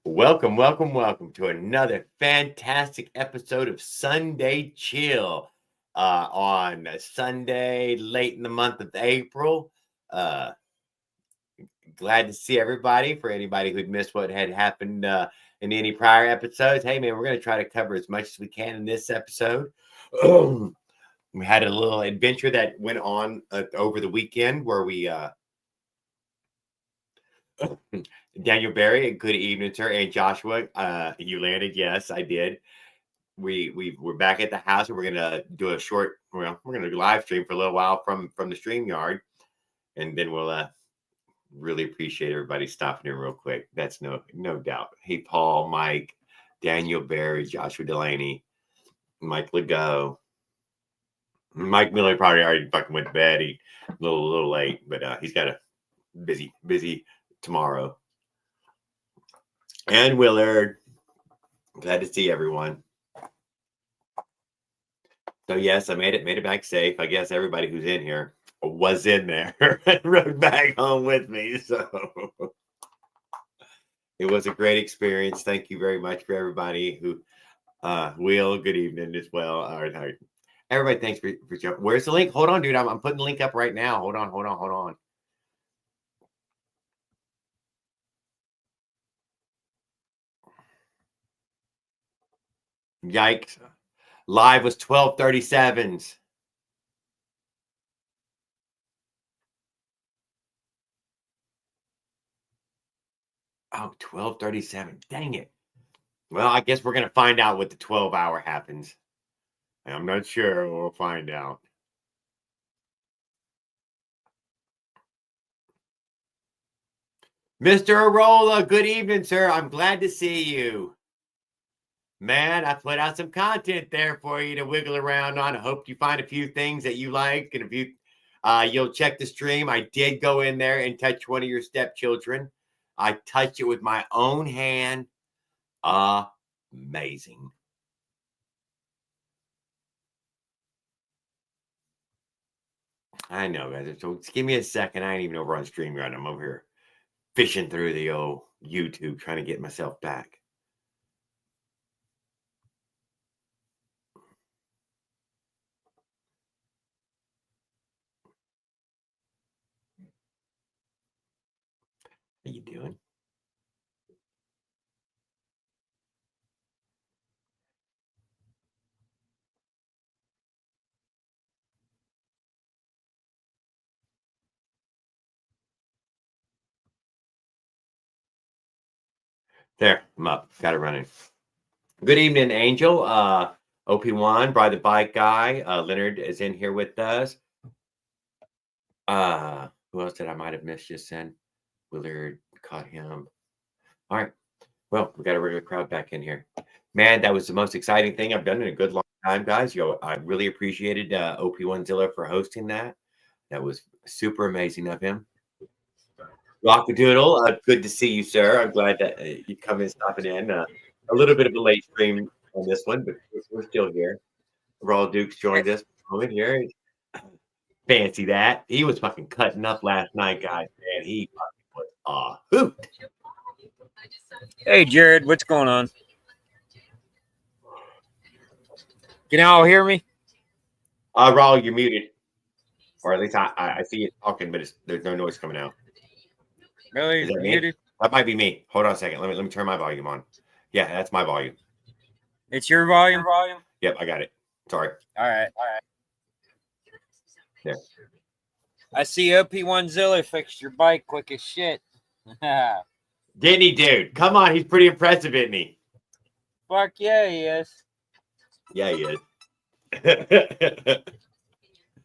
Welcome to another fantastic episode of Sunday Chill on Sunday, late in the month of April. Glad to see everybody. For anybody who'd missed what had happened in any prior episodes, hey man, we're going to try to cover as much as we can in this episode. We had a little adventure that went on over the weekend where we Daniel Barry, good evening, sir. And Joshua, you landed. Yes, I did. We're back at the house, and we're gonna do a short. Well, we're gonna live stream for a little while from the StreamYard, and then we'll really appreciate everybody stopping in real quick. That's no doubt. Hey, Paul, Mike, Daniel Barry, Joshua Delaney, Mike Legault, Mike Miller probably already fucking went to bed. He a little late, but he's got a busy tomorrow. And Willard, glad to see everyone. So yes, I made it back safe. I guess everybody who's in here was in there and rode back home with me. So it was a great experience. Thank you very much for everybody who Will, good evening as well. All right. Everybody, thanks for jumping. Where's the link? Hold on, dude. I'm putting the link up right now. Hold on. Yikes. Live was 12:37s. Oh, 12:37. Dang it. Well, I guess we're going to find out what the 12-hour happens. I'm not sure. We'll find out. Mr. Arola, good evening, sir. I'm glad to see you. Man, I put out some content there for you to wiggle around on. I hope you find a few things that you like. And if you'll check the stream, I did go in there and touch one of your stepchildren. I touched it with my own hand. Amazing. I know, guys. So just give me a second. I ain't even over on StreamYard. I'm over here fishing through the old YouTube trying to get myself back. How you doing? There, I'm up. Got it running. Good evening, Angel. OP1, Bride the Bike Guy. Leonard is in here with us. Who else did I might have missed just then? Willard caught him. All right. Well, we got a regular crowd back in here. Man, that was the most exciting thing I've done in a good long time, guys. I really appreciated OP1zilla for hosting that. That was super amazing of him. Rockadoodle, good to see you, sir. I'm glad that you come in, stopping in. A little bit of a late stream on this one, but we're still here. Raw Dukes joined us over here. Fancy that. He was fucking cutting up last night, guys. Man, he fucking was a hoot. Hey, Jared, what's going on? Can you all hear me? Raw, you're muted. Or at least I see you talking, but there's no noise coming out. Really? Is that Muted? me? That might be me. Hold on a second. Let me turn my volume on. Yeah, that's my volume. It's your volume? Yep, I got it. Sorry. All right. There. I see OP1zilla fixed your bike quick as shit. Didn't he, dude? Come on, he's pretty impressive, isn't he? Fuck yeah, he is. Yeah, he is.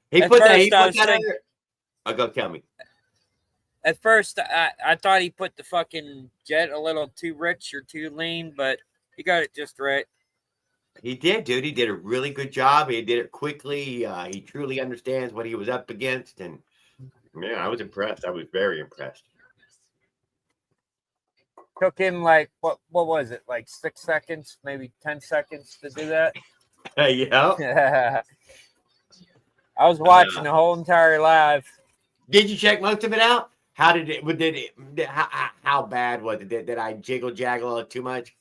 He put that. Oh, go tell me. At first, I thought he put the fucking jet a little too rich or too lean, but he got it just right. He did, dude. He did a really good job. He did it quickly. He truly understands what he was up against, and man, I was impressed. I was very impressed. Took him like what was it? Like 6 seconds, maybe 10 seconds to do that. Yeah. I was watching the whole entire live. Did you check most of it out? How did it? How bad was it? Did I jiggle jaggle too much?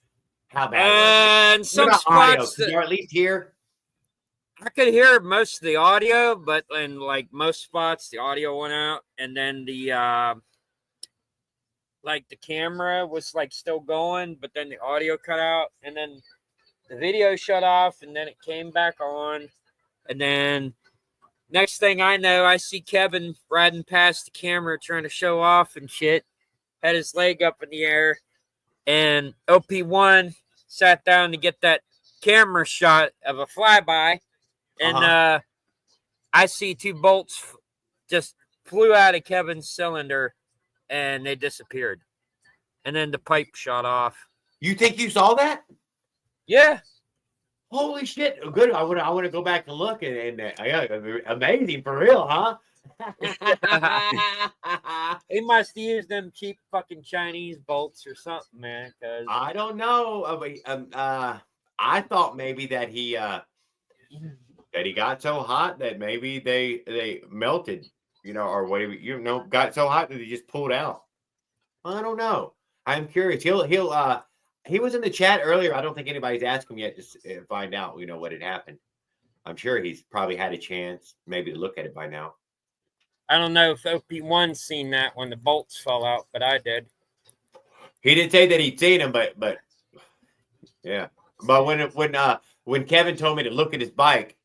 How bad was it? And some What about audio? spots Could that you at least hear? I could hear most of the audio, but in like most spots, the audio went out, and then the like the camera was like still going, but then the audio cut out, and then the video shut off, and then it came back on, and then next thing I know, I see Kevin riding past the camera trying to show off and shit, had his leg up in the air, and OP1 sat down to get that camera shot of a flyby. And I see two bolts just flew out of Kevin's cylinder and they disappeared. And then the pipe shot off. You think you saw that? Yeah. Holy shit! Good. I want to go back and look and yeah, amazing for real, huh? He must have used them cheap fucking Chinese bolts or something, man. Cause I don't know. I thought maybe that he got so hot that maybe they melted, or whatever, got so hot that they just pulled out. I don't know. I'm curious. He was in the chat earlier. I don't think anybody's asked him yet to find out, what had happened. I'm sure he's probably had a chance maybe to look at it by now. I don't know if OP1's seen that when the bolts fell out, but I did. He didn't say that he'd seen him, but yeah. But when Kevin told me to look at his bike,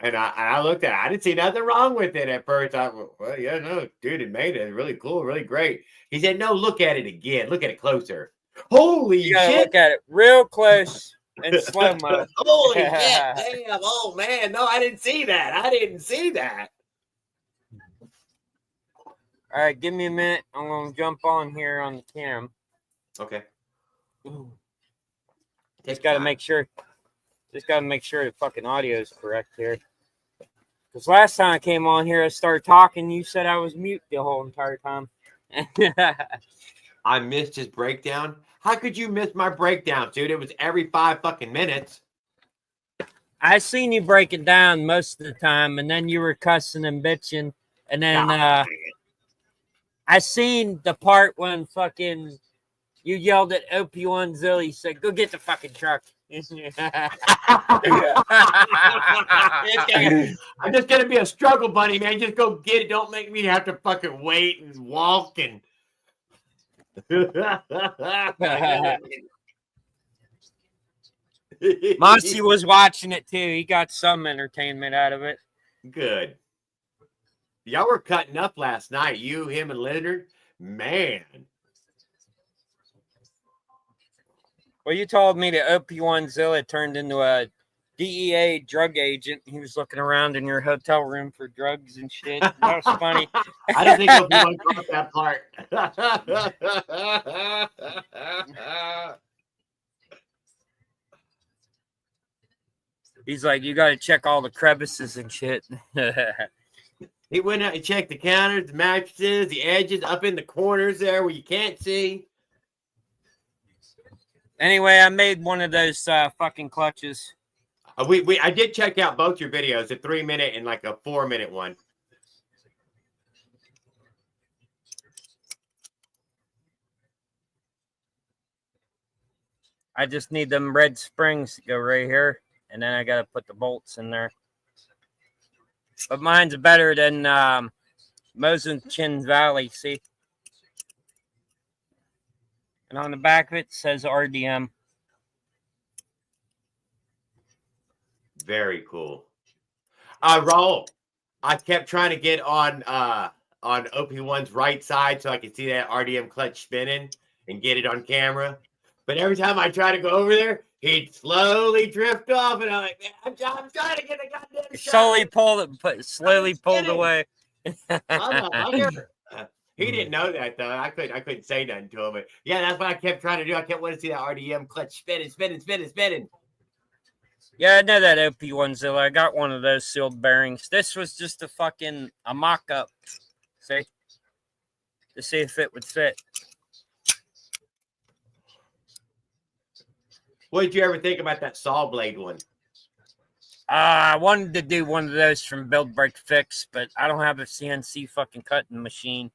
and I looked at it, I didn't see nothing wrong with it at first. I thought, well, yeah, no, dude, it made it really cool, really great. He said, no, look at it again. Look at it closer. Holy shit. Look at it real close and slow-mo. Holy shit. Damn. Oh, man. No, I didn't see that. All right, give me a minute. I'm going to jump on here on the cam. Okay. Just got to make sure the fucking audio is correct here. Because last time I came on here, I started talking. You said I was mute the whole entire time. I missed his breakdown. How could you miss my breakdown, dude? It was every 5 fucking minutes. I seen you break it down most of the time, and then you were cussing and bitching. And then I seen the part when fucking you yelled at OP1 Zilly, said, go get the fucking truck. I'm just gonna be a struggle bunny, man. Just go get it. Don't make me have to fucking wait and walk and Mossy was watching it too. He got some entertainment out of it. Good. Y'all were cutting up last night. You, him, and Leonard. Man. Well, you told me that OP1 Zilla turned into a DEA drug agent. He was looking around in your hotel room for drugs and shit. That was funny. I don't think OP1 caught that part. He's like, you got to check all the crevices and shit. He went out and checked the counters, the mattresses, the edges, up in the corners there where you can't see. Anyway, I made one of those fucking clutches. I did check out both your videos, a 3-minute and like a 4-minute one. I just need them red springs to go right here, and then I got to put the bolts in there. But mine's better than Mosin Valley, see? And on the back of it says RDM. Very cool. Raul, I kept trying to get on OP1's right side so I could see that RDM clutch spinning and get it on camera. But every time I try to go over there, he'd slowly drift off, and I'm like, man, I'm trying to get the goddamn shot. Slowly pulled away. He didn't know that though. I couldn't say nothing to him. But yeah, that's what I kept trying to do. I kept wanting to see that RDM clutch spinning. Yeah, I know that OP1 Zilla. I got one of those sealed bearings. This was just a mock-up. See? To see if it would fit. What did you ever think about that saw blade one? I wanted to do one of those from Build Break Fix, but I don't have a CNC fucking cutting machine.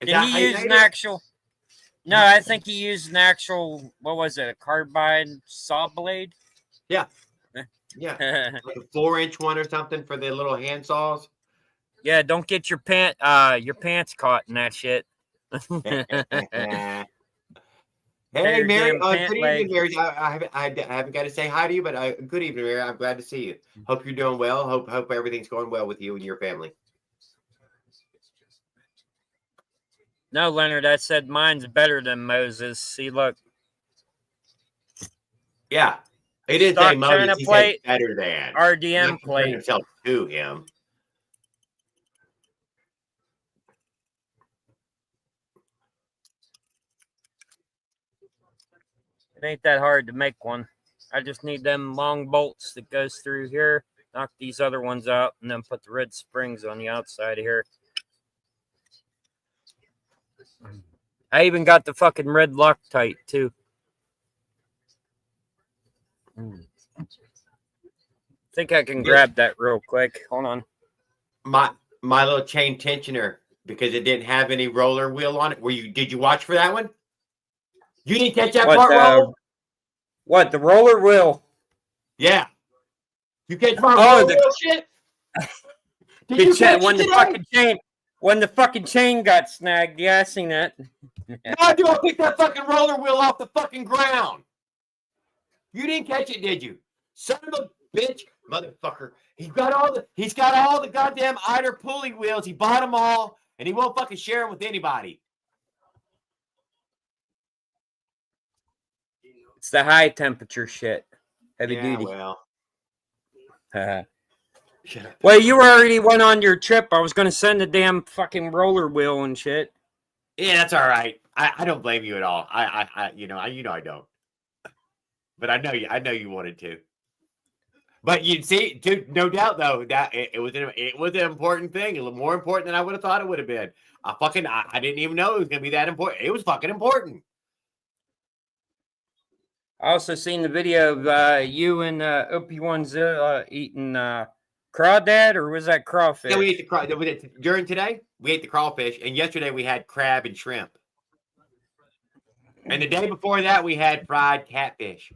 Is Did that he how you use an made it? actual? No, I think he used an actual. What was it? A carbide saw blade? Yeah. Yeah. Like a 4-inch one or something for the little hand saws. Yeah, don't get your pants caught in that shit. Hey, Your Mary. damn pant Good leg. evening, Mary. I haven't got to say hi to you, but good evening, Mary. I'm glad to see you. Hope you're doing well. Hope everything's going well with you and your family. No, Leonard, I said mine's better than Moses. See, look. Yeah, it didn't say Stock Moses. China He plate, said better than. RDM Not comparing plate. himself to him. It ain't that hard to make one. I just need them long bolts that goes through here, knock these other ones out, and then put the red springs on the outside of here. I even got the fucking red Loctite too. Think I can grab that real quick. Hold on. My little chain tensioner, because it didn't have any roller wheel on it. Did you watch for that one? You didn't catch that part, Raul? What, the roller wheel? Yeah. You catch my Oh, roller wheel shit? Did you catch when it the today? fucking chain when the fucking chain got snagged? Yeah, I seen that. No, dude, I picked that fucking roller wheel off the fucking ground. You didn't catch it, did you? Son of a bitch, motherfucker. He's got all the goddamn Eider pulley wheels. He bought them all, and he won't fucking share them with anybody. It's the high temperature shit. Heavy Yeah, duty. well. Shut up. Well, you already went on your trip. I was going to send the damn fucking roller wheel and shit. Yeah, that's all right. I don't blame you at all. I I don't. But I know you wanted to. But you see, dude, no doubt though that it was an important thing, a little more important than I would have thought it would have been. I didn't even know it was gonna be that important. It was fucking important. I also seen the video of you and OP1 eating crawdad, or was that crawfish? Yeah, we ate during today. We ate the crawfish, and yesterday we had crab and shrimp. And the day before that, we had fried catfish.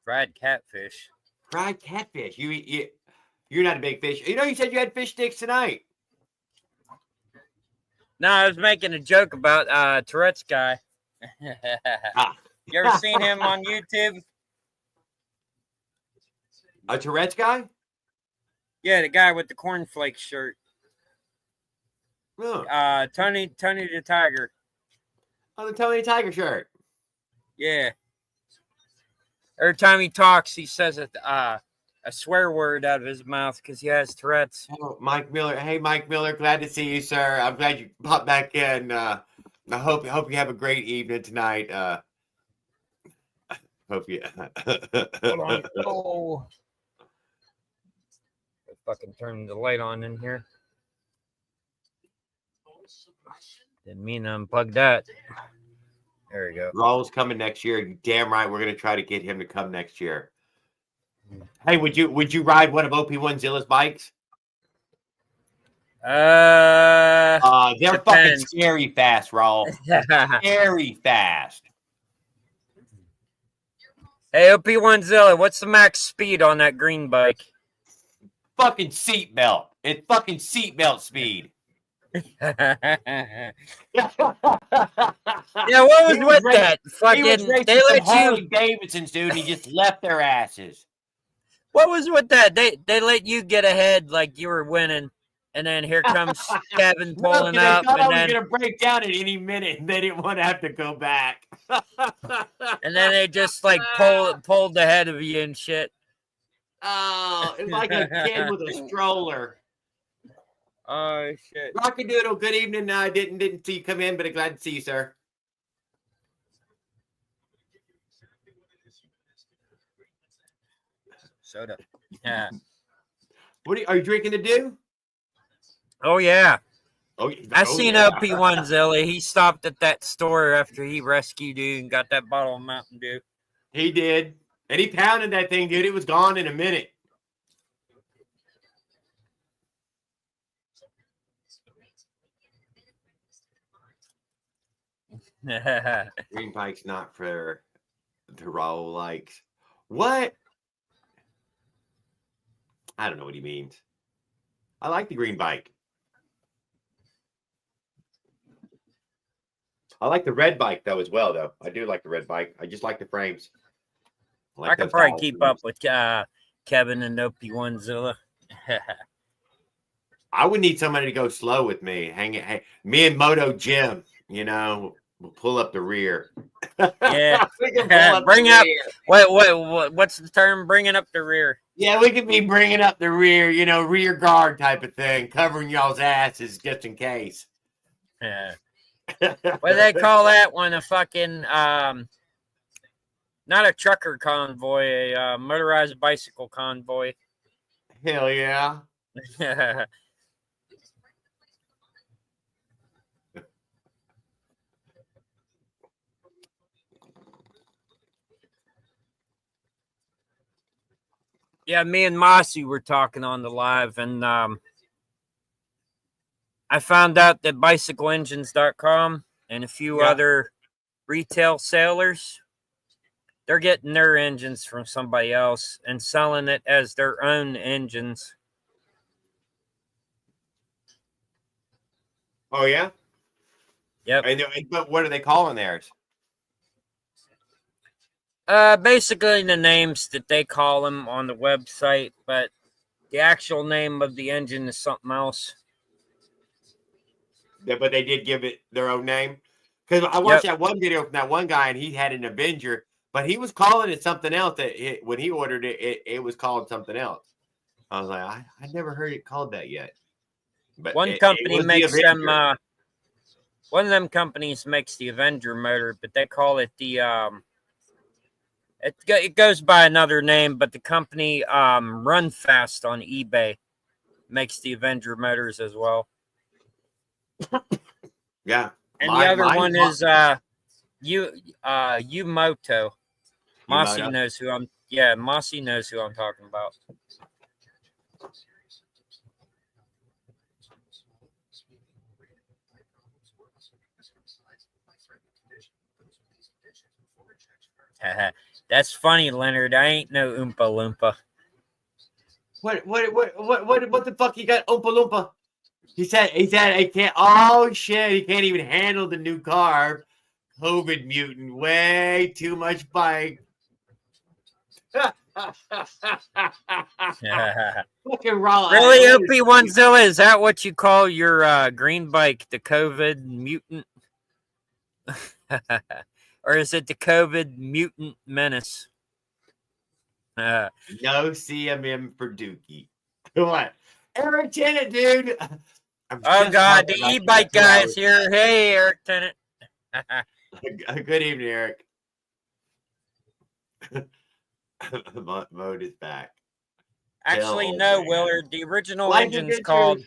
Fried catfish. Fried catfish. You're not a big fish. You know, you said you had fish sticks tonight. No, I was making a joke about Tourette's guy. You ever seen him on YouTube? A Tourette's guy? Yeah, the guy with the cornflake shirt. Oh, Tony the Tiger. the Tony Tiger shirt. Yeah. Every time he talks, he says a swear word out of his mouth because he has Tourette's. Oh, Mike Miller. Hey, Mike Miller. Glad to see you, sir. I'm glad you popped back in. I hope you have a great evening tonight. Hope you. Hold on. Oh. Fucking turn the light on in here. Didn't mean to unplug that. There we go. Raul's coming next year. Damn right, we're gonna try to get him to come next year. Hey, would you ride one of OP1zilla's bikes? They're fucking depends. scary fast, Raul. Scary fast. Hey, OP1zilla, what's the max speed on that green bike? Fucking seatbelt. It's fucking seatbelt speed. Yeah, what was with that? He was Fucking, racing they some let Harley you. Davidsons, dude. He just left their asses. What was with that? They let you get ahead like you were winning, and then here comes Kevin pulling up, They thought I and was then gonna break down at any minute, and they didn't want to have to go back. they just like pulled ahead of you and shit. Oh, it's like a kid with a stroller. Oh shit! Rockadoodle, good evening. I didn't see you come in, but I'm glad to see you, sir. Soda. Yeah. What are you drinking to do? Oh yeah. Oh, I seen OP1zilla. He stopped at that store after he rescued you and got that bottle of Mountain Dew. He did, and he pounded that thing, dude. It was gone in a minute. Green bike's not for the Raul likes. What? I don't know what he means. I like the green bike. I like the red bike though as well, though. I do like the red bike. I just like the frames. Like I could those probably dial keep frames. up with Kevin and OP1zilla. I would need somebody to go slow with me. Hey, me and Moto Jim, we'll pull up the rear. Yeah. We can pull Bring the up. rear. What's the term? Bringing up the rear. Yeah, we could be bringing up the rear, rear guard type of thing, covering y'all's asses just in case. Yeah. What do they call that when a fucking not a trucker convoy, a motorized bicycle convoy? Hell yeah. Yeah, me and Mossy were talking on the live, and I found out that bicycleengines.com and a few other retail sellers, they're getting their engines from somebody else and selling it as their own engines. Oh, yeah? Yep. But what are they calling theirs? Basically the names that they call them on the website, but the actual name of the engine is something else. Yeah, but they did give it their own name. Because I watched that one video from that one guy, and he had an Avenger, but he was calling it something else. When he ordered it, it was called something else. I was like, I never heard it called that yet. But one company makes the them. One of them companies makes the Avenger motor, but they call it the. It goes by another name, but the company Run Fast on eBay makes the Avenger motors as well. Yeah, and the other one is Umoto. Mossy knows who I'm. Yeah, Mossy knows who I'm talking about. That's funny, Leonard. I ain't no Oompa Loompa. What the fuck you got, Oompa Loompa? He said I can't. Oh shit, he can't even handle the new car. COVID mutant, way too much bike. Fucking raw. Really, OP1zilla? Is that what you call your green bike, the COVID mutant? Or is it the COVID mutant menace? No CMM for Dookie. Come on. Eric Tennant, dude. Oh, God. The e-bike guy is here. Hey, Eric Tennant. Good evening, Eric. Mode is back. Actually, no, Willard. The original engine's called...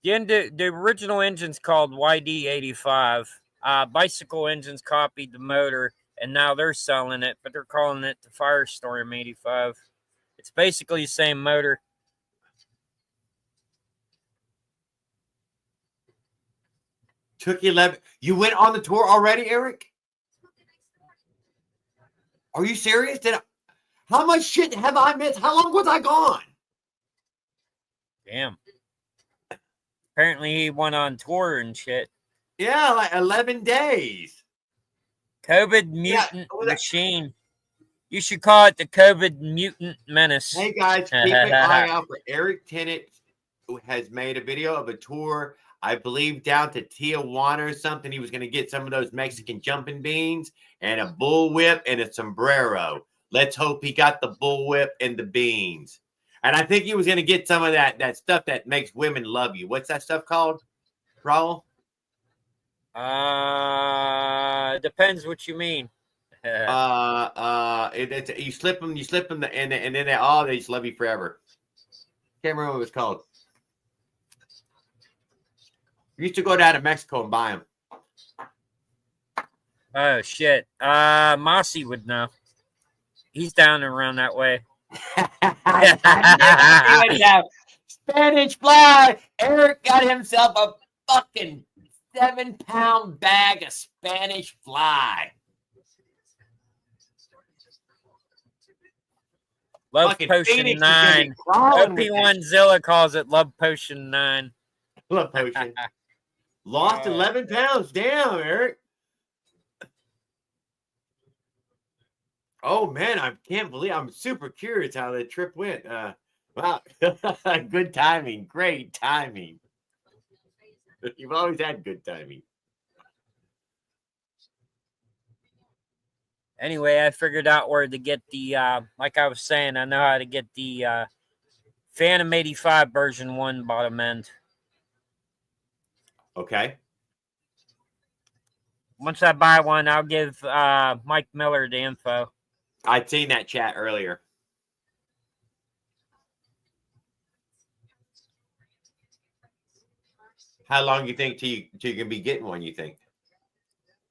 The original engine's called YD85. Bicycle Engines copied the motor, and now they're selling it, but they're calling it the Firestorm 85. It's basically the same motor. Took 11. You went on the tour already, Eric? Are you serious? How much shit have I missed? How long was I gone? Damn. Apparently he went on tour and shit. Yeah, like 11 days. COVID mutant machine. You should call it the COVID mutant menace. Hey guys, keep an eye out for Eric Tennant, who has made a video of a tour, I believe down to Tijuana or something. He was going to get some of those Mexican jumping beans and a bullwhip and a sombrero. Let's hope he got the bullwhip and the beans. And I think he was going to get some of that stuff that makes women love you. What's that stuff called, Raul? Depends what you mean. You slip them, and then they just love you forever. Can't remember what it was called. You used to go down to Mexico and buy them. Oh shit. Mossy would know. He's down and around that way. Spanish fly. Eric got himself a fucking 7-pound bag of Spanish fly. Love Fucking Potion Phoenix is gonna be 9. crawling with that OP1 Zilla calls it Love Potion 9. Love Potion. Lost Oh. 11 pounds. Damn, Eric. Oh man, I can't believe I'm super curious how the trip went. Wow, good timing, great timing. You've always had good timing. Anyway, I figured out where to get the like I was saying, I know how to get the Phantom 85 version 1 bottom end. Okay. Once I buy one, I'll give Mike Miller the info. I'd seen that chat earlier. How long you think till you can be getting one, you think?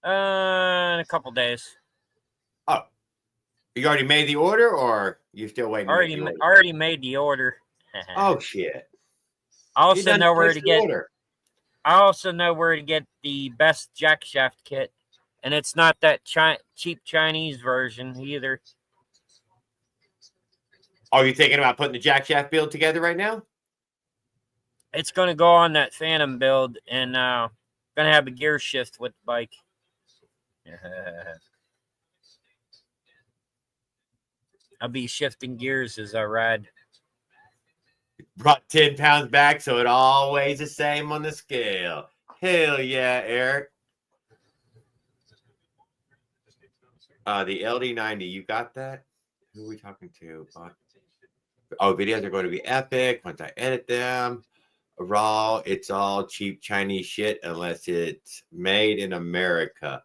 In a couple days. Oh, you already made the order, or you still waiting? Already made the order. Oh shit! I also know where to get. Order. I also know where to get the best jack shaft kit, and it's not that cheap Chinese version either. Are you thinking about putting the jack shaft build together right now? It's going to go on that Phantom build, and going to have a gear shift with the bike. I'll be shifting gears as I ride. Brought 10 pounds back, so it all weighs the same on the scale. Hell yeah, Eric. The LD90, you got that? Who are we talking to? Oh, videos are going to be epic once I edit them. Raw, it's all cheap Chinese shit unless it's made in America.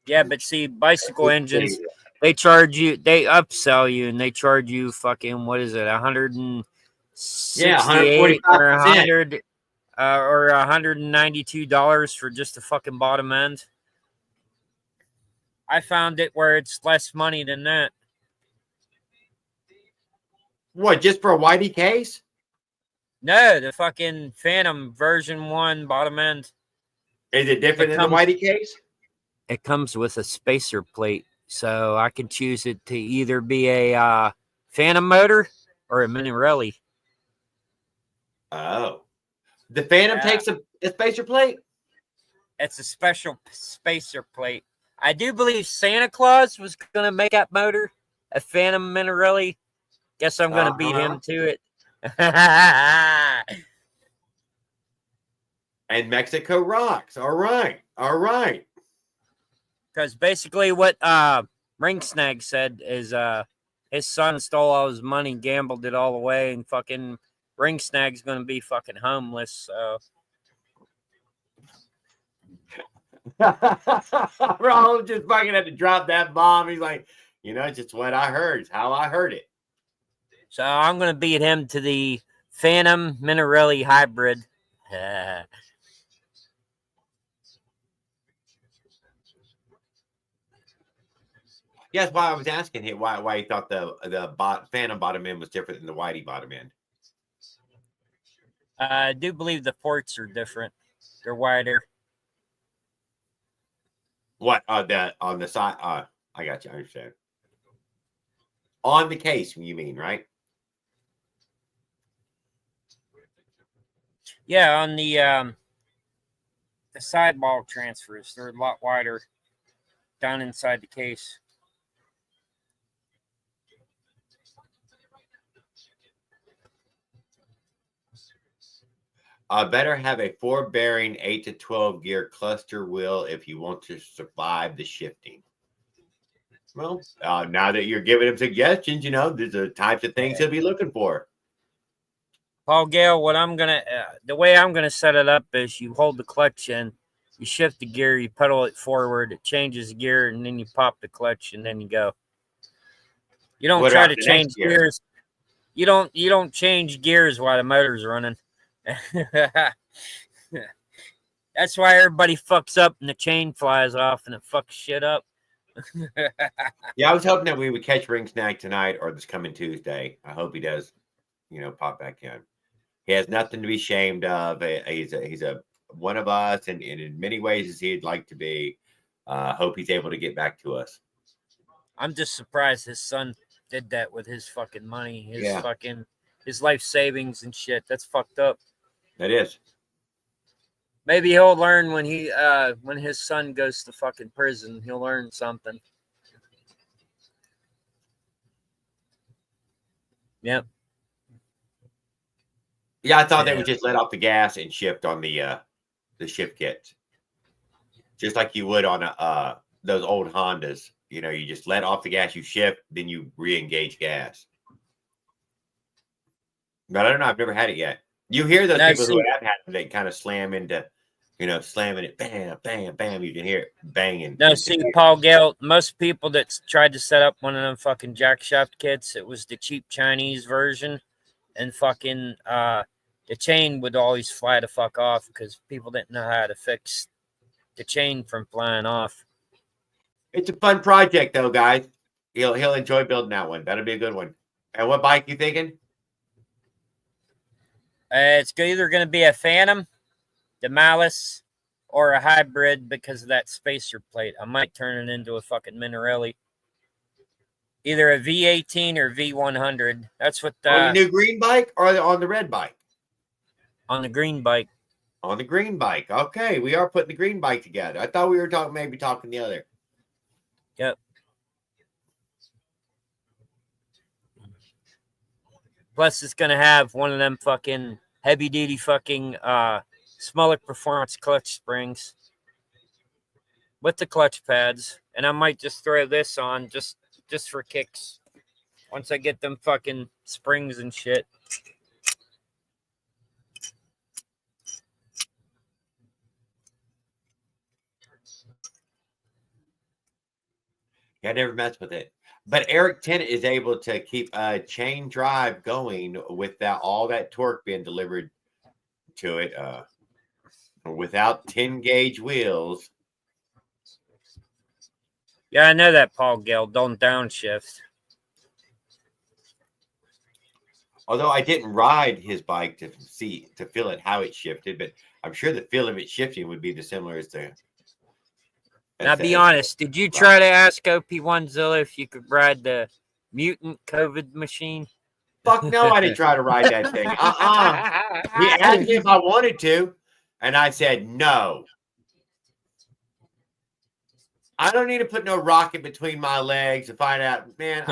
Yeah, but see, bicycle engines, they upsell you, and they charge you fucking, what is it, 168 or 100 or $192 for just a fucking bottom end. I found it where it's less money than that. What, just for a Whitey case? No, the fucking Phantom version 1 bottom end. Is it different than the Whitey case? It comes with a spacer plate, so I can choose it to either be a Phantom motor or a Minarelli. Oh. The Phantom takes a spacer plate? It's a special spacer plate. I do believe Santa Claus was going to make that motor a Phantom Minarelli. Guess I'm going to beat him to it. And Mexico rocks. All right. All right. Because basically what Ring Snag said is his son stole all his money, gambled it all away, and fucking Ring Snag's going to be fucking homeless. So. Raul just fucking had to drop that bomb. He's like, it's just what I heard. It's how I heard it. So I'm going to beat him to the Phantom Minarelli hybrid. Yeah, that's why I was asking him why he thought the Phantom bottom end was different than the Whitey bottom end. I do believe the ports are different. They're wider. What on the side? I got you. I understand. On the case, you mean, right? Yeah, on the sideball transfers, they're a lot wider down inside the case. Better have a 4-bearing 8 to 12 gear cluster wheel if you want to survive the shifting. Well, now that you're giving him suggestions, there's the types of things he'll be looking for. Paul Gale, the way I'm gonna set it up is you hold the clutch in, you shift the gear, you pedal it forward, it changes gear, and then you pop the clutch, and then you go. You don't try to change gears. You don't change gears while the motor's running. That's why everybody fucks up and the chain flies off and it fucks shit up. Yeah, I was hoping that we would catch Ring Snag tonight or this coming Tuesday. I hope he does, pop back in. He has nothing to be ashamed of. He's a one of us, and in many ways as he'd like to be. Hope he's able to get back to us. I'm just surprised his son did that with his fucking money, Yeah. his life savings and shit. That's fucked up. That is. Maybe he'll learn when his son goes to fucking prison. He'll learn something. Yep. Yeah, I thought they Yeah. would just let off the gas and shift on the shift kits, just like you would on those old Hondas. You know, you just let off the gas, you shift, then you re-engage gas. But I don't know. I've never had it yet. You hear those Now, people who see- have had it, they kind of slam into, slamming it, bam, bam, bam. You can hear it banging. No, see, Paul Gale, most people that tried to set up one of them fucking jack shaft kits, it was the cheap Chinese version. And fucking the chain would always fly the fuck off because people didn't know how to fix the chain from flying off. It's a fun project, though, guys. He'll enjoy building that one. That'll be a good one. And what bike you thinking? It's either going to be a Phantom, the Malice, or a hybrid because of that spacer plate. I might turn it into a fucking Minarelli. Either a V18 or V100. That's what On the new green bike or on the red bike? on the green bike. On the green bike. Okay, we are putting the green bike together. I thought we were talking the other. Yep. Plus, it's going to have one of them fucking heavy-duty fucking Smolik Performance clutch springs with the clutch pads. And I might just throw this on just for kicks once I get them fucking springs and shit. Yeah, I never messed with it. But Eric Tennant is able to keep a chain drive going without all that torque being delivered to it without 10 gauge wheels. Yeah, I know that, Paul Gale. Don't downshift. Although I didn't ride his bike to feel it how it shifted, but I'm sure the feel of it shifting would be the similar as the. Now, be honest. Did you try to ask OP1Zilla if you could ride the mutant COVID machine? Fuck no, I didn't try to ride that thing. He asked me if I wanted to, and I said no. I don't need to put no rocket between my legs to find out, man.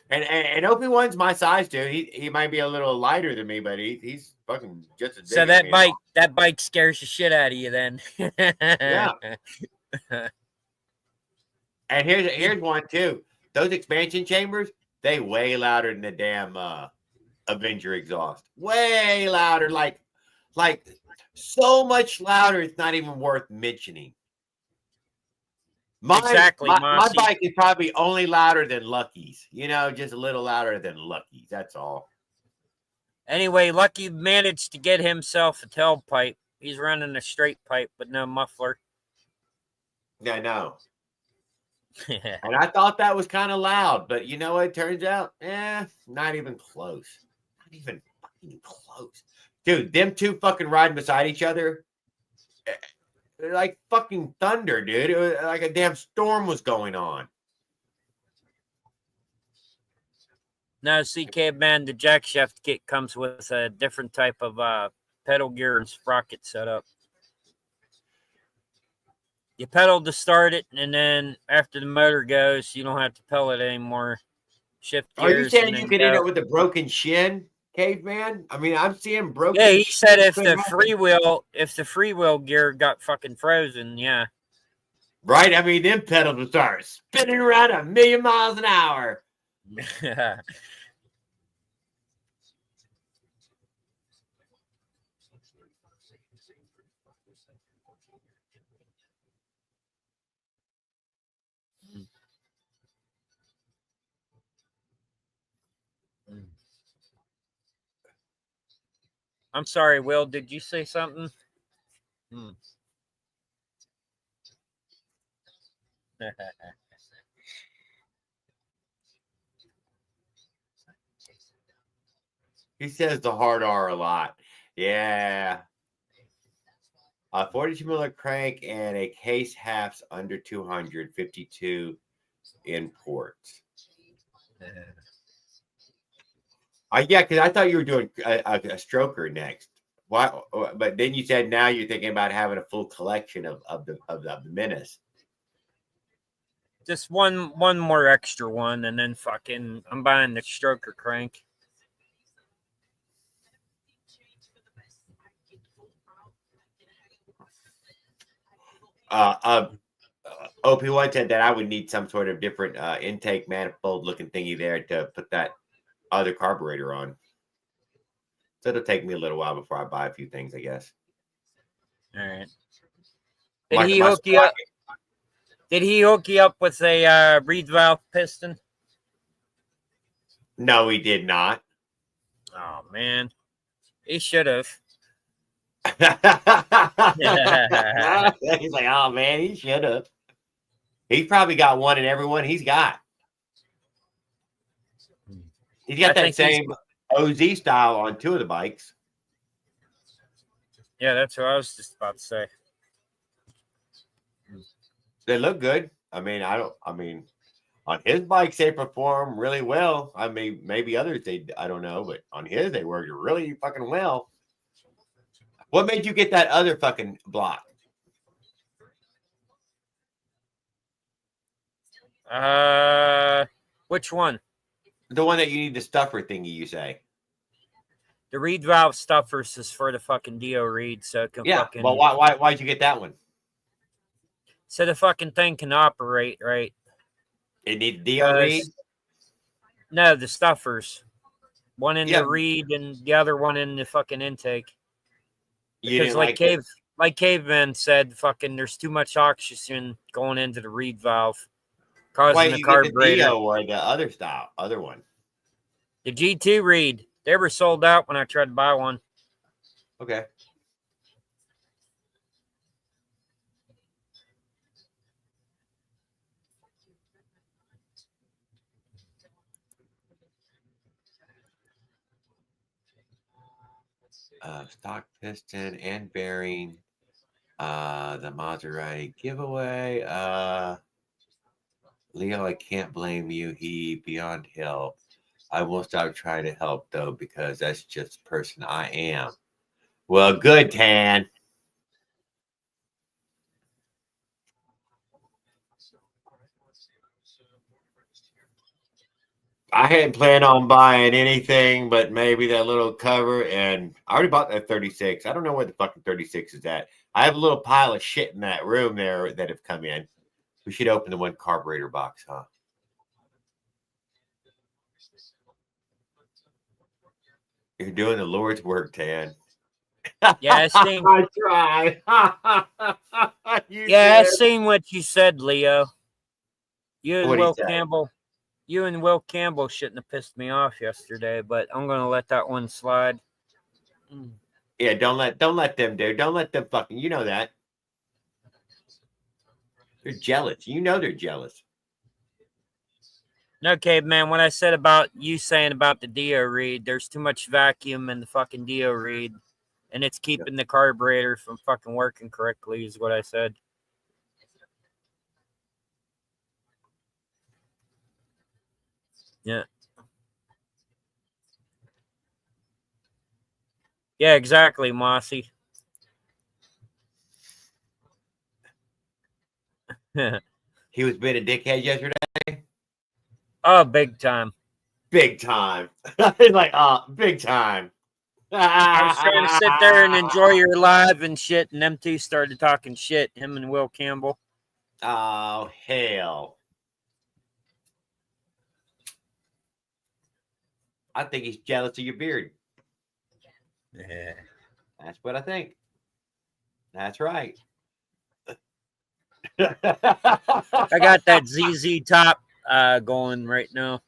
And OP1's my size too. He might be a little lighter than me, but he's fucking just as big. So as me. that bike scares the shit out of you then. Yeah. And here's one too. Those expansion chambers, they way louder than the damn Avenger exhaust. Way louder, like so much louder. It's not even worth mentioning. My bike is probably only louder than Lucky's. Just a little louder than Lucky's. That's all. Anyway, Lucky managed to get himself a tailpipe. He's running a straight pipe with no muffler. Yeah, I know. And I thought that was kind of loud, but you know what? It turns out, not even close. Not even fucking close. Dude, them two fucking riding beside each other. They're like fucking thunder, dude. It was like a damn storm was going on. No, CK man, the jack shaft kit comes with a different type of pedal gear and sprocket setup. You pedal to start it, and then after the motor goes, you don't have to pedal it anymore. Shift gears. Are you saying you could end up with a broken shin, caveman? I mean, I'm seeing broken. Yeah, he said if the freewheel gear got fucking frozen, yeah. Right? I mean, them pedals would start spinning around 1,000,000 miles an hour. I'm sorry, Will. Did you say something? He says the hard R a lot. Yeah. A 42 miller crank and a case halves under 252 imports. Yeah, because I thought you were doing a stroker next. Why? But then you said now you're thinking about having a full collection of the Menace. Just one more extra one, and then fucking I'm buying the stroker crank. OP1 said that I would need some sort of different intake manifold looking thingy there to put that other carburetor on. So it'll take me a little while before I buy a few things, I guess. All right. Did he hook you up? Did he hook you up with a reed valve piston? No, he did not. Oh man, he should have. He's like, oh man, he should have. He's probably got one in every one he's got. He's got that same OZ style on two of the bikes. Yeah, that's what I was just about to say. They look good. I mean, on his bikes they perform really well. I mean, maybe others I don't know, but on his they worked really fucking well. What made you get that other fucking block? Which one? The one that you need the stuffer thingy, you say? The reed valve stuffers is for the fucking Dio reed, so it can fucking. Well, why'd you get that one? So the fucking thing can operate, right? It needs Dio reed? No, the stuffers. One in the reed and the other one in the fucking intake. Because like Caveman said, fucking there's too much oxygen going into the reed valve. Causing the carburetor. The Dio or the other one? The G2 reed. They were sold out when I tried to buy one. Okay. Stock piston and bearing. The Maserati giveaway. Leo, I can't blame you. He beyond help. I will stop trying to help though, because that's just the person I am. Well, good, Tan. I hadn't planned on buying anything but maybe that little cover, and I already bought that 36. I don't know where the fucking 36 is at. I have a little pile of shit in that room there that have come in. We should open the one carburetor box, huh? You're doing the Lord's work, Tan. Yeah, I tried. I seen what you said, Leo. You and Will Campbell shouldn't have pissed me off yesterday, but I'm gonna let that one slide. Yeah, don't let them do. Don't let them fucking. You know that. They're jealous. You know they're jealous. No, Caveman, what I said about you saying about the Dio reed, there's too much vacuum in the fucking Dio reed, and it's keeping the carburetor from fucking working correctly, is what I said. Yeah. Yeah, exactly, Mossy. He was being a dickhead yesterday. Oh, big time. Big time. He's like, big time. I was trying to sit there and enjoy your live and shit, and them two started talking shit, him and Will Campbell. Oh, hell. I think he's jealous of your beard. Yeah. That's what I think. That's right. I got that ZZ top going right now.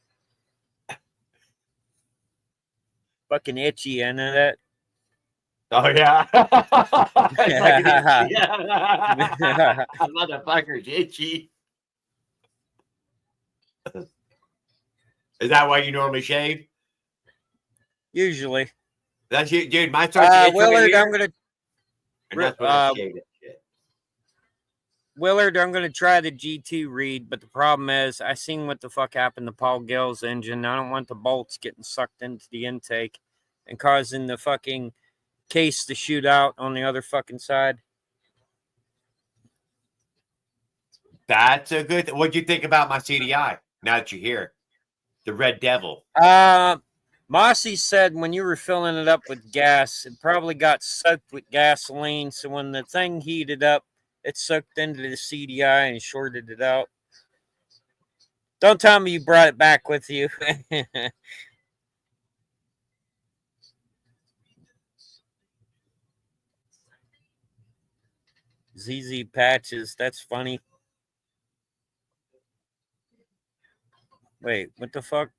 Fucking itchy, I know that. Oh, yeah. Motherfucker's itchy. Is that why you normally shave? Usually. That's you, dude. Mine starts to itch right Willard, here, I'm gonna and that's when I shave that shit. Willard, I'm gonna try the G2 read, but the problem is I seen what the fuck happened to Paul Gill's engine. I don't want the bolts getting sucked into the intake and causing the fucking case to shoot out on the other fucking side. That's a good. What'd you think about my CDI? Now that you're here, the Red Devil. Mossy said when you were filling it up with gas, it probably got soaked with gasoline. So when the thing heated up, it soaked into the CDI and shorted it out. Don't tell me you brought it back with you. ZZ Patches, that's funny. Wait, what the fuck?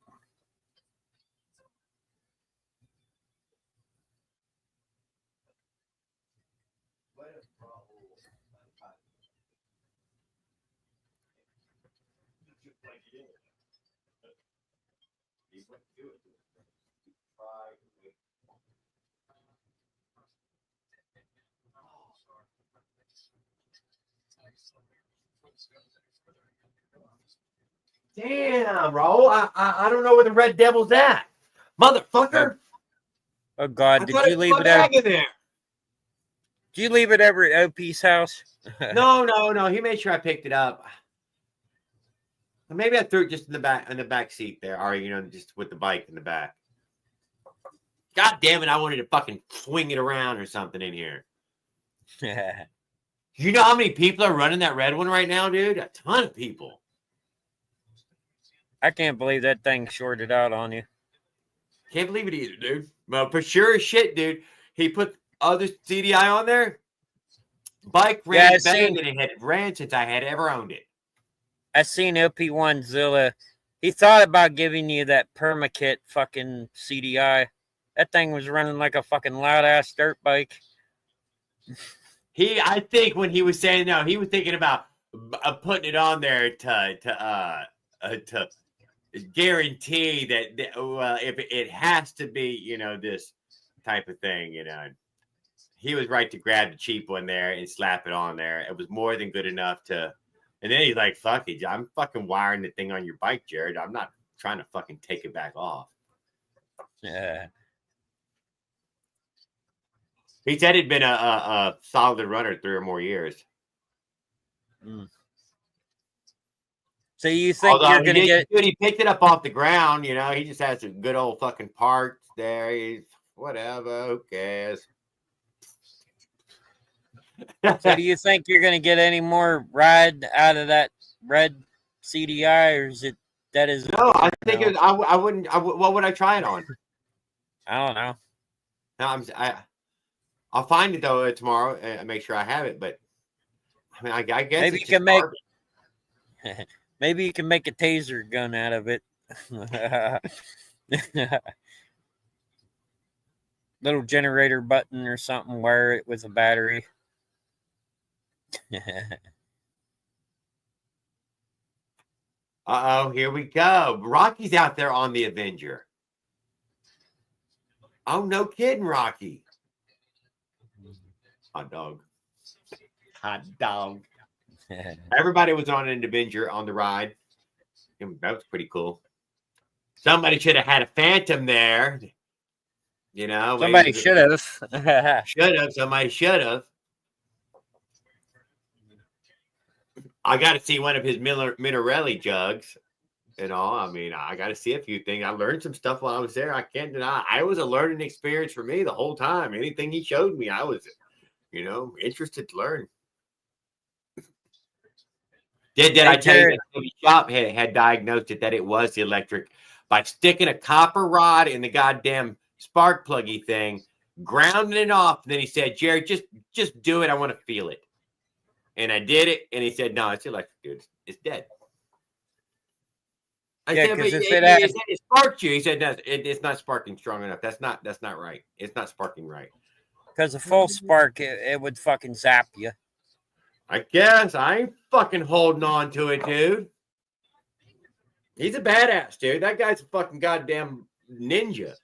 Damn, bro. I don't know where the Red Devil's at, motherfucker. Oh God, did you leave it out in there? Did you leave it ever at OP's house? No. He made sure I picked it up. Maybe I threw it just in the back seat there, or just with the bike in the back. God damn it! I wanted to fucking swing it around or something in here. You know how many people are running that red one right now, dude? A ton of people. I can't believe that thing shorted out on you. Can't believe it either, dude. Well, for sure as shit, dude. He put other CDI on there. Bike ran better than it had ran since I had ever owned it. I seen LP1 Zilla. He thought about giving you that permakit fucking CDI. That thing was running like a fucking loud ass dirt bike. I think when he was saying no, he was thinking about putting it on there to guarantee that if it has to be, this type of thing, he was right to grab the cheap one there and slap it on there. It was more than good enough to. And then he's like, "Fuck it, I'm fucking wiring the thing on your bike, Jared. I'm not trying to fucking take it back off." Yeah. He said it'd been a solid runner 3 or more years. Mm. So you think you're going to get... He picked it up off the ground, He just has some good old fucking parts there. He's whatever. Who cares? So do you think you're going to get any more ride out of that red CDI, or is it that is? No, I think I wouldn't. What would I try it on? I don't know. No, I'll find it though tomorrow and make sure I have it. But I mean, I guess maybe you can make. Maybe you can make a taser gun out of it. Little generator button or something. Wire it with a battery. Uh-oh, here we go. Rocky's out there on the Avenger. Oh, no kidding, Rocky. Hot dog. Everybody was on an Avenger on the ride. That was pretty cool. Somebody should have had a Phantom there. Somebody should have. Somebody should have. I got to see one of his Minarelli jugs and all. I mean, I got to see a few things. I learned some stuff while I was there. I can't deny. It was a learning experience for me the whole time. Anything he showed me, I was, interested to learn. Did I tell you that the shop had diagnosed it that it was the electric by sticking a copper rod in the goddamn spark pluggy thing, grounding it off. And then he said, "Jared, just do it. I want to feel it." And I did it, and he said, "No, it's electric, dude. It's dead." I said, "But it sparked you." He said, "No, it's not sparking strong enough. That's not right. It's not sparking right." Because a full spark, it would fucking zap you. I guess I ain't fucking holding on to it, dude. He's a badass, dude. That guy's a fucking goddamn ninja.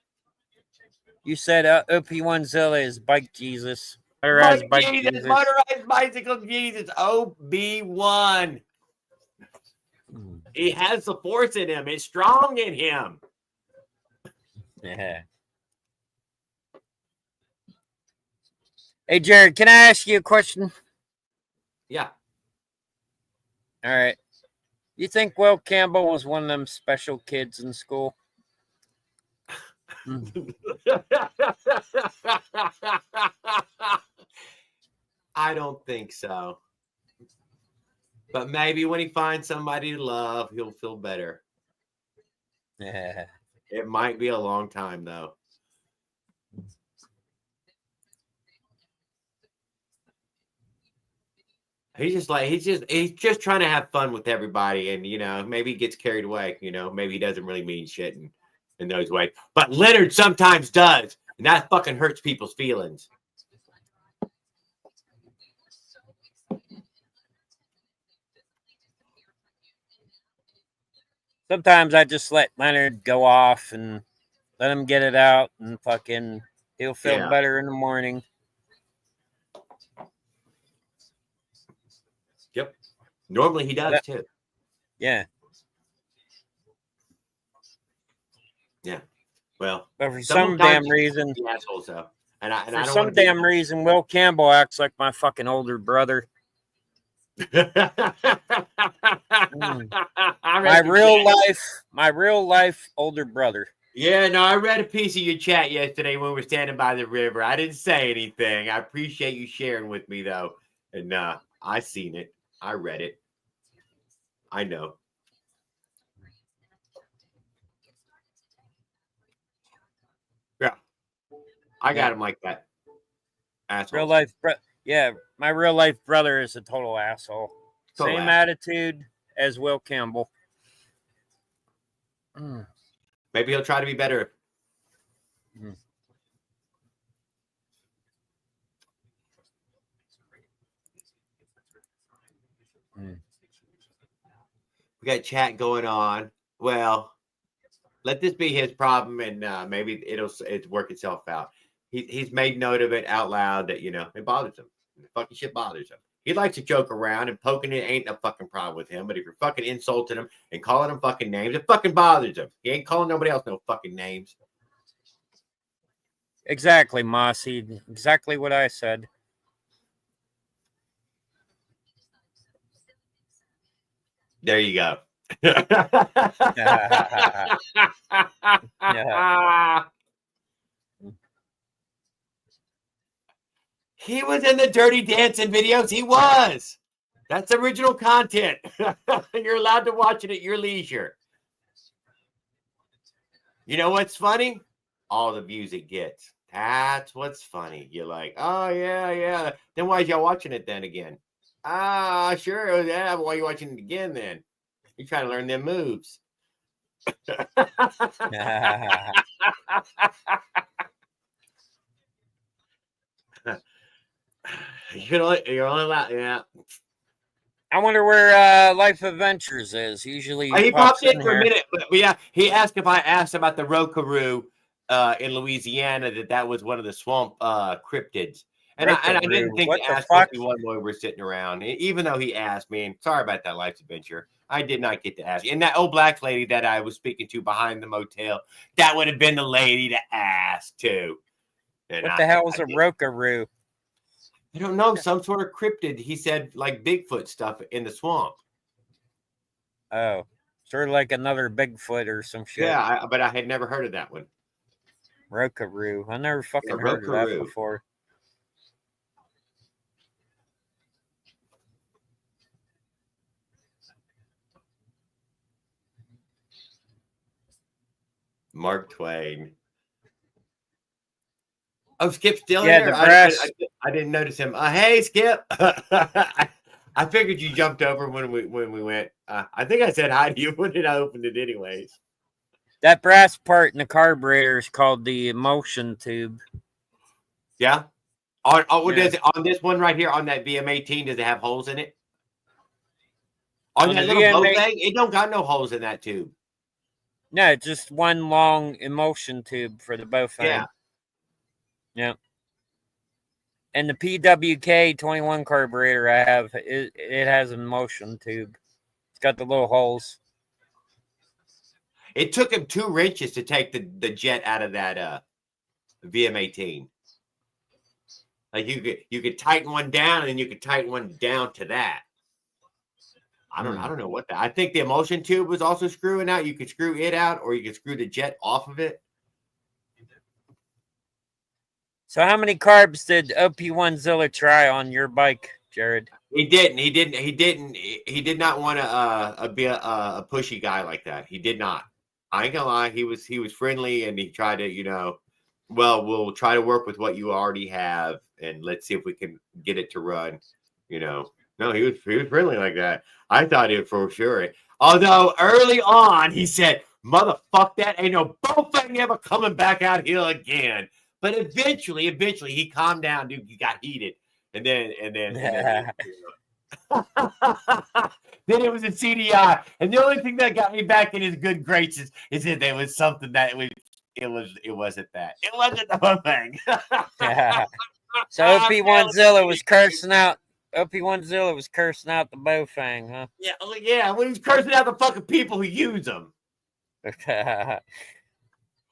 You said OP1zilla is Bike Jesus. Motorized Bike Bike Jesus, Jesus. motorized bicycle Jesus, OB1. He has the force in him. It's strong in him. Yeah. Hey, Jared, can I ask you a question? Yeah. All right. You think Will Campbell was one of them special kids in school? I don't think so. But maybe when he finds somebody to love, he'll feel better. Yeah. It might be a long time though. He's just trying to have fun with everybody, and maybe he gets carried away. Maybe he doesn't really mean shit in those ways. But Leonard sometimes does, and that fucking hurts people's feelings. Sometimes I just let Leonard go off and let him get it out, and fucking he'll feel better in the morning. Yep. Normally he does too. Yeah. Yeah. Well, but for some damn reason, assholes though. And for I don't some damn reason, Will Campbell acts like my fucking older brother. My real life older brother. Yeah, no, I read a piece of your chat yesterday when we were standing by the river. I didn't say anything. I appreciate you sharing with me though. And I seen it. I read it. I know. Yeah. I got him like that. Asshole. Real life, yeah, my real life brother is a total asshole. Same attitude as Will Campbell. Maybe he'll try to be better. We got chat going on. Well, let this be his problem, and maybe it's work itself out. He's made note of it out loud that it bothers him. The fucking shit bothers him. He likes to joke around, and poking it ain't a fucking problem with him. But if you're fucking insulting him and calling him fucking names, it fucking bothers him. He ain't calling nobody else no fucking names. Exactly, Mossy. Exactly what I said. There you go. He was in the Dirty Dancing videos. He was. That's original content. You're allowed to watch it at your leisure. You know what's funny? All the views it gets. That's what's funny. You're like, oh, yeah. Then why y'all watching it then again? Sure. Yeah, but why are you watching it again then? You're trying to learn them moves. You're only allowed, yeah. I wonder where Life Adventures is. Usually he popped in for a minute, but yeah, he asked if I asked about the Rokaroo in Louisiana, that was one of the swamp cryptids. And I didn't think to ask one while we were sitting around, even though he asked me. And sorry about that, Life's Adventure. I did not get to ask. And that old black lady that I was speaking to behind the motel, that would have been the lady to ask too. And what the hell is a Rokaroo? I don't know. Some sort of cryptid. He said like Bigfoot stuff in the swamp. Oh, sort of like another Bigfoot or some shit. Yeah, but I had never heard of that one. Rokaroo. I never fucking heard of that before. Mark Twain. Oh, Skip's still here. The brass. I didn't notice him. Hey, Skip. I figured you jumped over when we went. I think I said hi to you when I opened it anyways. That brass part in the carburetor is called the emulsion tube. Yeah. Does it, on this one right here, on that VM18, does it have holes in it? On that little boat thing, it don't got no holes in that tube. No, just one long emulsion tube for the bow thing. Yeah. Yeah. And the PWK 21 carburetor I have, it has a motion tube. It's got the little holes. It took him 2 wrenches to take the jet out of that VM18. Like you could tighten one down and then you could tighten one down to that. I don't know what that. I think the emulsion tube was also screwing out. You could screw it out, or you could screw the jet off of it. So how many carbs did OP1 Zilla try on your bike, Jared? He didn't. He did not want to be a pushy guy like that. He did not. I ain't gonna lie. He was friendly, and he tried to, well, we'll try to work with what you already have, and let's see if we can get it to run. No, he was friendly like that. I thought it for sure. Although early on he said, "Motherfuck that! Ain't no Bowfang ever coming back out here again." But eventually he calmed down, dude. He got heated, and then then it was a CDI, and the only thing that got me back in his good graces is that there was something that it wasn't that. It wasn't the Bowfang. So OP1 Zilla was cursing out. OP1 Zilla was cursing out the Bowfang, huh? Yeah. When he's cursing out the fucking people who use them.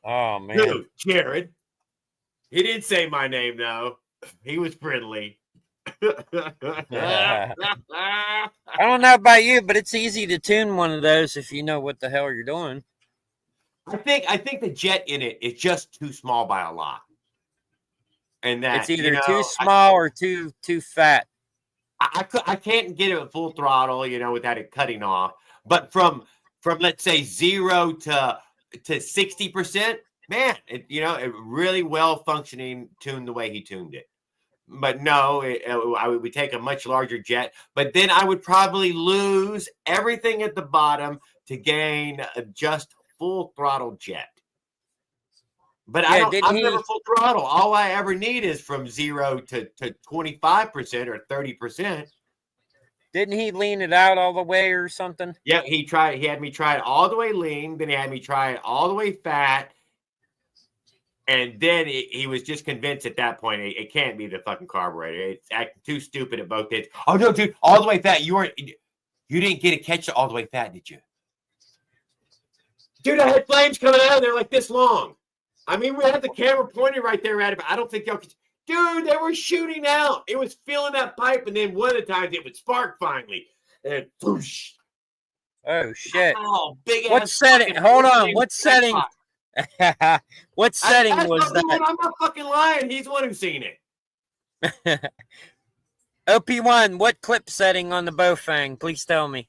Oh man, Dude, Jared. He didn't say my name though. He was friendly. I don't know about you, but it's easy to tune one of those if you know what the hell you're doing. I think the jet in it is just too small by a lot. And that it's either too small or too fat. I can't get it at full throttle, without it cutting off. But from let's say 0 to 60%, man, it really well functioning tuned the way he tuned it. But no, I would take a much larger jet, but then I would probably lose everything at the bottom to gain just full throttle jet. But I'm never full throttle. All I ever need is from 0 to 25% or 30%. Didn't he lean it out all the way or something? Yeah, he had me try it all the way lean. Then he had me try it all the way fat. And then he was just convinced at that point it can't be the fucking carburetor. It's acting too stupid at both ends. Oh no, dude, all the way fat. You didn't get a catch all the way fat, did you? Dude, I had flames coming out of there like this long. I mean, we had the camera pointed right there at it, but I don't think y'all could. Dude, they were shooting out. It was filling that pipe, and then one of the times it would spark finally. And whoosh. Oh shit! Oh, big what ass setting? Hold on. What setting? What setting was that? I'm not fucking lying. He's the one who's seen it. OP1, what clip setting on the Bowfang? Please tell me.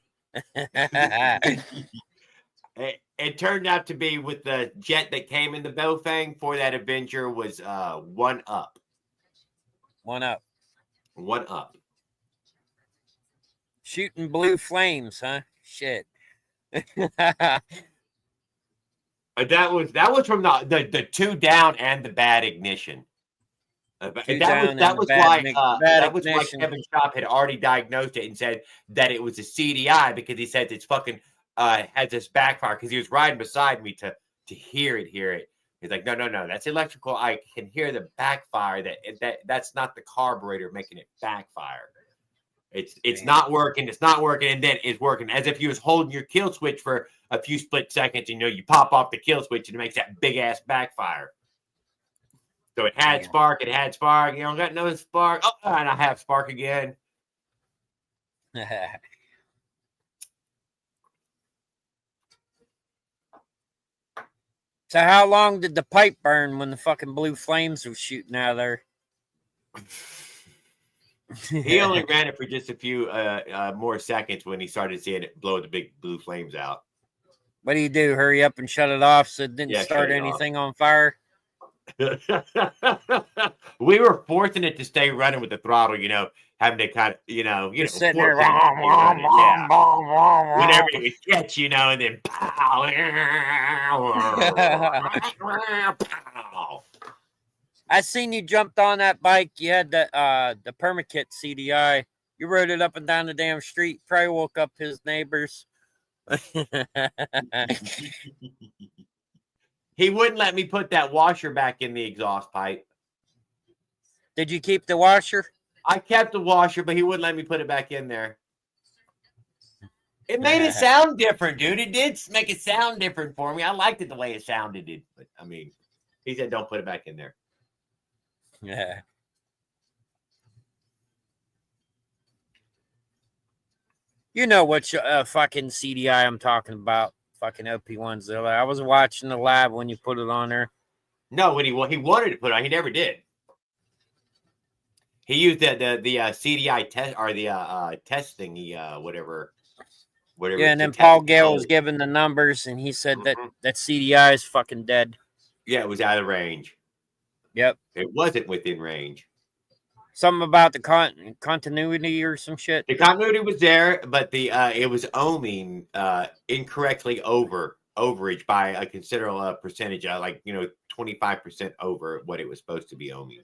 It turned out to be with the jet that came in the Bowfang for that Avenger was 1 up. 1 up. 1 up. Shooting blue flames, huh? Shit. That was from the 2 down and the bad ignition. That was why Kevin Schaap had already diagnosed it and said that it was a CDI because he said it's fucking has this backfire because he was riding beside me to hear it. He's like, no, that's electrical. I can hear the backfire. That's not the carburetor making it backfire. It's not working. It's not working, and then it's working as if you was holding your kill switch for a few split seconds. You pop off the kill switch and it makes that big ass backfire. So it had spark. You don't got no spark. Oh, and I have spark again. So how long did the pipe burn when the fucking blue flames were shooting out of there? He only ran it for just a few more seconds when he started seeing it blow the big blue flames out. What do you do? Hurry up and shut it off so it didn't start anything on fire? We were forcing it to stay running with the throttle, having to kind of, sitting there, whenever it would catch, and then pow. I seen you jumped on that bike. You had the Permakit CDI. You rode it up and down the damn street. Probably woke up his neighbors. He wouldn't let me put that washer back in the exhaust pipe. Did you keep the washer? I kept the washer, but he wouldn't let me put it back in there. It made it sound different, dude. It did make it sound different for me. I liked it the way it sounded. But I mean, he said, "Don't put it back in there." Yeah. You know what fucking CDI I'm talking about? Fucking OP1Zilla. I was watching the live when you put it on there. No, when he wanted to put it on, he never did. He used the CDI test or the test thingy, whatever. Yeah, and then Paul Gale was given the numbers, and he said that CDI is fucking dead. Yeah, it was out of range. Yep. It wasn't within range. Something about the continuity or some shit. The continuity was there, but the it was ohming incorrectly overage by a considerable percentage, like 25% over what it was supposed to be ohming.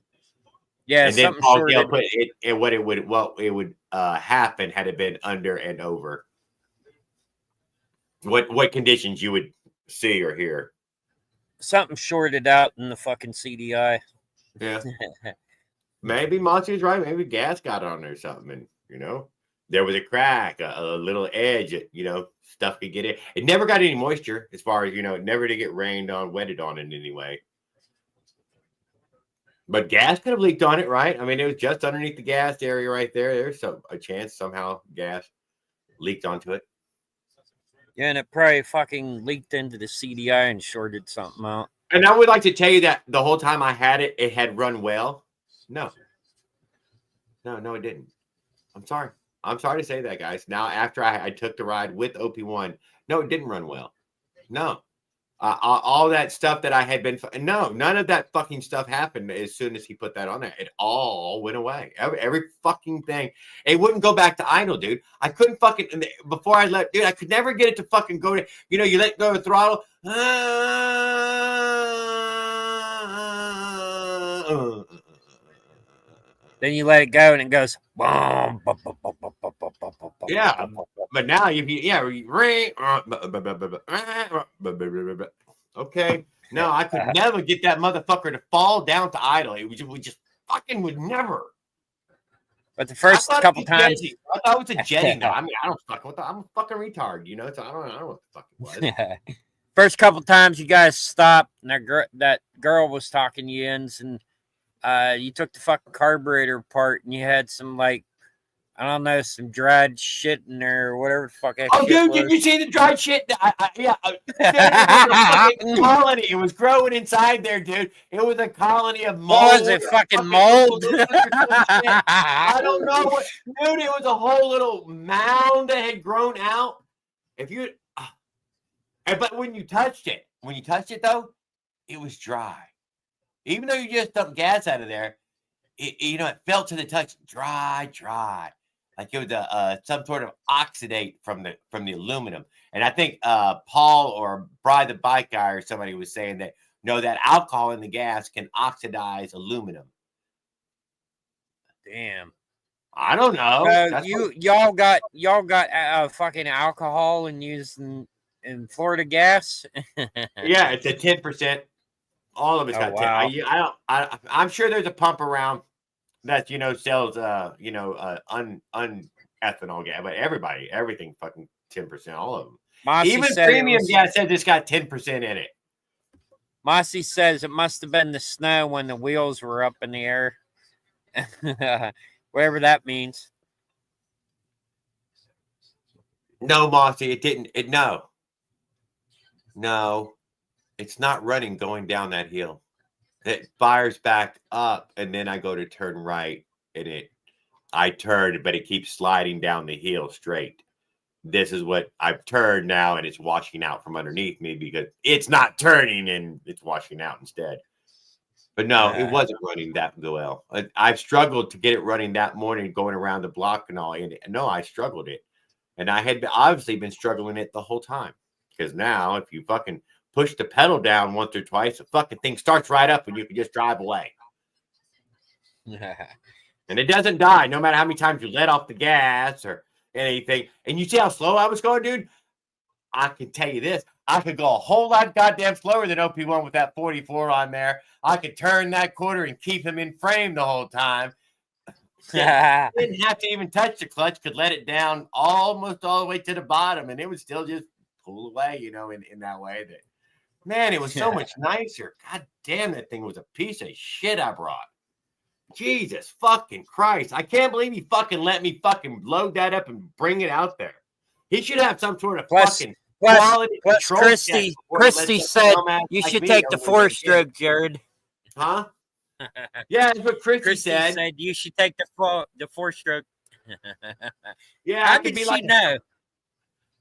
Yeah, and then Paul Gale put it and what it would happen had it been under and over. What conditions you would see or hear? Something shorted out in the fucking CDI. Yeah. Maybe Monty's right. Maybe gas got on there or something. And, there was a crack, a little edge, stuff could get in. It never got any moisture as far as, it never did get rained on, wetted on in any way. But gas could have leaked on it, right? I mean, it was just underneath the gas area right there. There's a chance somehow gas leaked onto it. Yeah, and it probably fucking leaked into the CDI and shorted something out. And I would like to tell you that the whole time I had it, it had run well. No, it didn't. I'm sorry. I'm sorry to say that, guys. Now, after I took the ride with OP1, no, it didn't run well. No. All that stuff that I had been... No, none of that fucking stuff happened as soon as he put that on there. It all went away. Every fucking thing. It wouldn't go back to idle, dude. I couldn't fucking... Before I let... Dude, I could never get it to fucking go to... You let go of the throttle. Then you let it go and it goes... Yeah, but now if you ring, okay. No, I could never get that motherfucker to fall down to idle. We just fucking would never. But the first couple times, I thought it was a jetting. I mean, I don't fucking. I'm a fucking retard, So I don't know what the fuck it was. First couple times you guys stopped, and that girl was talking you in, and you took the fucking carburetor apart, and you had some I don't know, some dried shit in there or whatever the fuck. Oh, dude, did you see the dried shit? Yeah. It was a colony. It was growing inside there, dude. It was a colony of mold. Was it fucking mold? I don't know what, dude. It was a whole little mound that had grown out. But when you touched it, though, it was dry. Even though you just dumped gas out of there, it felt to the touch dry. Like it was some sort of oxidate from the aluminum. And I think Paul or Bry the bike guy or somebody was saying that that alcohol in the gas can oxidize aluminum. Damn. I don't know. Y'all got fucking alcohol and used in Florida gas. Yeah, it's a 10%. All of it's got 10. Wow. I'm sure there's a pump around that sells unethanol gas, but everything fucking 10%, all of them. Mossy even premium gas says it's got 10% in it. Mossy says it must have been the snow when the wheels were up in the air. Whatever that means. No, Mossy, it didn't. No, it's not running going down that hill. It fires back up, and then I go to turn right, and I turn, but it keeps sliding down the hill straight. This is what I've turned now, and it's washing out from underneath me because it's not turning, and it's washing out instead. But no, it wasn't running that well. I've struggled to get it running that morning, going around the block and all. And no, I struggled it, and I had obviously been struggling it the whole time because now if you fucking push the pedal down once or twice, the fucking thing starts right up and you can just drive away. And it doesn't die no matter how many times you let off the gas or anything. And you see how slow I was going, dude? I can tell you this. I could go a whole lot goddamn slower than OP1 with that 44 on there. I could turn that quarter and keep him in frame the whole time. Didn't have to even touch the clutch, could let it down almost all the way to the bottom, and it would still just pull away, you know, in that way. That, man, it was so much nicer. God damn, that thing was a piece of shit I brought. Jesus fucking Christ. I can't believe he fucking let me fucking load that up and bring it out there. He should have some sort of fucking quality control. Christy said you should take the 4-stroke, Jared. Huh? Yeah, that's what Christy said. You should take the 4-stroke. Yeah, how did she know?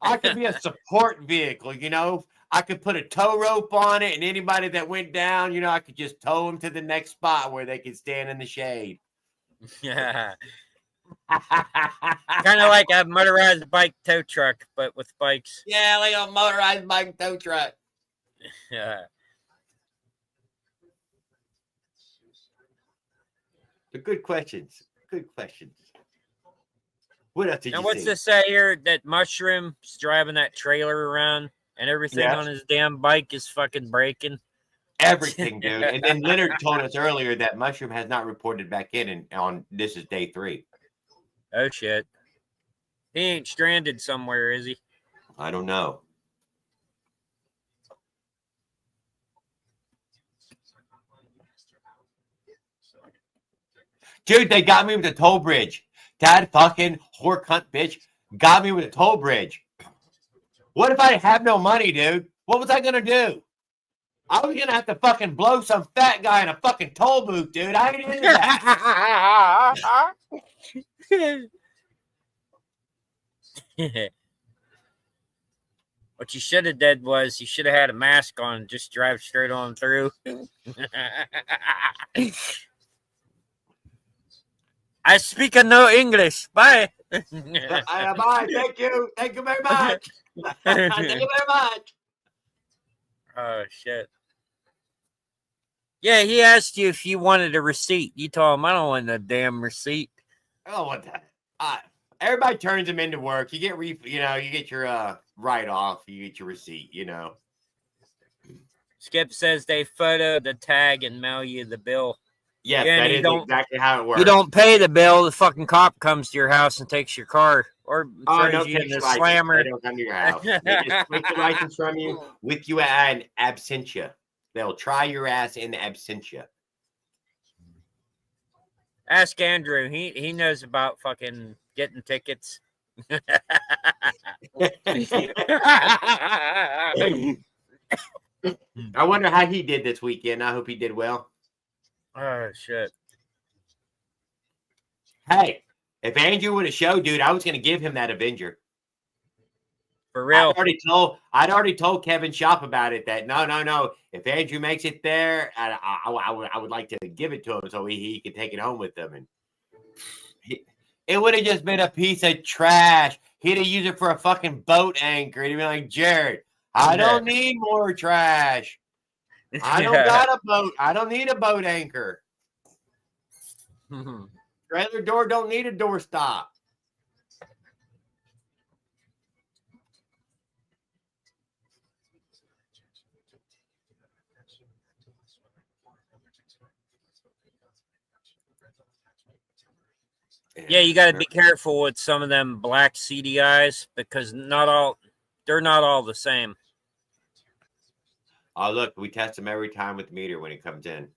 I could be a support vehicle, you know. I could put a tow rope on it, and anybody that went down, you know, I could just tow them to the next spot where they could stand in the shade. Yeah. Kind of like a motorized bike tow truck, but with bikes. Yeah, like a motorized bike tow truck. Yeah. The good questions. Good questions. What else did you see? And what's this say here? That Mushroom's driving that trailer around and everything on his damn bike is fucking breaking. Everything, dude. And then Leonard told us earlier that Mushroom has not reported back in, and on this is day 3. Oh shit. He ain't stranded somewhere, is he? I don't know. Dude, they got me with the toll bridge. That fucking whore cunt bitch got me with a toll bridge. What if I have no money, dude? What was I gonna do? I was gonna have to fucking blow some fat guy in a fucking toll booth, dude. I ain't into that. What you should have did was you should have had a mask on and just drive straight on through. I speak no English. Bye. Bye. Thank you. Thank you very much. Thank you very much. Oh shit. Yeah, he asked you if you wanted a receipt. You told him I don't want a damn receipt. Oh, what the? Everybody turns him into work. You get you get your write off. You get your receipt. You know. Skip says they photo the tag and mail you the bill. Yes, that is exactly how it works. You don't pay the bill. The fucking cop comes to your house and takes your car or throws you in the slammer. They don't come to your house. They just take the license from you with you an absentia. They'll try your ass in absentia. Ask Andrew. He knows about fucking getting tickets. I wonder how he did this weekend. I hope he did well. Oh shit! Hey, if Andrew would have showed, dude, I was going to give him that Avenger. For real. I'd already told Kevin Shop about it. That no. If Andrew makes it there, I would like to give it to him so he could take it home with him. And it would have just been a piece of trash. He'd have used it for a fucking boat anchor. He'd be like, Jared, I don't need more trash. I don't got a boat. I don't need a boat anchor. Trailer door don't need a door stop. Yeah, you got to be careful with some of them black CDIs because they're not all the same. Oh, look, we test them every time with the meter when it comes in.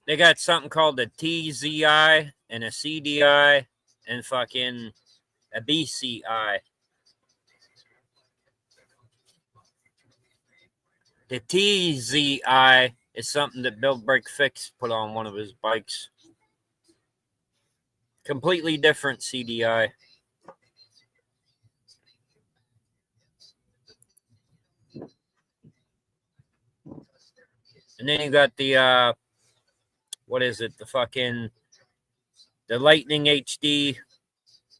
They got something called a TZI and a CDI and fucking a BCI. The TZI is something that Bill Break Fix put on one of his bikes. Completely different CDI. And then you got the what is it? The Lightning HD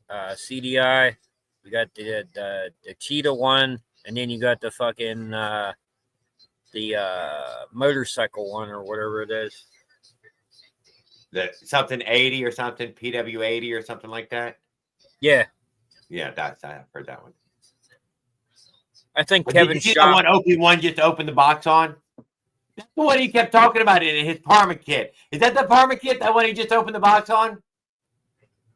CDI. You got the Cheetah one, and then you got the fucking the motorcycle one or whatever it is. Something 80 or something, PW80 or something like that. Yeah. Yeah, I've heard that one. I think Did Kevin you see that shot. one Opie one just opened the box on? That's the one he kept talking about in his Parma kit. Is that the Parma kit? That one he just opened the box on?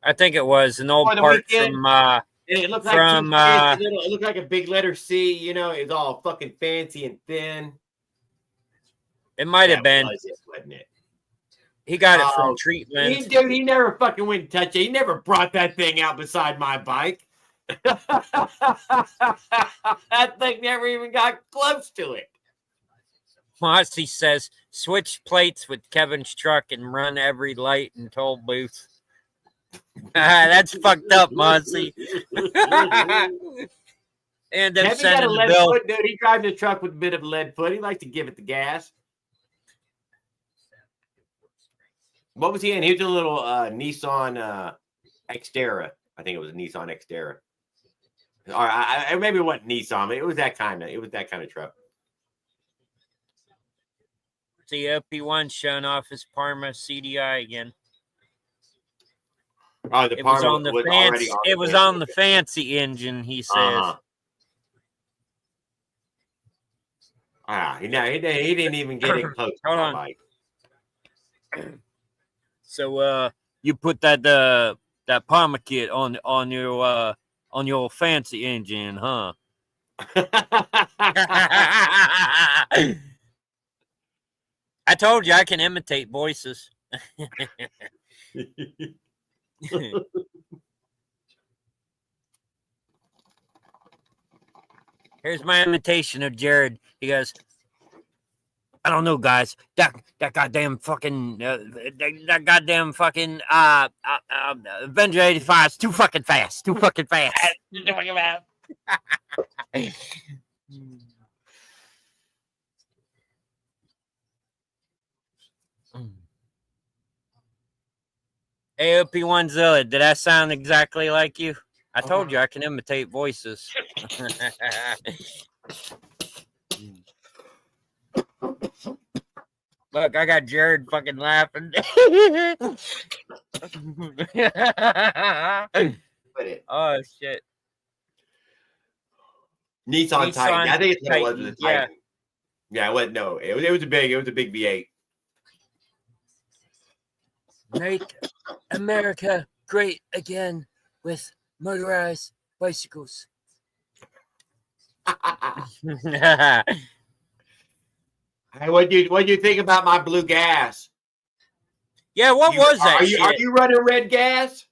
I think it was an old For the part weekend? from And it looked like from it looked like a big letter C, you know, it was all fucking fancy and thin. it might have That been. was it, wasn't it? He got it from Oh, treatment. Dude, he never fucking went and touched it. He never brought that thing out beside my bike. That thing never even got close to it. Mossy says, switch plates with Kevin's truck and run every light in toll booth. That's fucked up, Mossy. And them Kevin got a sending the lead bill. foot, dude. He drives a truck with a bit of lead foot. He likes to give it the gas. What was he in? He was a little Nissan Xterra. I think it was a Nissan Xterra. Or maybe it wasn't Nissan, but it was that kind of truck. The OP1 showing off his Parma CDI again. Oh, the It was Parma on the was fancy. already on It was on the fancy engine. He says. He didn't even get it close. Hold to on. my bike. So you put that Parma kit on your fancy engine, huh? I told you I can imitate voices. Here's my imitation of Jared. He goes, I don't know, guys. That goddamn fucking that goddamn fucking Avenger 85 is too fucking fast. Too fucking fast. AOP1 Zilla, did that sound exactly like you? I told you I can imitate voices. Look, I got Jared fucking laughing. Oh shit! Nissan Titan. I think it's what it was. The Yeah. Titan. Yeah, it was no. It was a big V8. Make America great again with motorized bicycles. Hey, what do you think about my blue gas? Yeah, what was that? Are you running red gas?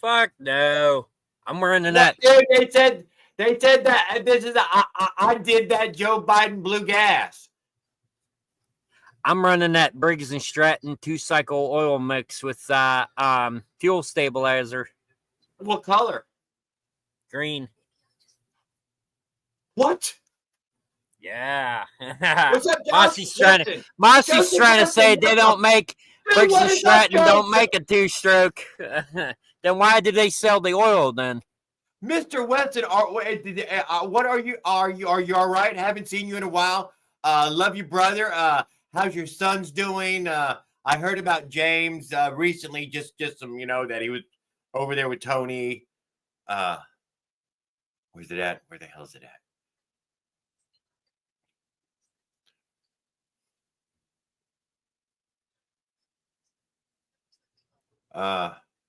Fuck no. I'm running that. Dude, they said that this is I did that Joe Biden blue gas. I'm running that Briggs and Stratton 2-cycle oil mix with fuel stabilizer. What color? Green. What? Yeah. What's up, Mossy's trying to say they don't make Briggs and Stratton don't make a 2-stroke. Then why did they sell the oil then? Mr. Weston, what are you? Are you all right? Haven't seen you in a while. Love you, brother. How's your son's doing? I heard about James recently. Just some, that he was over there with Tony. Where's it at? Where the hell is it at?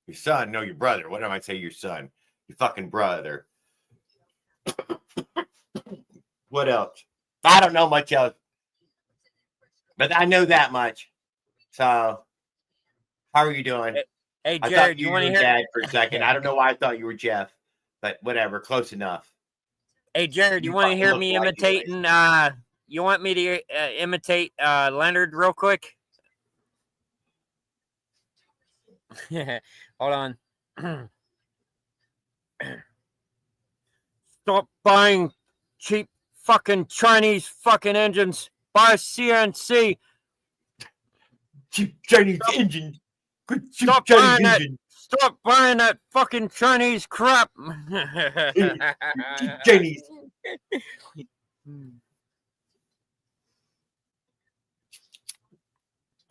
Your son? No, your brother. What am I say? Your son? Your fucking brother. What else? I don't know much else, but I know that much. So, how are you doing? Hey, Jared, you want to hear Dad for a second? I don't know why I thought you were Jeff, but whatever, close enough. Hey, Jared, you want to hear me imitating? You want me to imitate Leonard real quick? Hold on. Stop buying cheap fucking Chinese fucking engines. Buy CNC. Cheap Chinese engine. Good cheap Stop Chinese buying engine. Stop buying that fucking Chinese crap. Cheap Chinese.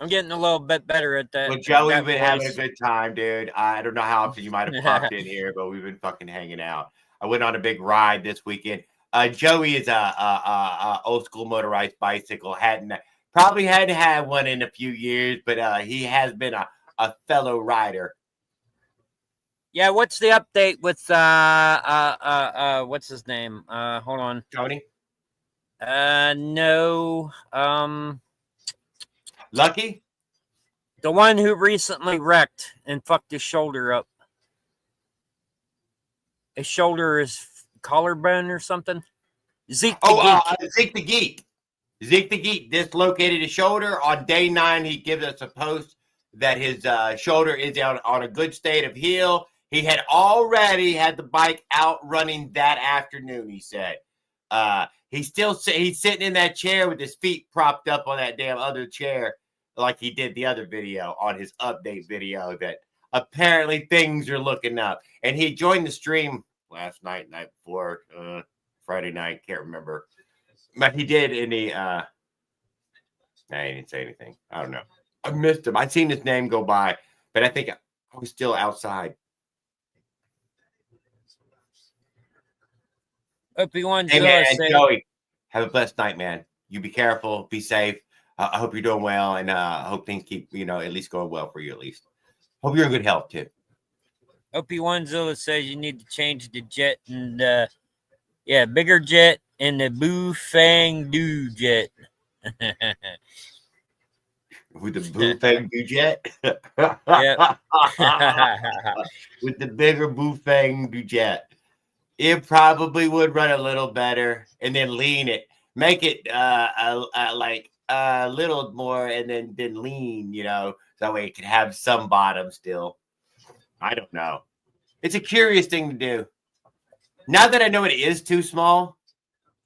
I'm getting a little bit better at that. Well, Joe, we've been having a good time, dude. I don't know how often you might have popped in here, but we've been fucking hanging out. I went on a big ride this weekend. Joey is a old school motorized bicycle. Probably hadn't had one in a few years, but he has been a fellow rider. Yeah, what's the update with what's his name? Hold on. Tony? No. Lucky? The one who recently wrecked and fucked his shoulder up. His shoulder is collarbone or something. Zeke the Geek. Zeke the Geek. Zeke the Geek dislocated his shoulder. On day 9, he gives us a post that his shoulder is on a good state of heal. He had already had the bike out running that afternoon, he said. He's sitting in that chair with his feet propped up on that damn other chair like he did the other video on his update video that apparently things are looking up. And he joined the stream last night before, Friday night, can't remember. But he did in the nah, he didn't say anything. I don't know. I missed him. I'd seen his name go by, but I think I was still outside. Hey man, Joey, have a blessed night, man. You be careful, be safe. I hope you're doing well, and I hope things keep, at least going well for you. At least, hope you're in good health too. OP1 says you need to change the jet and bigger jet and the Boo Fang Do jet. With the Boo Fang Do jet? Yeah. With the bigger Boo Fang Do jet. It probably would run a little better, and then lean it. Make it like a little more, and then lean, that way it can have some bottom still. I don't know. It's a curious thing to do. Now that I know it is too small,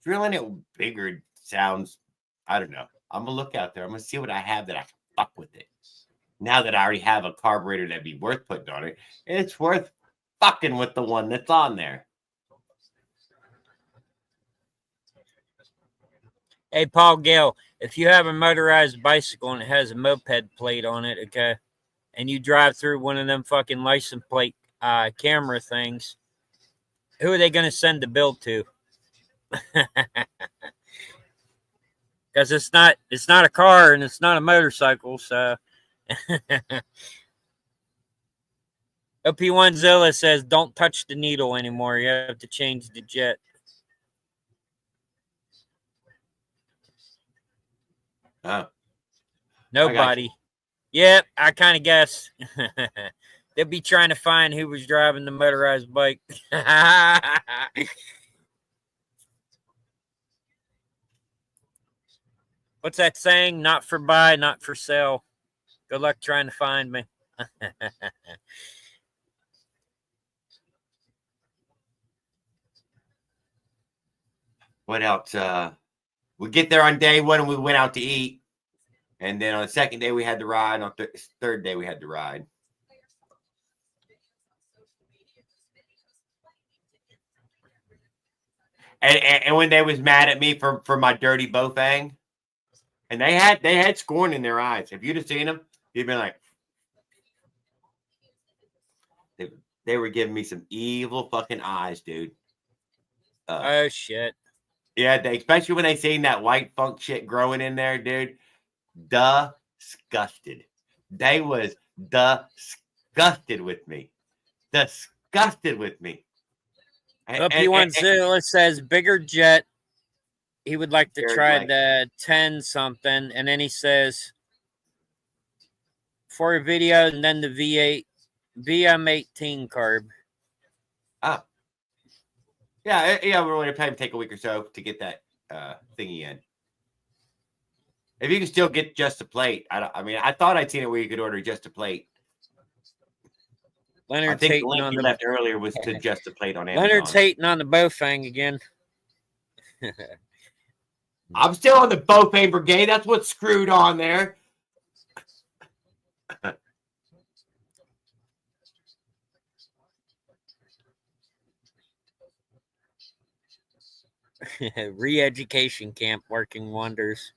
drilling it bigger sounds, I don't know. I'm going to look out there. I'm going to see what I have that I can fuck with it. Now that I already have a carburetor that'd be worth putting on it, it's worth fucking with the one that's on there. Hey, Paul Gale, if you have a motorized bicycle and it has a moped plate on it, okay, and you drive through one of them fucking license plate camera things, who are they going to send the bill to? Because it's not a car and it's not a motorcycle, so. OP1 Zilla says, don't touch the needle anymore. You have to change the jet. Oh. Nobody. Yep, I kind of guess. They'll be trying to find who was driving the motorized bike. What's that saying? Not for buy, not for sale. Good luck trying to find me. What else? We get there on day 1 and we went out to eat. And then on the second day we had the ride. On the third day we had the ride. And when they was mad at me for my dirty Bofang, and they had scorn in their eyes. If you'd have seen them, you'd been like, they were giving me some evil fucking eyes, dude. Oh shit. Yeah, especially when they seen that white funk shit growing in there, dude. Disgusted. They was disgusted with me. Disgusted with me. OP1 says bigger jet. He would like to try the 10 something, and then he says for a video, and then the V8 VM18 carb. Oh. Yeah, we're going to probably take a week or so to get that thingy in. If you can still get just a plate, I thought I'd seen it where you could order just a plate. Leonard's I think the link you left earlier was to just a plate on Amazon. Leonard's hating on the Bofang again. I'm still on the Bofang brigade. That's what's screwed on there. Re-education camp working wonders.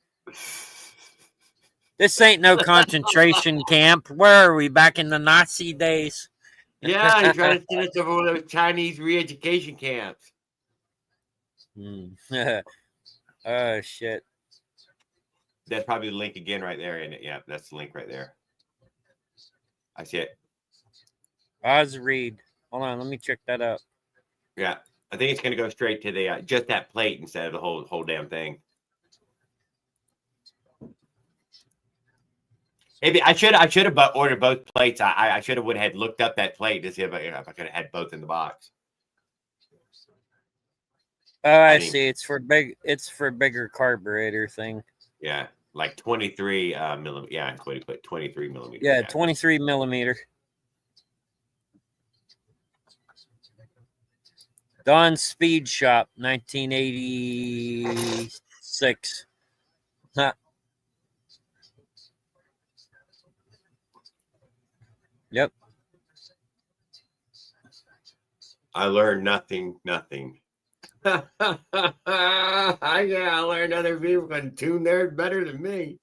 This ain't no concentration camp. Where are we? Back in the Nazi days? Yeah, you're trying to send us over one of those Chinese re-education camps. Oh shit. That's probably the link again right there, isn't it? Yeah, that's the link right there. I see it. Oz Reed. Hold on, let me check that out. Yeah, I think it's going to go straight to the just that plate instead of the whole damn thing. Maybe I should have ordered both plates. I should have had looked up that plate to see if I could have had both in the box. Oh, I see. It's for bigger carburetor thing. Yeah, like 23 millimeter. Yeah, 23 millimeter. Yeah, 23 millimeter. Don Speed Shop, 1986. Huh. Yep. I learned nothing. Yeah, I learned other people can tune theirs better than me.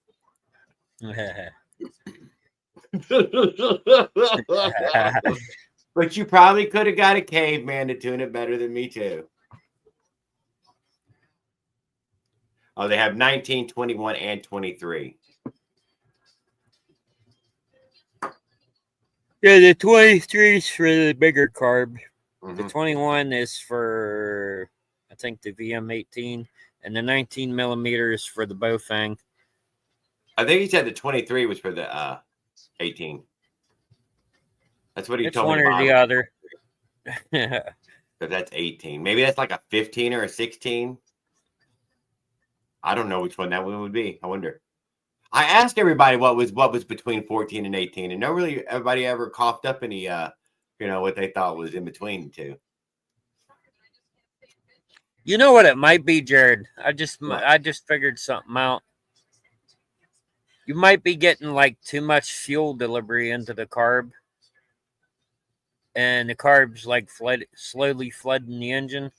But you probably could have got a caveman to tune it better than me too. Oh, they have 19, 21, and 23. Yeah, the 23 is for the bigger carb. Mm-hmm. The 21 is for, I think, the VM18, and the 19 millimeter is for the Bofang. I think he said the 23 was for the 18. That's what he told me. It's one or the other. Because that's 18. Maybe that's like a 15 or a 16. I don't know which one that one would be. I wonder. I asked everybody what was between 14 and 18, and everybody ever coughed up any what they thought was in between the two. You know what it might be, Jared? I just figured something out. You might be getting like too much fuel delivery into the carb, and the carb's like slowly flooding the engine.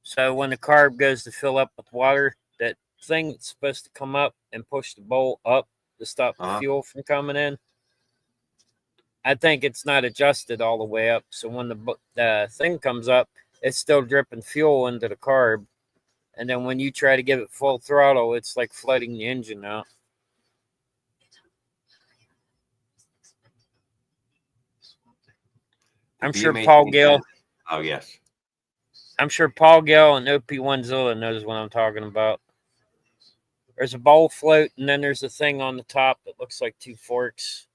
So when the carb goes to fill up with water, that thing that's supposed to come up and push the bowl up to stop the fuel from coming in, I think it's not adjusted all the way up. So when the thing comes up, it's still dripping fuel into the carb. And then when you try to give it full throttle, it's like flooding the engine out. I'm sure Paul Gale. Oh, yes. I'm sure Paul Gale and OP1Zilla knows what I'm talking about. There's a bowl float, and then there's a thing on the top that looks like two forks.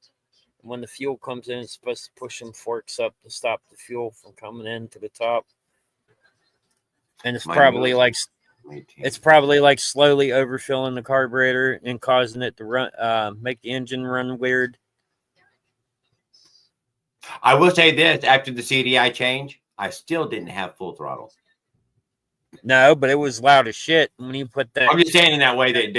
When the fuel comes in, it's supposed to push them forks up to stop the fuel from coming into the top. And it's probably like slowly overfilling the carburetor and causing it to run, make the engine run weird. I will say this: after the CDI change, I still didn't have full throttle. No, but it was loud as shit when you put that. I'm just saying in that way that it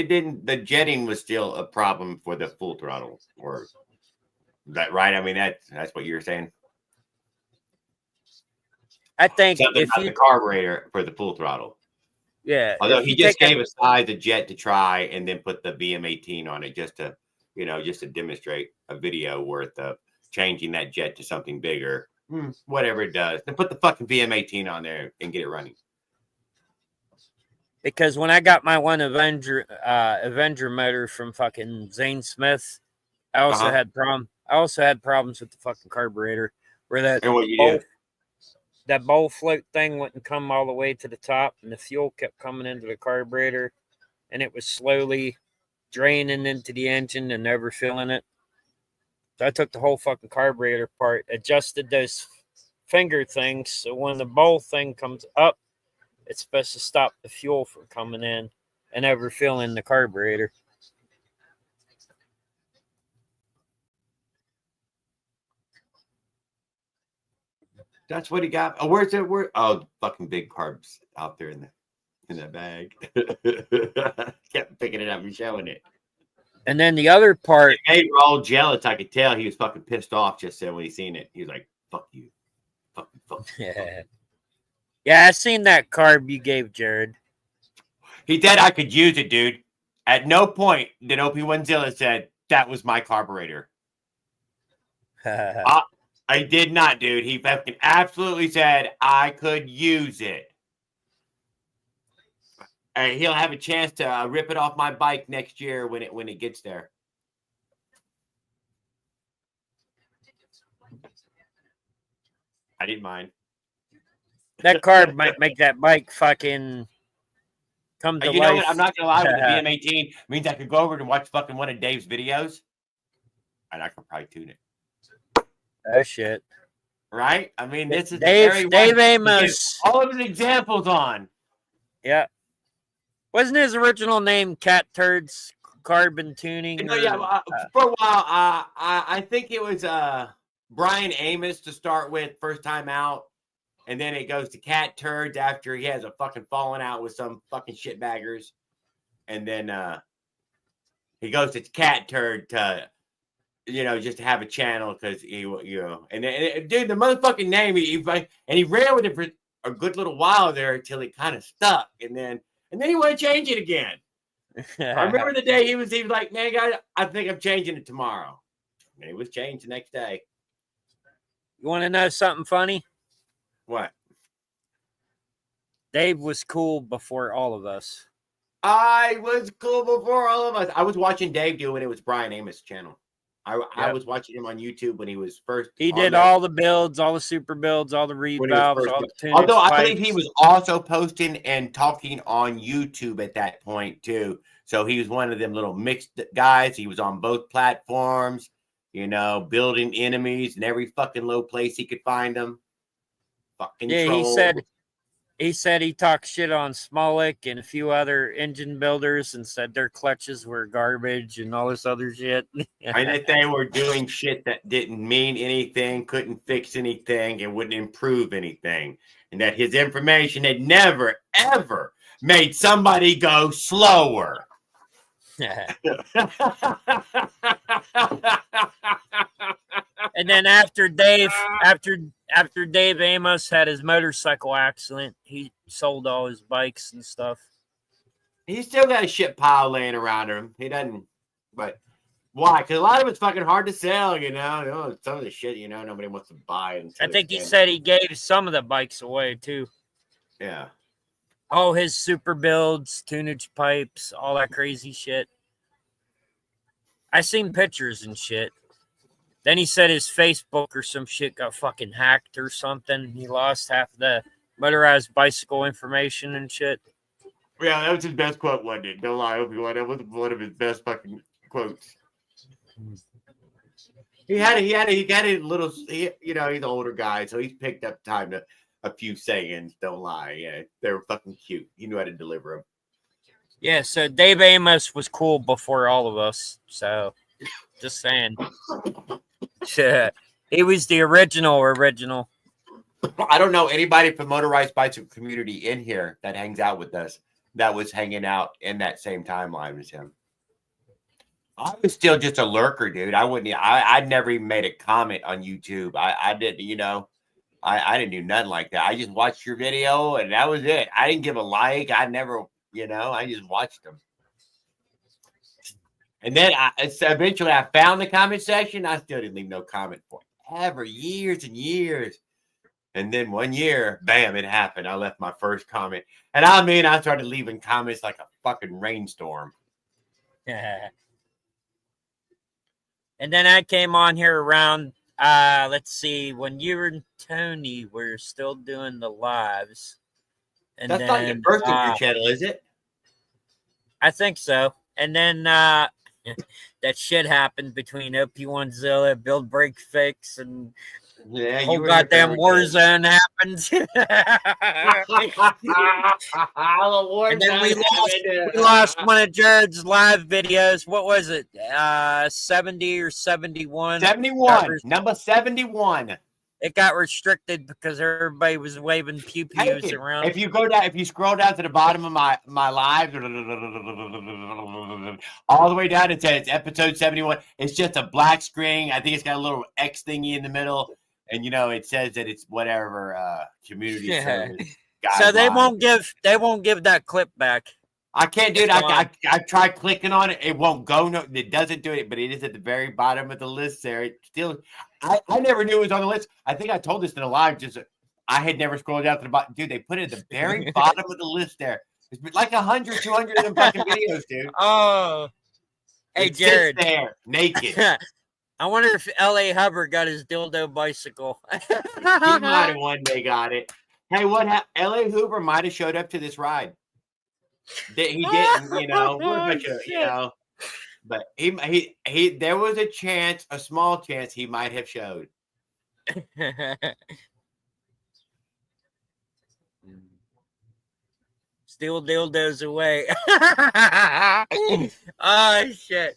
didn't. The jetting was still a problem for the full throttle. Or is that right? I mean that's what you're saying. I think something about the carburetor for the full throttle. Yeah. Although he just gave us the jet to try and then put the VM18 on it just to demonstrate a video worth of changing that jet to something bigger. Whatever it does. Then put the fucking VM18 on there and get it running. Because when I got my one Avenger motor from fucking Zane Smith, I also had problems with the fucking carburetor where that bowl float thing wouldn't come all the way to the top, and the fuel kept coming into the carburetor, and it was slowly draining into the engine and overfilling it. So I took the whole fucking carburetor apart, adjusted those finger things, so when the bowl thing comes up, it's supposed to stop the fuel from coming in and overfilling the carburetor. That's what he got. Oh, where's it? Oh, fucking big carbs out there in that bag. Kept picking it up and showing it. And then the other part, it made Raul jealous. I could tell he was fucking pissed off just then when he seen it. He was like, "Fuck you, fuck." Yeah, I seen that carb you gave Jared. He said I could use it, dude. At no point did OP1Zilla said that was my carburetor. I did not, dude. He fucking absolutely said I could use it. And he'll have a chance to rip it off my bike next year when it gets there. I didn't mind. That card might make that bike fucking come to You know life. what? I'm not gonna lie. With the BM18 means I could go over and watch fucking one of Dave's videos, and I could probably tune it. Oh shit! Right? I mean, this is Dave Amos. All of his examples on. Yeah. Wasn't his original name Cat Turds Carbon Tuning? No, yeah. For a while, I think it was Brian Amos to start with, first time out. And then it goes to Cat Turds after he has a fucking falling out with some fucking shitbaggers. And then he goes to Cat Turd to, just to have a channel because and dude, the motherfucking name, he ran with it for a good little while there until it kind of stuck. And then he wanted to change it again. I remember the day he was like, man, guys, I think I'm changing it tomorrow. And it was changed the next day. You want to know something funny? What? Dave was cool before all of us. I was cool before all of us. I was watching Dave do when it was Brian Amos' channel. I was watching him on YouTube when he was first. He did all the builds, all the super builds, all the revalves, all the tunage. Although I believe he was also posting and talking on YouTube at that point too. So he was one of them little mixed guys. He was on both platforms, building enemies in every fucking low place he could find them. Fucking trolls. He said he talked shit on Smolik and a few other engine builders and said their clutches were garbage and all this other shit. And that they were doing shit that didn't mean anything, couldn't fix anything, and wouldn't improve anything. And that his information had never, ever made somebody go slower. And then after Dave Amos had his motorcycle accident, he sold all his bikes and stuff. He's still got a shit pile laying around him. He doesn't, but why? Because a lot of it's fucking hard to sell, some of the shit, nobody wants to buy. I think he said he gave some of the bikes away too. Yeah. All his super builds, tunage pipes, all that crazy shit. I seen pictures and shit. Then he said his Facebook or some shit got fucking hacked or something. He lost half the motorized bicycle information and shit. Yeah, that was his best quote, wasn't it? Don't lie, Obi-Wan. That was one of his best fucking quotes. He got a little, he's an older guy, so he's picked up time to a few sayings. Don't lie. Yeah, they were fucking cute. He knew how to deliver them. Yeah, so Dave Amos was cool before all of us. So, just saying. He was the original. I don't know anybody from motorized bicycle community in here that hangs out with us that was hanging out in that same timeline as him. I was still just a lurker, dude. I'd never even made a comment on YouTube. I didn't, I didn't do nothing like that. I just watched your video and that was it. I didn't give a like. I never, I just watched them. And then eventually I found the comment section. I still didn't leave no comment for ever, years and years. And then one year, bam, it happened. I left my first comment. And I started leaving comments like a fucking rainstorm. Yeah. And then I came on here around, let's see, when you and Tony were still doing the lives. And that's not your birth of your channel, is it? I think so. And then that shit happened between OP1Zilla, Build Break Fix, and whole goddamn Warzone happened. And then we lost one of Jared's live videos. What was it? 70 or 71? 71. Number 71. It got restricted because everybody was waving pew-pews around. If you scroll down to the bottom of my live, all the way down, it says episode 71. It's just a black screen. I think it's got a little X thingy in the middle. And it says that it's whatever community service. So they won't give that clip back. I can't do it. It's gone. I tried clicking on it. It won't go. No, it doesn't do it, but it is at the very bottom of the list there. It still, I never knew it was on the list. I think I told this in a live. Just I had never scrolled down to the bottom. Dude, they put it at the very bottom of the list there. It's been like 100, 200 of them fucking videos, dude. Oh, hey, It sits Jared. there naked. I wonder if L.A. Hubbard got his dildo bicycle. He might have one day got it. Hey, what happened? L.A. Hoover might have showed up to this ride. He didn't, you know. What a bunch of, you know. But he there was a chance, a small chance he might have showed. Steal dildos away. Oh shit.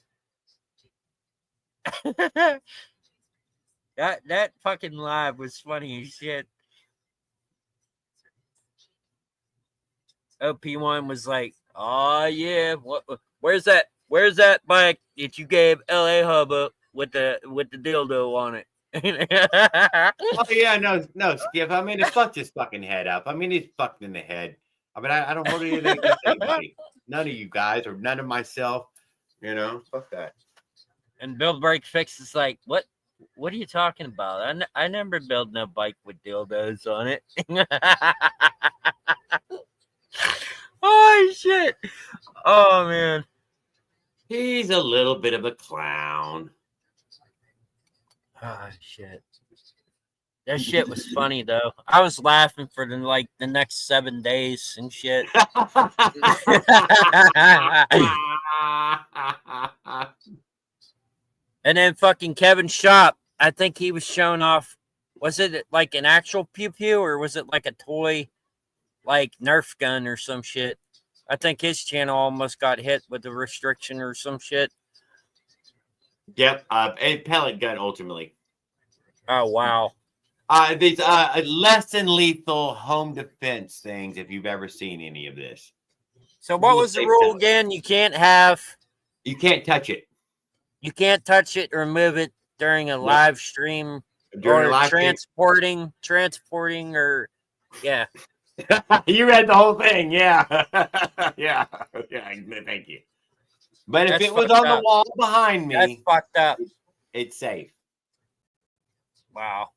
that fucking live was funny as shit. OP1 was like, "Oh yeah, where's that bike that you gave LA Hubba with the dildo on it?" Oh yeah, no, Skip. I mean, to fuck this fucking head up. I mean, he's fucked in the head. I mean, I don't hold anything against anybody. None of you guys, or none of myself. You know, fuck that. And Build Break Fix is like, what are you talking about? I never built no bike with dildos on it. Oh shit. Oh man. He's a little bit of a clown. Oh shit. That shit was funny though. I was laughing for the next 7 days and shit. And then fucking Kevin Shop, I think he was showing off. Was it like an actual pew pew or was it like a toy, like Nerf gun or some shit? I think his channel almost got hit with a restriction or some shit. Yep, a pellet gun ultimately. Oh wow. These less than lethal home defense things. If you've ever seen any of this. So what was the rule again? You can't touch it. You can't touch it or move it during a live stream or transporting or yeah. You read the whole thing, yeah. yeah. Thank you. But if it was on the wall behind me, that's fucked up. It's safe. Wow.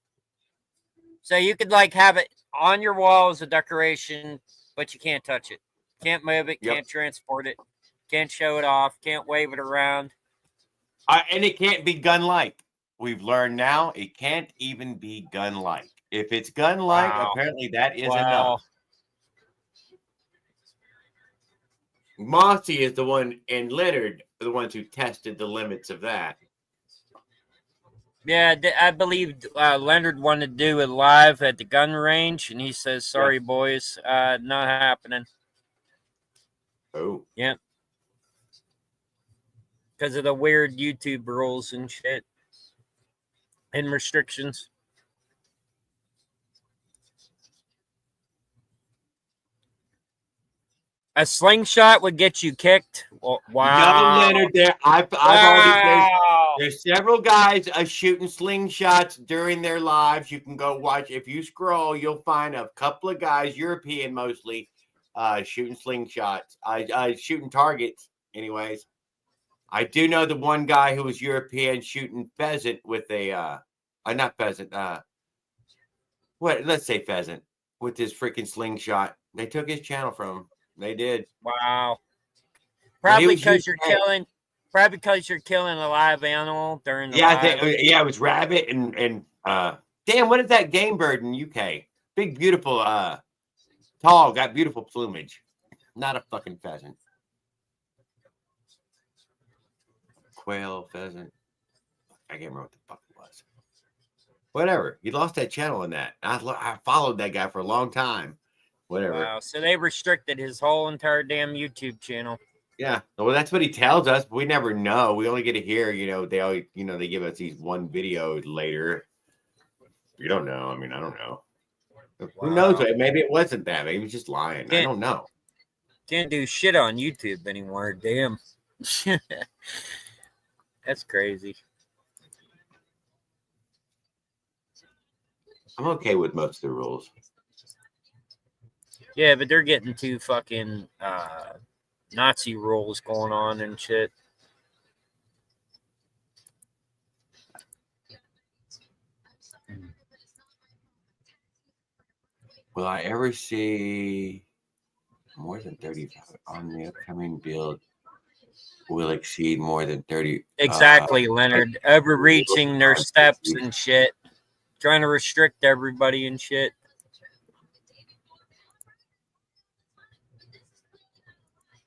So you could like have it on your wall as a decoration, but you can't touch it. Can't move it, can't transport it, can't show it off, can't wave it around. And it can't be gun-like. We've learned now it can't even be gun-like. If it's gun-like, apparently that is enough. Mossy is the one, and Leonard are the ones who tested the limits of that. Yeah, I believe Leonard wanted to do it live at the gun range, and he says, "Sorry, boys, not happening." Oh. Yeah. Because of the weird YouTube rules and shit and restrictions. A slingshot would get you kicked. Well, wow. No, Leonard, I've already. There's several guys shooting slingshots during their lives. You can go watch. If you scroll, you'll find a couple of guys, European mostly, shooting slingshots. Shooting targets, anyways. I do know the one guy who was European shooting pheasant with a, not pheasant. Let's say pheasant with his freaking slingshot. They took his channel from him. They did. Wow. Probably because you're killing. Probably because you're killing a live animal during the live. It was rabbit and damn, what is that game bird in UK? Big, beautiful, tall, got beautiful plumage. Not a fucking pheasant. Quail, pheasant. I can't remember what the fuck it was. Whatever. He lost that channel in that. I followed that guy for a long time. Whatever. Wow. So they restricted his whole entire damn YouTube channel. Yeah. Well, that's what he tells us, but we never know. We only get to hear, they always, they give us these one video later. You don't know. I mean, I don't know. Wow. Who knows? Maybe it wasn't that. Maybe he was just lying. I don't know. Can't do shit on YouTube anymore. Damn. That's crazy. I'm okay with most of the rules. Yeah, but they're getting too fucking Nazi rules going on and shit. Will I ever see more than 35 on the upcoming build? Will exceed more than 30. Exactly, Leonard. Overreaching their steps and shit. Trying to restrict everybody and shit.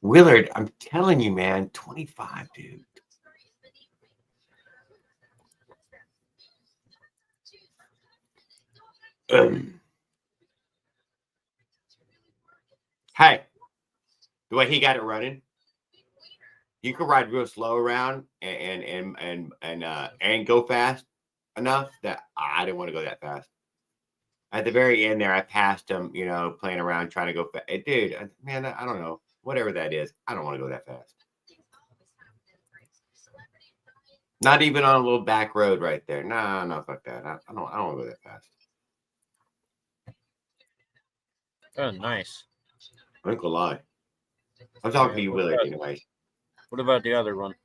Willard, I'm telling you, man, 25, dude. Hey, the way he got it running, you could ride real slow around and go fast enough that I didn't want to go that fast. At the very end there, I passed him, you know, playing around trying to go fast. Dude, man, I don't know. Whatever that is, I don't want to go that fast. Not even on a little back road right there. No, no, fuck that. I don't want to go that fast. Oh, nice. I ain't gonna lie. I'm talking to you, Willard, anyway. What about the other one?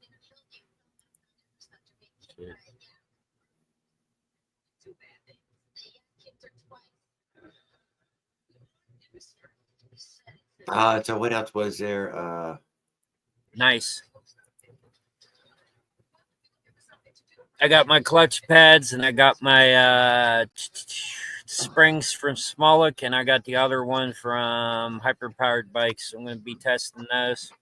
So what else was there? Nice. I got my clutch pads and I got my springs from Smolek and I got the other one from Hyper Powered Bikes. I'm going to be testing those.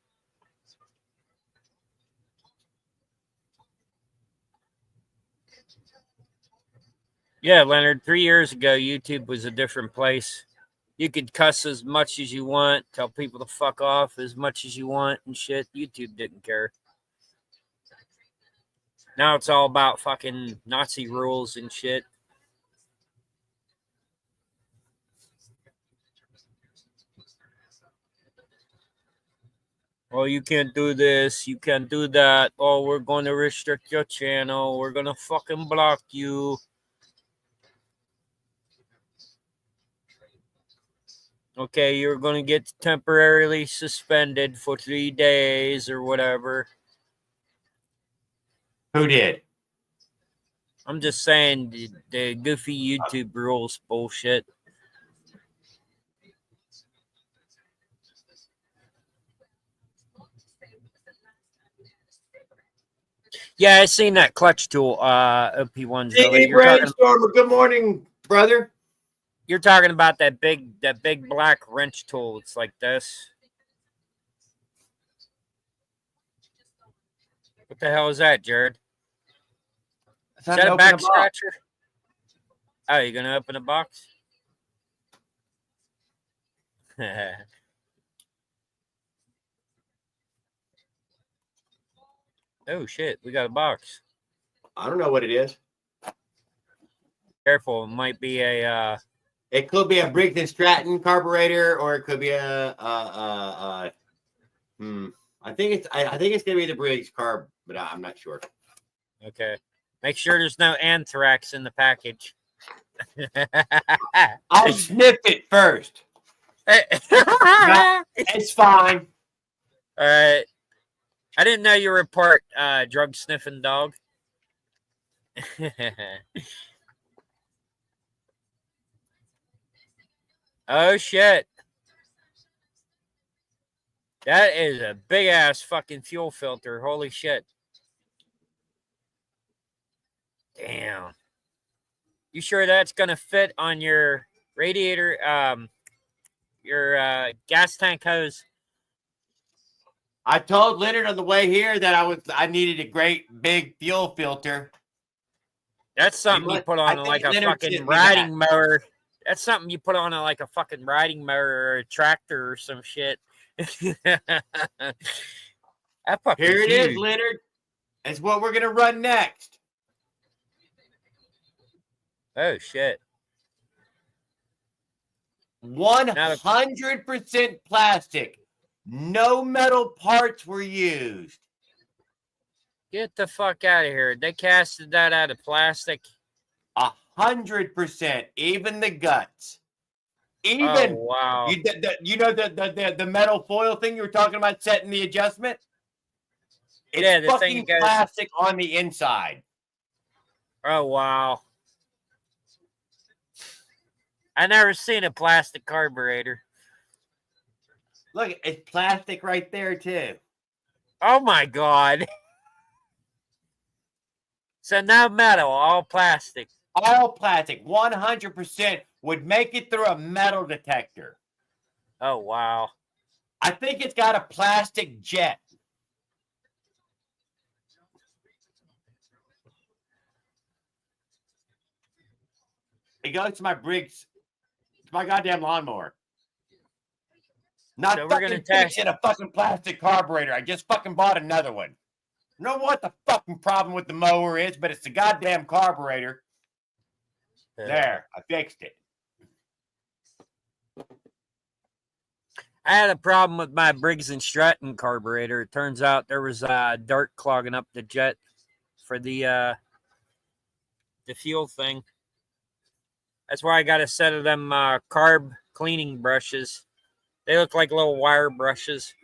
Yeah, Leonard, 3 years ago, YouTube was a different place. You could cuss as much as you want, tell people to fuck off as much as you want and shit. YouTube didn't care. Now it's all about fucking Nazi rules and shit. Oh, you can't do this. You can't do that. Oh, we're going to restrict your channel. We're going to fucking block you. Okay, you're going to get temporarily suspended for 3 days or whatever. Who did? I'm just saying the goofy YouTube rules bullshit. Yeah, I seen that clutch tool, OP1. Hey, Brainstormer, good morning, brother. You're talking about that big black wrench tool. It's like this. What the hell is that, Jared? Is that a back scratcher? Oh, you're gonna open a box? Oh shit, we got a box. I don't know what it is. Careful, it might be a it could be a Briggs and Stratton carburetor, or it could be I think it's gonna be the Briggs carb, but I'm not sure. Okay. Make sure there's no anthrax in the package. I'll sniff it first. No, it's fine. All right. I didn't know you were part drug sniffing dog. Oh shit. That is a big ass fucking fuel filter. Holy shit. Damn. You sure that's gonna fit on your radiator, your gas tank hose? I told Leonard on the way here that I needed a great big fuel filter. That's something you put on like a fucking riding mower. That's something you put on like a fucking riding mower or a tractor or some shit. That fucking here it huge. is, Leonard. It's what we're gonna run next. Oh shit. 100% plastic. No metal parts were used. Get the fuck out of here. They casted that out of plastic. 100%, even the guts. Even wow. you know the metal foil thing you were talking about setting the adjustment. It's Yeah, the thing fucking that goes. plastic on the inside. Oh wow. I never seen a plastic carburetor. Look, it's plastic right there too. Oh my god. So no metal, all plastic. All plastic, 100% would make it through a metal detector. Oh wow. I think it's got a plastic jet. It goes to my Briggs, to my goddamn lawnmower. Not So we're fucking gonna test. fixing a fucking plastic carburetor. I just fucking bought another one. I don't know what the fucking problem with the mower is, but it's the goddamn carburetor. There, I fixed it. I had a problem with my Briggs and Stratton carburetor. It turns out there was dirt clogging up the jet for the fuel thing. That's why I got a set of them carb cleaning brushes. They look like little wire brushes.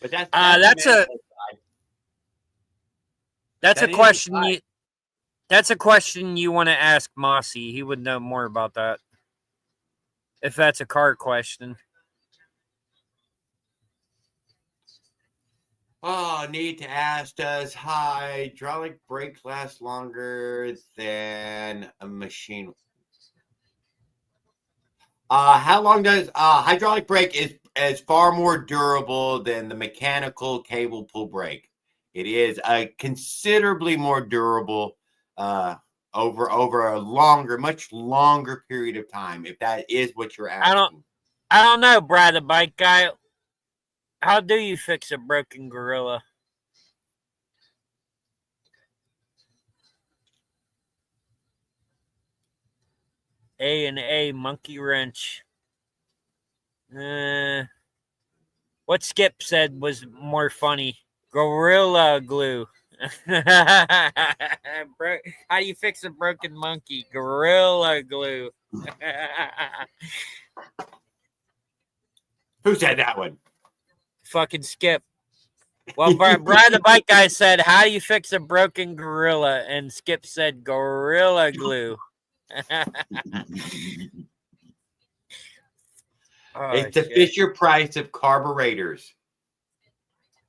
But that's a question that's a question you want to ask Mossy. He would know more about that. If that's a car question. Oh, need to ask, does hydraulic brakes last longer than a machine? How long does hydraulic brake is far more durable than the mechanical cable pull brake. It is considerably more durable over a much longer period of time, if that is what you're asking. I don't know, Brad, the bike guy. How do you fix a broken Gorilla? A monkey wrench. What Skip said was more funny. Gorilla glue. How do you fix a broken monkey? Gorilla glue. Who said that one? Fucking Skip. Well, Brian the bike guy said, how do you fix a broken gorilla? And Skip said, Gorilla glue. It's the Fisher-Price of carburetors.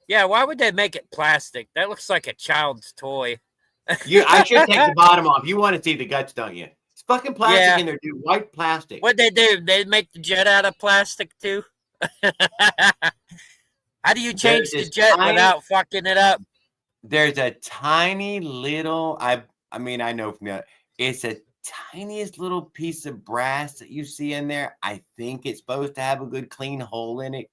Yeah, why would they make it plastic? That looks like a child's toy. I should take the bottom off. You want to see the guts, don't you? It's fucking plastic in there, dude. White plastic. What'd they do? They make the jet out of plastic too? How do you change the jet without fucking it up? There's a tiny little, I know from the, it's a tiniest little piece of brass that you see in there. I think it's supposed to have a good clean hole in it.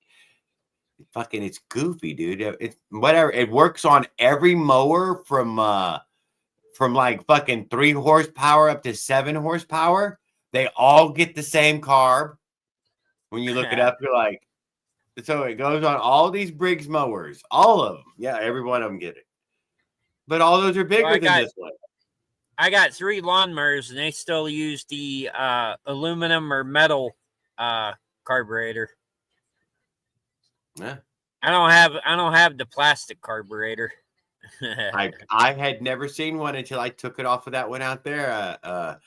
Fucking, it's goofy, dude. It's whatever. It works on every mower from like fucking 3 horsepower up to 7 horsepower. They all get the same carb. When you look it up, you're like, so it goes on all these Briggs mowers, all of them. Yeah, every one of them get it. But all those are bigger than this one. I got 3 lawnmowers, and they still use the aluminum or metal carburetor. Yeah. I don't have the plastic carburetor. I had never seen one until I took it off of that one out there. I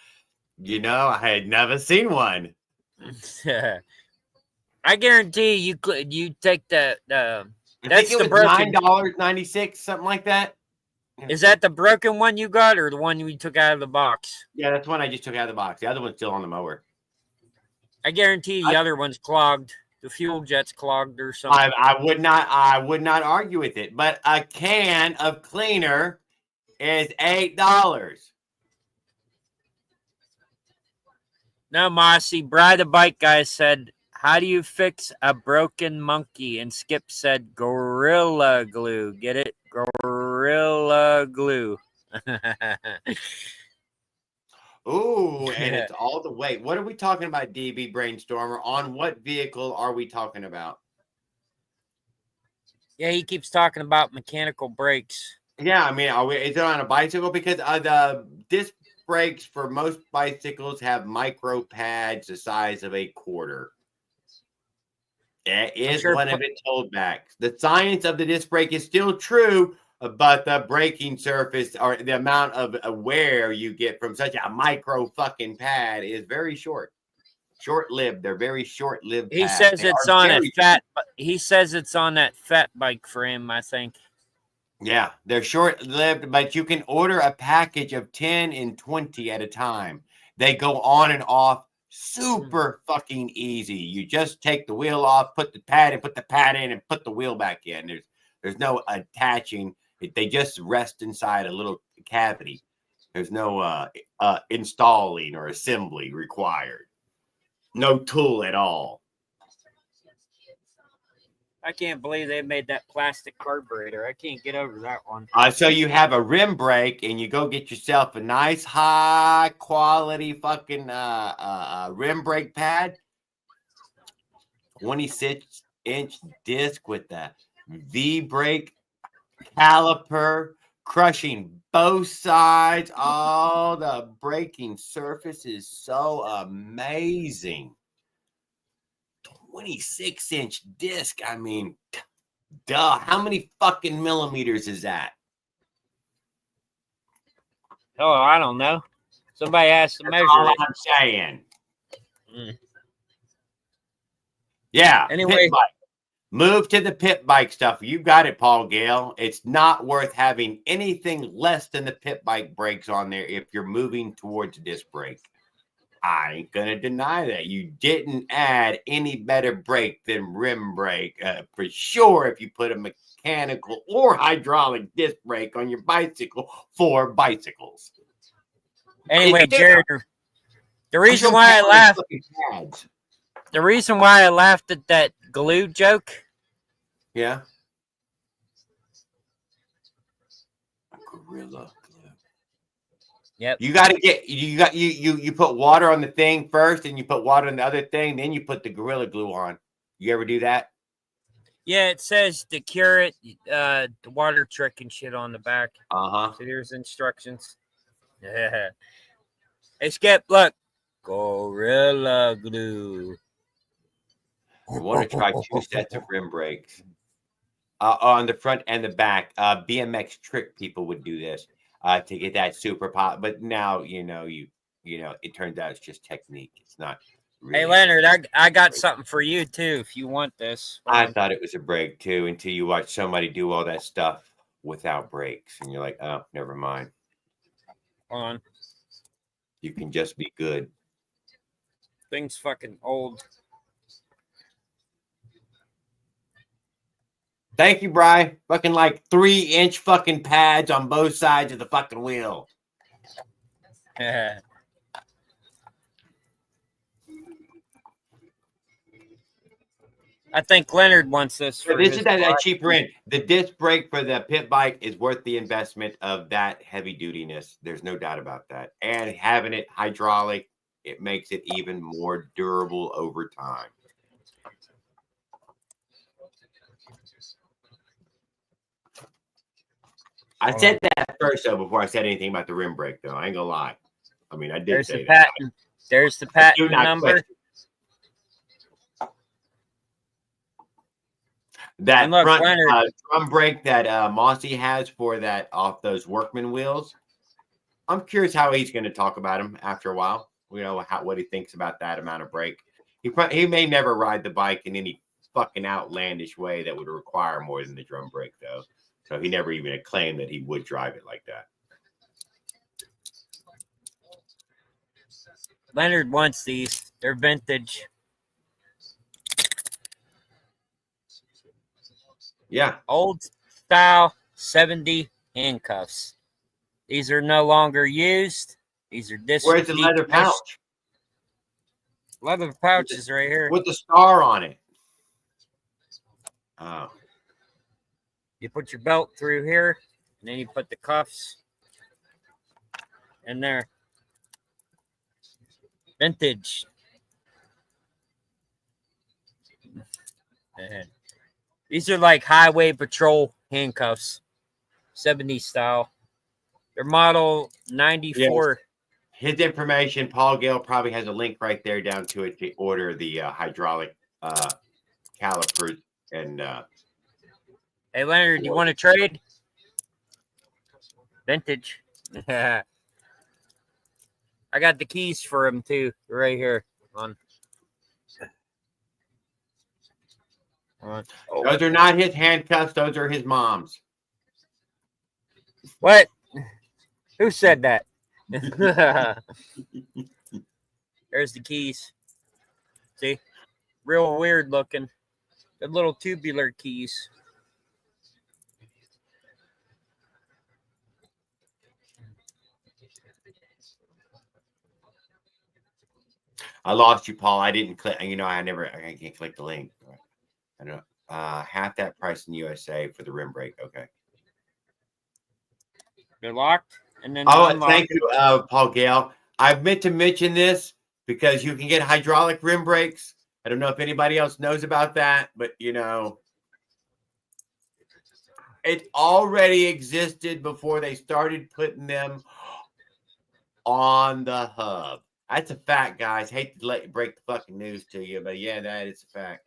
had never seen one. I guarantee you take the I think it was $9.96, something like that. Is that the broken one you got, or the one you took out of the box? Yeah, that's one I just took out of the box. The other one's still on the mower. I guarantee the other one's clogged. The fuel jet's clogged or something. I would not argue with it. But a can of cleaner is $8. No, Mossy. Brad the bike guy said, how do you fix a broken monkey? And Skip said, Gorilla glue. Get it? Gorilla glue. Ooh, and it's all the way. What are we talking about, DB Brainstormer? On what vehicle are we talking about? Yeah, he keeps talking about mechanical brakes. Yeah, I mean, is it on a bicycle? Because the disc brakes for most bicycles have micro pads the size of a quarter. That I'm is sure. one of its holdbacks. The science of the disc brake is still true, but the braking surface or the amount of wear you get from such a micro fucking pad is very short. Short-lived. They're very short-lived He pads. says They it's are on a very fat. He says it's on that fat bike for him. I think. Yeah, they're short-lived, but you can order a package of 10 and 20 at a time. They go on and off super fucking easy. You just take the wheel off, put the pad in, put the pad in, and put the wheel back in. There's no attaching. They just rest inside a little cavity. There's no installing or assembly required. No tool at all. I can't believe they made that plastic carburetor. I can't get over that one. So you have a rim brake, and you go get yourself a nice high quality fucking rim brake pad, 26-inch disc with the V brake caliper, crushing both sides. All the braking surface is so amazing. 26-inch disc. I mean, duh. How many fucking millimeters is that? Oh, I don't know. Somebody has to measure All it. I'm saying. Yeah. Anyway. Pit bike. Move to the pit bike stuff. You got it, Paul Gale. It's not worth having anything less than the pit bike brakes on there if you're moving towards disc brake. I ain't gonna deny that. You didn't add any better brake than rim brake. For sure, if you put a mechanical or hydraulic disc brake on your bicycle for bicycles. Anyway, Jared, the reason why I laughed. The reason why I laughed at that glue joke. Yeah. Gorilla glue. Yep. You got to get you put water on the thing first, and you put water on the other thing, then you put the Gorilla Glue on. You ever do that? Yeah, it says to cure it, the water trick and shit on the back. Uh-huh. So here's instructions. Yeah. Hey, Skip, look. Gorilla Glue. I want to try 2 sets of rim brakes on the front and the back. BMX trick people would do this to get that super pop. But now you know it turns out it's just technique. It's not. Really Hey, Leonard, I got something for you too. If you want this, I thought it was a brake too until you watch somebody do all that stuff without brakes, and you're like, oh, never mind. Hold on. You can just be good. Thing's fucking old. Thank you, Bri. Fucking like 3-inch fucking pads on both sides of the fucking wheel. I think Leonard wants this. So this is at cheaper end. The disc brake for the pit bike is worth the investment of that heavy dutiness. There's no doubt about that. And having it hydraulic, it makes it even more durable over time. I said that first, though, before I said anything about the rim brake, though. I ain't gonna lie. I mean, I did say that. There's the patent number. Question. That look, front drum brake that Mossy has for that off those Workman wheels. I'm curious how he's going to talk about him after a while. You know what he thinks about that amount of brake. He may never ride the bike in any fucking outlandish way that would require more than the drum brake, though. So he never even claimed that he would drive it like that. Leonard wants these. They're vintage. Yeah. Old style 70 handcuffs. These are no longer used. These are Where's the leather pouch? Leather pouch is right here. With the star on it. Oh. You put your belt through here, and then you put the cuffs in there. Vintage. These are like highway patrol handcuffs. 70 style. They're model 94. His information, Paul Gale probably has a link right there down to it to order the hydraulic calipers. And Hey, Leonard, do you want to trade? Vintage. I got the keys for him too, right here. On. Those are not his handcuffs. Those are his mom's. What? Who said that? There's the keys. See? Real weird looking. The little tubular keys. I lost you, Paul. I didn't click. I can't click the link. I know. Half that price in the USA for the rim brake. Okay. They're locked. And then thank you, Paul Gale. I've meant to mention this because you can get hydraulic rim brakes. I don't know if anybody else knows about that, but it already existed before they started putting them on the hub. That's a fact, guys. Hate to let you break the fucking news to you, but yeah, that is a fact.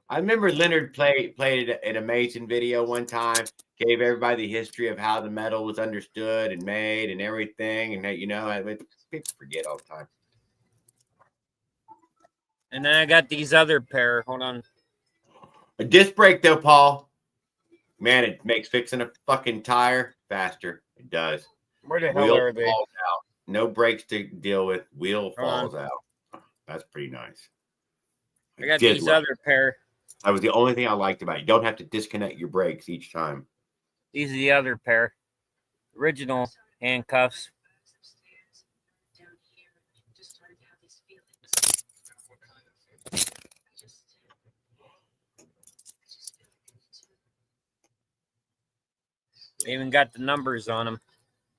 I remember Leonard played an amazing video one time, gave everybody the history of how the metal was understood and made and everything. And people forget all the time. And then I got these other pair. Hold on. A disc brake, though, Paul. Man, it makes fixing a fucking tire faster. It does. Where the hell are they? Falls out. No brakes to deal with. Wheel falls out. That's pretty nice. I got these other pair. That was the only thing I liked about it. You don't have to disconnect your brakes each time. These are the other pair. Original handcuffs. They even got the numbers on them.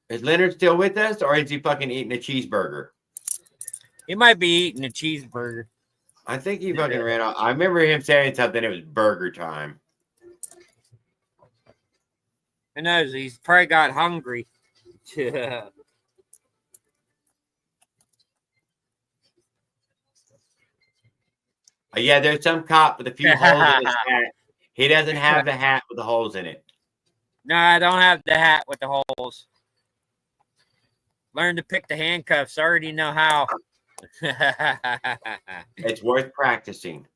Is Leonard still with us, or is he fucking eating a cheeseburger? He might be eating a cheeseburger. I think he fucking ran off. I remember him saying something. It was burger time. Who knows? He's probably got hungry. Yeah, there's some cop with a few holes in his hat. He doesn't have the hat with the holes in it. No, I don't have the hat with the holes. Learn to pick the handcuffs. I already know how. It's worth practicing.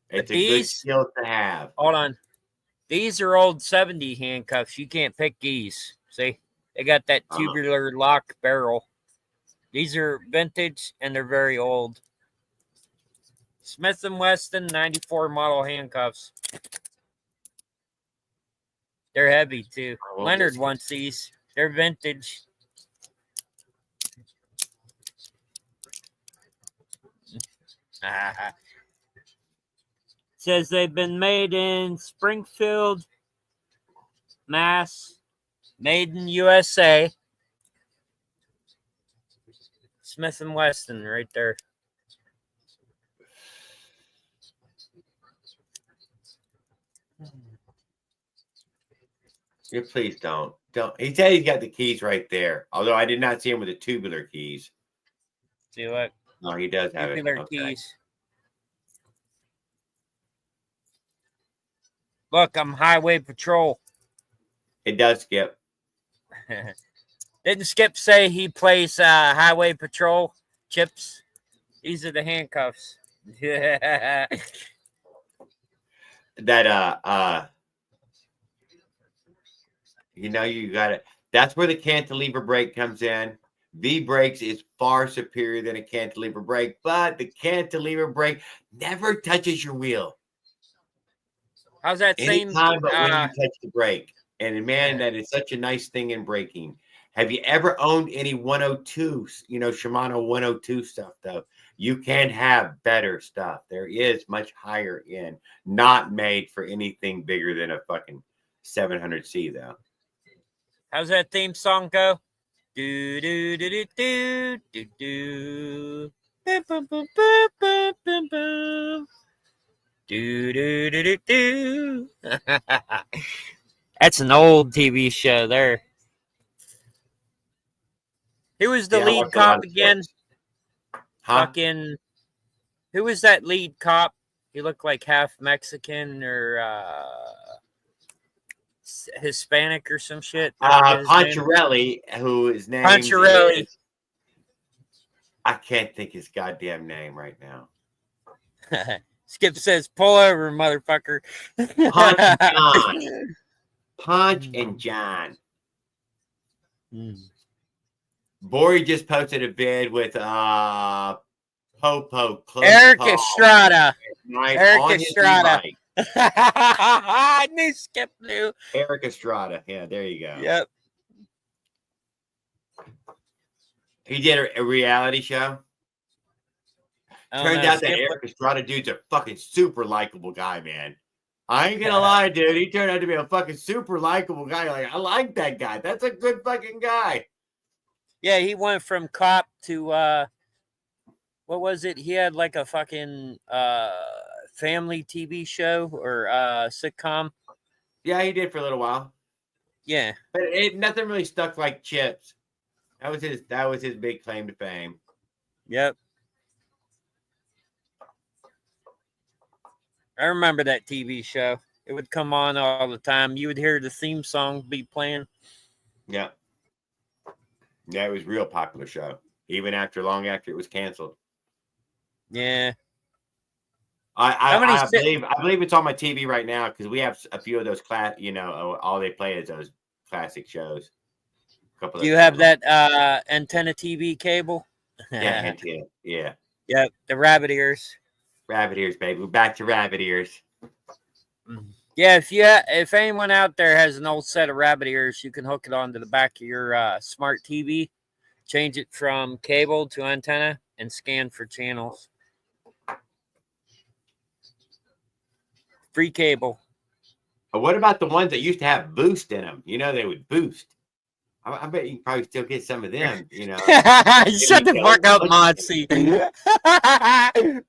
It's a good skill to have. Hold on. These are old 70 handcuffs. You can't pick these. See? They got that tubular lock barrel. These are vintage and they're very old. Smith & Wesson 94 model handcuffs. They're heavy too. Leonard wants these. They're vintage. Says they've been made in Springfield, Mass. Made in USA. Smith & Wesson right there. Please don't. He said he's got the keys right there. Although I did not see him with the tubular keys. See what? No, he does have tubular it. Keys. Look, I'm Highway Patrol. It does, Skip. Didn't Skip say he plays Highway Patrol? Chips? These are the handcuffs. That you got it. That's where the cantilever brake comes in. V-Brakes is far superior than a cantilever brake, but the cantilever brake never touches your wheel. How's that same time but when you touch the brake? And man, that is such a nice thing in braking. Have you ever owned any 102, Shimano 102 stuff though? You can have better stuff. There is much higher end, not made for anything bigger than a fucking 700C though. How's that theme song go? Do do do do do do do. Boom, boom, boom, boom, boom, boom, boom. Do do do do do. That's an old TV show there. Who was the Yeah, I lead watched a lot cop of again? sports. Huh? Fucking. Who was that lead cop? He looked like half Mexican or Hispanic or some shit. I forget his name. Poncherelli, who his name Poncherelli. is, I can't think his goddamn name right now. Skip says, "Pull over, motherfucker." Punch John. Punch and John. Bori just posted a vid with Popo close Eric call Estrada. night Eric on his Estrada. e-bike. I knew Skip knew. Eric Estrada. Yeah, there you go. Yep. He did a reality show. Turned out that Eric Estrada dude's a fucking super likable guy, man. I ain't gonna lie, dude. He turned out to be a fucking super likable guy. Like, I like that guy. That's a good fucking guy. Yeah, he went from cop to what was it? He had like a fucking family TV show or sitcom. Yeah, he did for a little while. Yeah. But nothing really stuck like Chips. That was his big claim to fame. Yep. I remember that TV show. It would come on all the time. You would hear the theme song be playing. Yeah. Yeah, it was a real popular show. Even long after it was canceled. Yeah. I believe it's on my TV right now because we have a few of those all they play is those classic shows. Do you have that antenna TV cable? Yeah, antenna. Yeah. Yep, the rabbit ears. Rabbit ears, baby. We're back to rabbit ears. Yeah, if anyone out there has an old set of rabbit ears, you can hook it onto the back of your smart TV, change it from cable to antenna, and scan for channels. Free cable. What about the ones that used to have boost in them? They would boost. I bet you can probably still get some of them, Shut the fuck up, Mossy.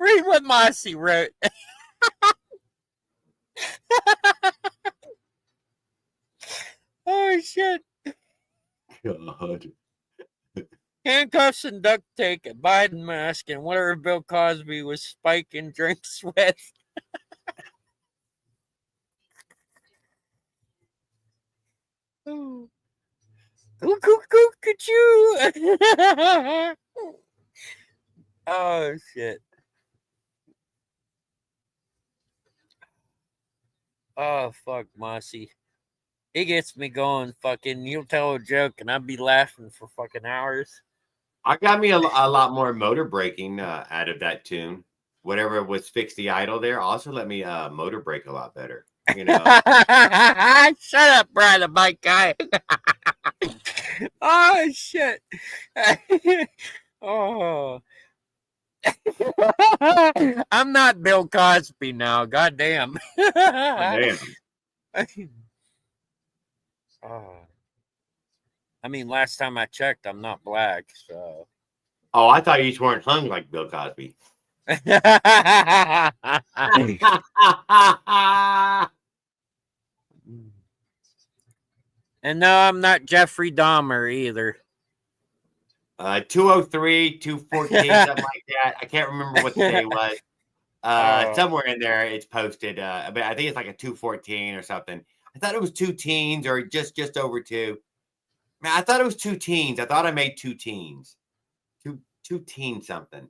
Read what Mossy wrote. Oh, shit. God. Handcuffs and duct tape, a Biden mask, and whatever Bill Cosby was spiking drinks with. Oh. Oh, shit. Oh, fuck, Mossy. He gets me going, fucking. You'll tell a joke, and I'll be laughing for fucking hours. I got me a lot more motor braking out of that tune. Whatever was Fix the Idol there also let me motor brake a lot better. Shut up, Brian, the bike guy. Oh, shit. Oh. I'm not Bill Cosby now. Goddamn. Damn. I mean, last time I checked, I'm not black, so. Oh, I thought you just weren't hung like Bill Cosby. And no, I'm not Jeffrey Dahmer either. 203, 214, something like that. I can't remember what the day was. Somewhere in there it's posted. But I think it's like a 214 or something. I thought it was 2 teens or just over 2. Man, I thought it was 2 teens. I thought I made 2 teens. 2 teens something.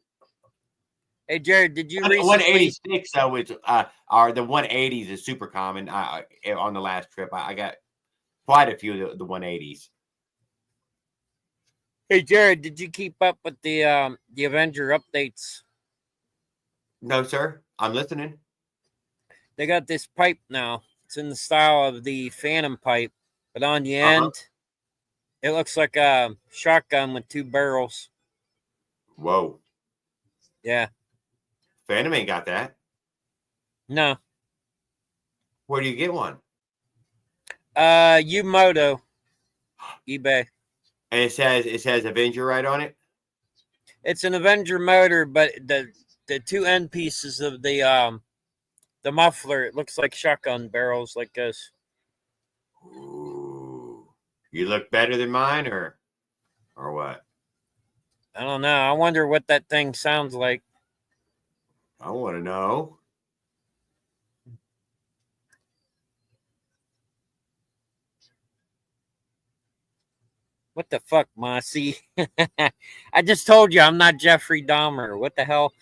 Hey Jared, did you recently 186 though is or the 180s is super common. On the last trip, I got quite a few of the 180s. Hey Jared, did you keep up with the Avenger updates? No, sir. I'm listening. They got this pipe now. It's in the style of the Phantom pipe, but on the end, it looks like a shotgun with 2 barrels. Whoa. Yeah. Phantom ain't got that. No. Where do you get one? Umoto. eBay. And it says Avenger right on it. It's an Avenger motor, but the 2 end pieces of the muffler, it looks like shotgun barrels like this. Ooh. You look better than mine, or what? I don't know. I wonder what that thing sounds like. I want to know. What the fuck, Mossy? I just told you I'm not Jeffrey Dahmer. What the hell?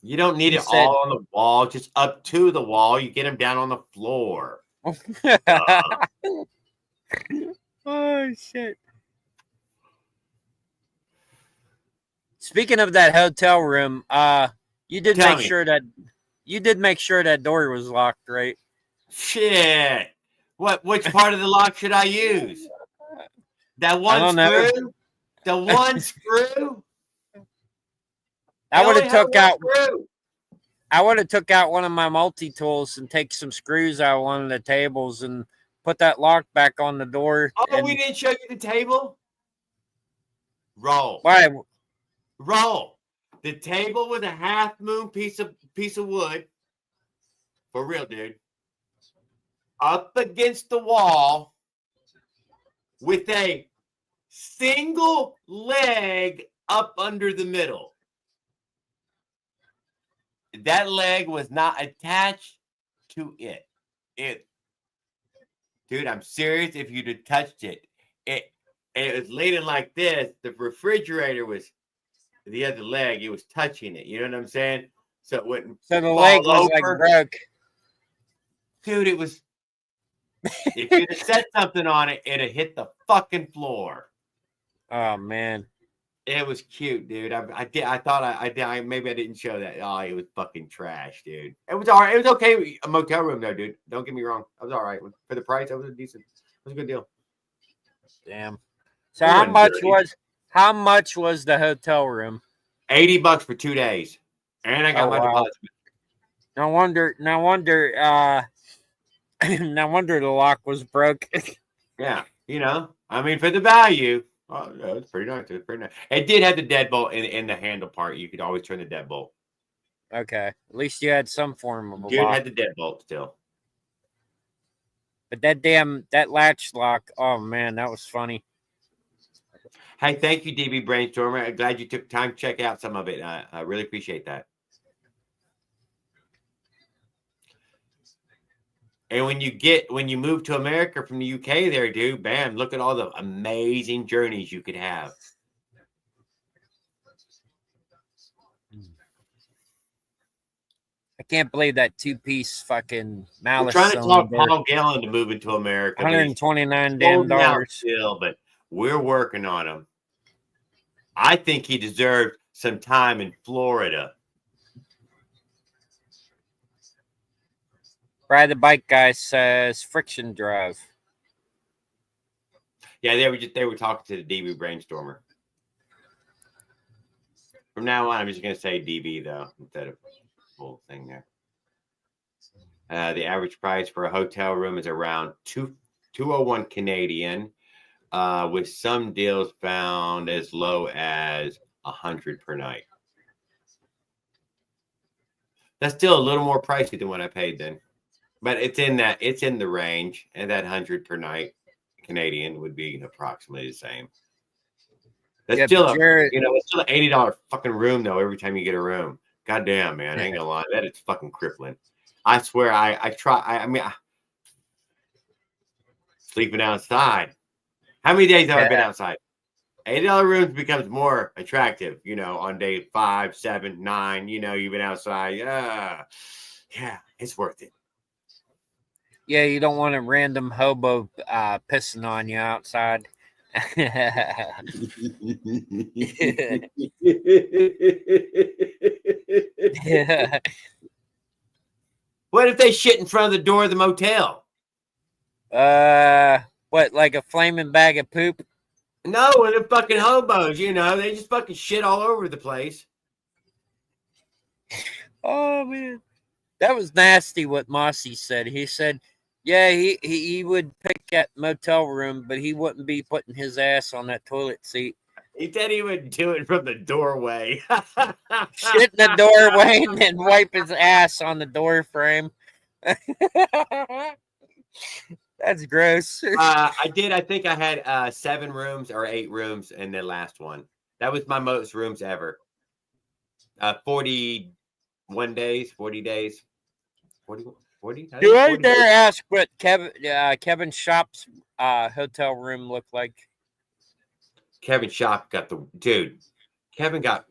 You don't need You it said- all on the wall, just up to the wall. You get them down on the floor. Oh shit. Speaking of that hotel room, you did Tell make me. sure that door was locked, right? Shit. Which part of the lock should I use? That I one don't know. screw? The one screw? I They would only have have took one out screw. I would have took out one of my multi-tools and take some screws out of one of the tables and put that lock back on the door. Oh, and we didn't show you the table? Roll. why? Roll. The table was a half moon piece of wood. For real, dude. Up against the wall with a single leg up under the middle. That leg was not attached to it. Dude, I'm serious. If you'd have touched it, it was leaning like this. The refrigerator was the other leg. It was touching it. You know what I'm saying? So it wouldn't. So the fall leg was like over. broke. Dude, it was. If you'd have set something on it, it'd have hit the fucking floor. Oh man. It was cute, dude. I thought I maybe I didn't show that. Oh, it was fucking trash, dude. It was all right. It was okay. A motel room though, dude. Don't get me wrong. It was all right for the price. It was a decent. It was a good deal. Damn. So It how wasn't dirty. much was the hotel room? $80 for 2 days, and I got my deposit. No wonder no wonder the lock was broke. Yeah, you know. I mean, for the value, oh, yeah, it's pretty nice. It's pretty nice. It did have the deadbolt in the handle part. You could always turn the deadbolt. Okay. At least you had some form of a Dude lock. had the deadbolt still. But that latch lock, oh man, that was funny. Hey, thank you, DB Brainstormer. I'm glad you took time to check out some of it. I really appreciate that. And when you move to America from the UK there, dude, bam, look at all the amazing journeys you could have. I can't believe that 2-piece fucking We're malice. trying to talk cylinder. Paul Gallen to move into America. $129 damn dollars. Still, but we're working on him. I think he deserved some time in Florida. Ride the Bike Guy says friction drive. Yeah, they were talking to the DB Brainstormer. From now on, I'm just gonna say DB though instead of full thing there. The average price for a hotel room is around $201 Canadian, with some deals found as low as $100 per night. That's still a little more pricey than what I paid then, but it's in the range, and that $100 per night Canadian would be approximately the same. That's still it's still an $80 fucking room though. Every time you get a room, goddamn man, I ain't gonna lie, that is fucking crippling. I swear, I mean, sleeping outside. How many days have I been outside? $80 rooms becomes more attractive, on day 5, 7, 9. You've been outside. Yeah, it's worth it. Yeah, you don't want a random hobo pissing on you outside. What if they shit in front of the door of the motel? What, like a flaming bag of poop? No, they're fucking hobos, they just fucking shit all over the place. Oh man, that was nasty what Mossy said. He said, yeah, he would pick that motel room, but he wouldn't be putting his ass on that toilet seat. He said he would do it from the doorway. Shit in the doorway and then wipe his ass on the door frame. That's gross. I did. I think I had 7 rooms or 8 rooms in the last one. That was my most rooms ever. 41 days, 40 days, 40. I Do think I 40 dare days. ask what Kevin Shop's hotel room looked like? Kevin Shop got the dude. Kevin got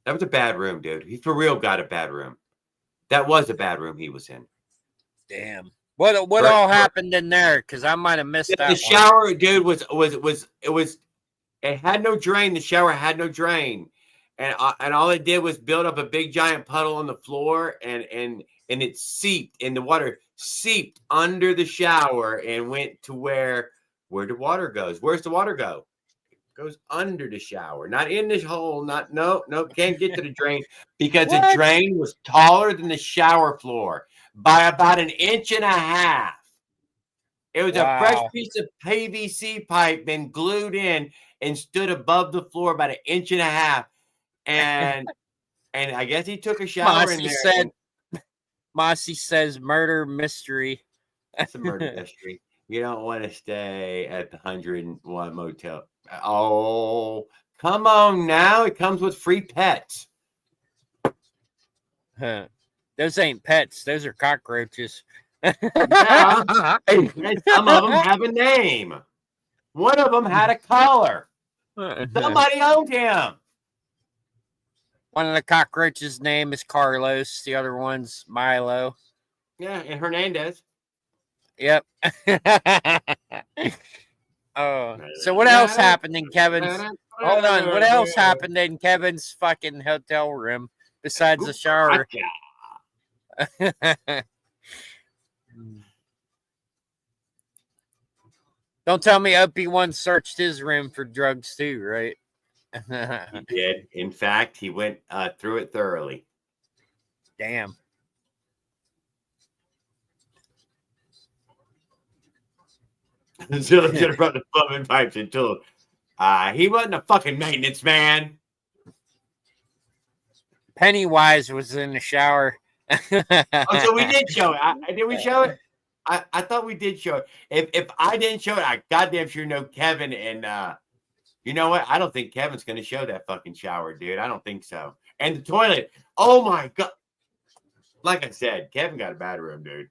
that was a bad room, dude. He for real got a bad room. That was a bad room he was in. Damn. What For- all for- happened in there? Because I might have missed that. The shower, dude, it had no drain. The shower had no drain, and all it did was build up a big giant puddle on the floor, and it seeped, and the water seeped under the shower and went to where the water goes. Where's the water go? It goes under the shower, not in this hole. No, can't get to the drain because the What? drain was taller than the shower floor by about 1.5 inches. It was a fresh Wow. piece of PVC pipe been glued in and stood above the floor about 1.5 inches. And I guess he took a shower in there. Mossy says murder mystery. It's a murder mystery. You don't want to stay at the 101 Motel. Oh, come on now. It comes with free pets. Huh. Those ain't pets. Those are cockroaches. Yeah. And some of them have a name. One of them had a collar. Somebody owned him. One of the cockroaches' name is Carlos. The other one's Milo. Yeah, and Hernandez. Yep. Oh, so what else happened in Kevin's? Hold on. What else happened in Kevin's fucking hotel room besides the shower? Don't tell me OP1 searched his room for drugs too, right? He did. In fact, he went through it thoroughly. Damn. Should have brought the plumbing pipes until he wasn't a fucking maintenance man. Pennywise was in the shower. Oh, so we did show it. Did we show it? I thought we did show it. If I didn't show it, I goddamn sure know Kevin. And you know what? I don't think Kevin's going to show that fucking shower, dude. I don't think so. And the toilet. Oh my god! Like I said, Kevin got a bad room, dude.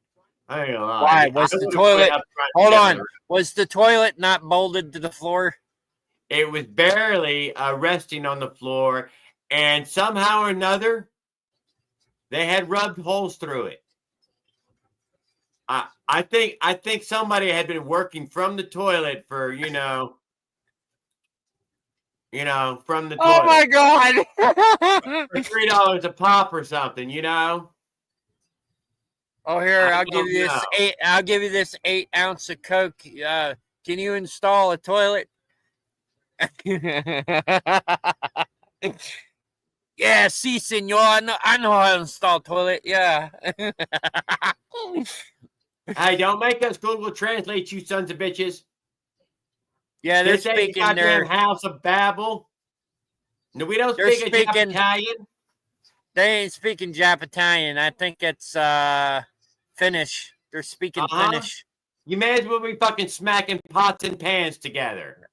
I ain't gonna lie. Why was the toilet? Hold on. Was the toilet not bolted to the floor? It was barely resting on the floor, and somehow or another, they had rubbed holes through it. I think somebody had been working from the toilet for from the toilet. Oh my god! For $3 a pop or something, Oh, here, I I'll give you this don't know. I'll give you this 8 ounce of Coke. Can you install a toilet? Yeah, si, senor. I know how to install a toilet. Yeah. Hey, don't make us Google Translate, you sons of bitches. Yeah, they're This ain't speaking goddamn their. House of Babel. No, we don't They're speak speaking- Italian. They ain't speaking Jap Italian. I think it's Finnish. They're speaking Finnish. You may as well be fucking smacking pots and pans together.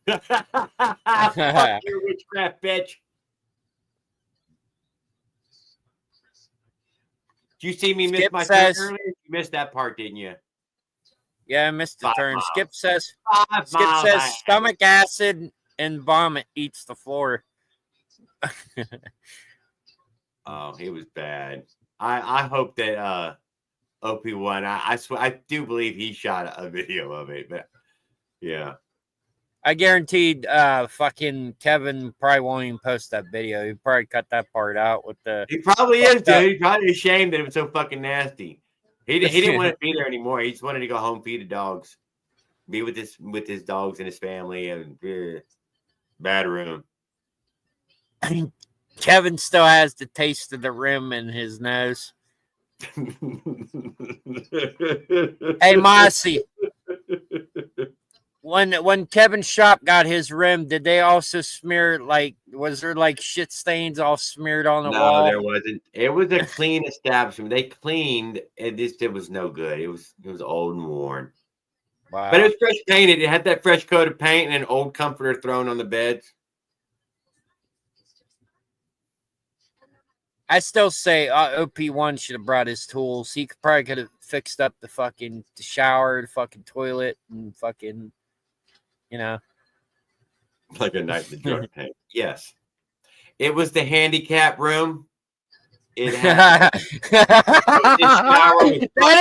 Fuck your witchcraft, bitch. Did you see me miss Skip my says- turn earlier? You missed that part, didn't you? Yeah, I missed the 5 turn. miles. Skip says 5 miles says ahead. stomach acid and vomit eats the floor. Oh, it was bad. I hope that OP1. I swear I do believe he shot a video of it, but yeah. I guaranteed fucking Kevin probably won't even post that video. He probably cut that part out with the He probably is, Fucked up. dude. He's probably ashamed that it was so fucking nasty. He didn't want to be there anymore. He just wanted to go home, feed the dogs, be with his dogs and his family, and bad room. Kevin still has the taste of the rim in his nose. Hey, Mossy, when Kevin's shop got his rim, did they also smear was there like shit stains all smeared on the No, wall? there wasn't. It was a clean establishment. They cleaned, and it was no good. It was old and worn. Wow. But it was fresh painted. It had that fresh coat of paint and an old comforter thrown on the beds. I still say OP1 should have brought his tools. He probably could have fixed up the shower, the fucking toilet, and fucking, Like a night in the dark tank. Yes. It was the handicap room. It had that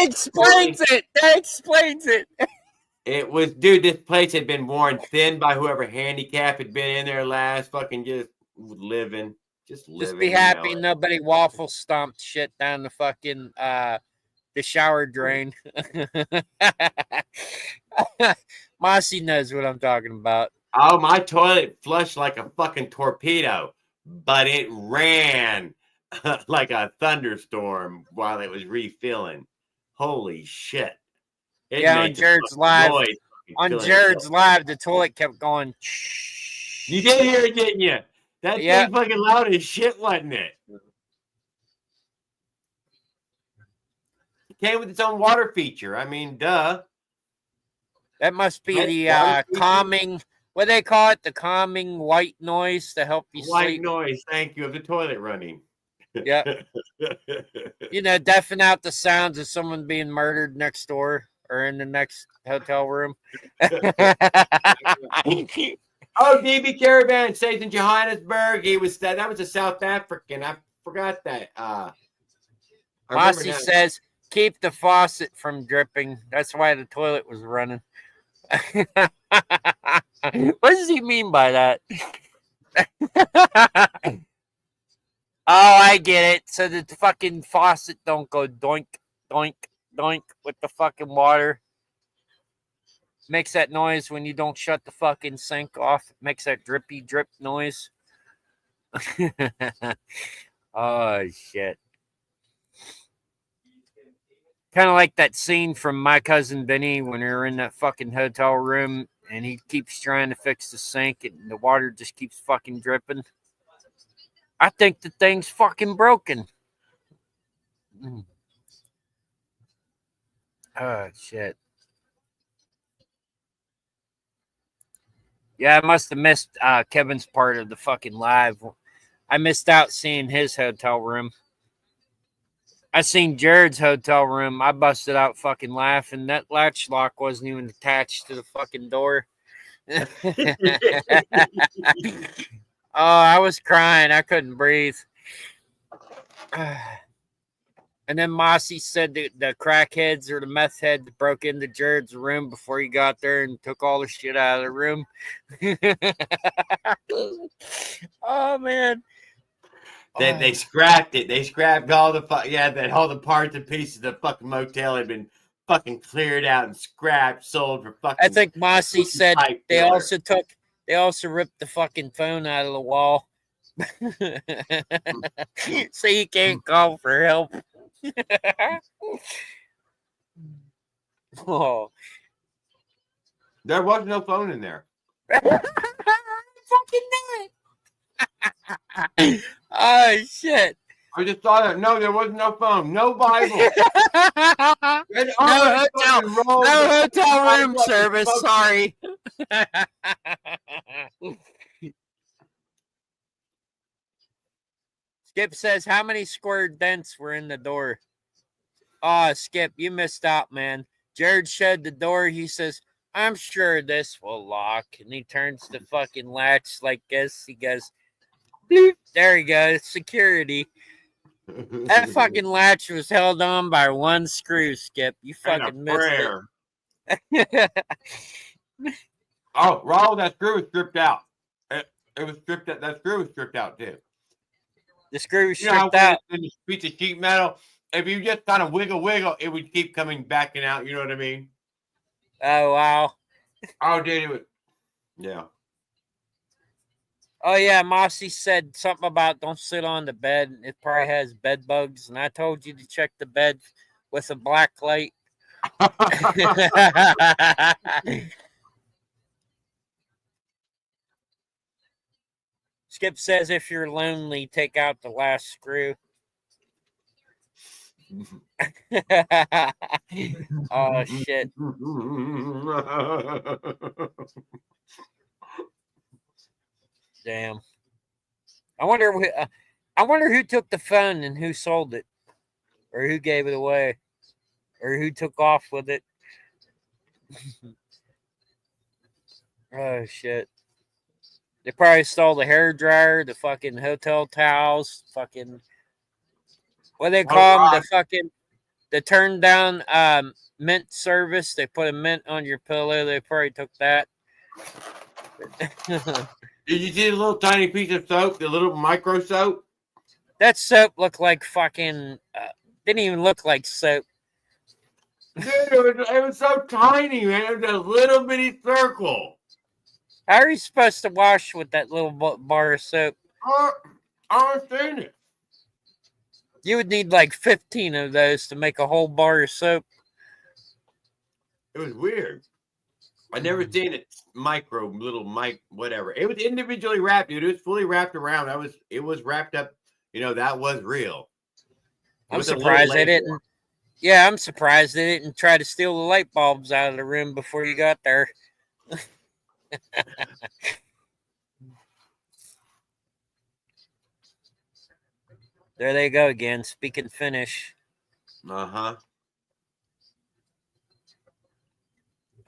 explains it. That explains it. It was, dude, this place had been worn thin by whoever handicap had been in there last, fucking just living. Just be happy nobody waffle stomped shit down the fucking the shower drain. Mossy knows what I'm talking about. Oh, my toilet flushed like a fucking torpedo, but it ran like a thunderstorm while it was refilling. Holy shit. On Jared's live. Live, the toilet kept going. You did hear it, didn't you? That thing fucking loud as shit, wasn't it? It came with its own water feature. I mean, duh. That must be the calming, what they call it, the calming white noise to help you sleep. White noise, thank you, of the toilet running. Yeah. Deafen out the sounds of someone being murdered next door or in the next hotel room. Oh, DB Caravan stays in Johannesburg. That was a South African. I forgot that. Mossy says, keep the faucet from dripping. That's why the toilet was running. What does he mean by that? Oh, I get it. So the fucking faucet don't go doink, doink, doink with the fucking water. Makes that noise when you don't shut the fucking sink off. Makes that drippy drip noise. Oh, shit. Kind of like that scene from My Cousin Vinny when they're in that fucking hotel room and he keeps trying to fix the sink and the water just keeps fucking dripping. I think the thing's fucking broken. Oh, shit. Yeah, I must have missed Kevin's part of the fucking live. I missed out seeing his hotel room. I seen Jared's hotel room. I busted out fucking laughing. That latch lock wasn't even attached to the fucking door. Oh, I was crying. I couldn't breathe. And then Mossy said the crackheads or the meth heads broke into Jared's room before he got there and took all the shit out of the room. Oh, man. They scrapped it. They scrapped all the all the parts and pieces of the fucking motel had been fucking cleared out and scrapped, sold for fucking. I think Mossy said they also ripped the fucking phone out of the wall. So you can't call for help. Oh. There was no phone in there. Fucking it. Oh, shit. I just saw that. No, there was no phone. No Bible. No hotel room service. Sorry. Skip says, how many square dents were in the door? Oh, Skip, you missed out, man. Jared showed the door. He says, I'm sure this will lock. And he turns the fucking latch like this. He goes, bloop. There he goes. Security. That fucking latch was held on by one screw, Skip. You fucking missed it. Oh, Raul, that screw was stripped out. It was stripped out. That screw was stripped out, too. The screw was stripped out. In this piece of sheet metal, if you just kind of wiggle, it would keep coming back and out. You know what I mean? Oh, wow. Oh, dude, it was. Yeah. Oh, yeah, Mossy said something about don't sit on the bed. It probably has bed bugs. And I told you to check the bed with a black light. Skip says if you're lonely, take out the last screw. Oh shit. Damn. I wonder who took the phone and who sold it, or who gave it away, or who took off with it. Oh shit. They probably stole the hair dryer, the fucking hotel towels, fucking what they call them, the turn down mint service. They put a mint on your pillow. They probably took that. Did you see the little tiny piece of soap, the little micro soap? That soap looked like fucking. Didn't even look like soap. Dude, it was so tiny, man. It was a little bitty circle. How are you supposed to wash with that little bar of soap? I understand it. You would need like 15 of those to make a whole bar of soap. It was weird. I never seen it whatever. It was individually wrapped, dude. It was fully wrapped around. It was wrapped up. That was real. I'm surprised they didn't. Yeah, I'm surprised they didn't try to steal the light bulbs out of the room before you got there. There they go again, speaking Finnish. Uh-huh.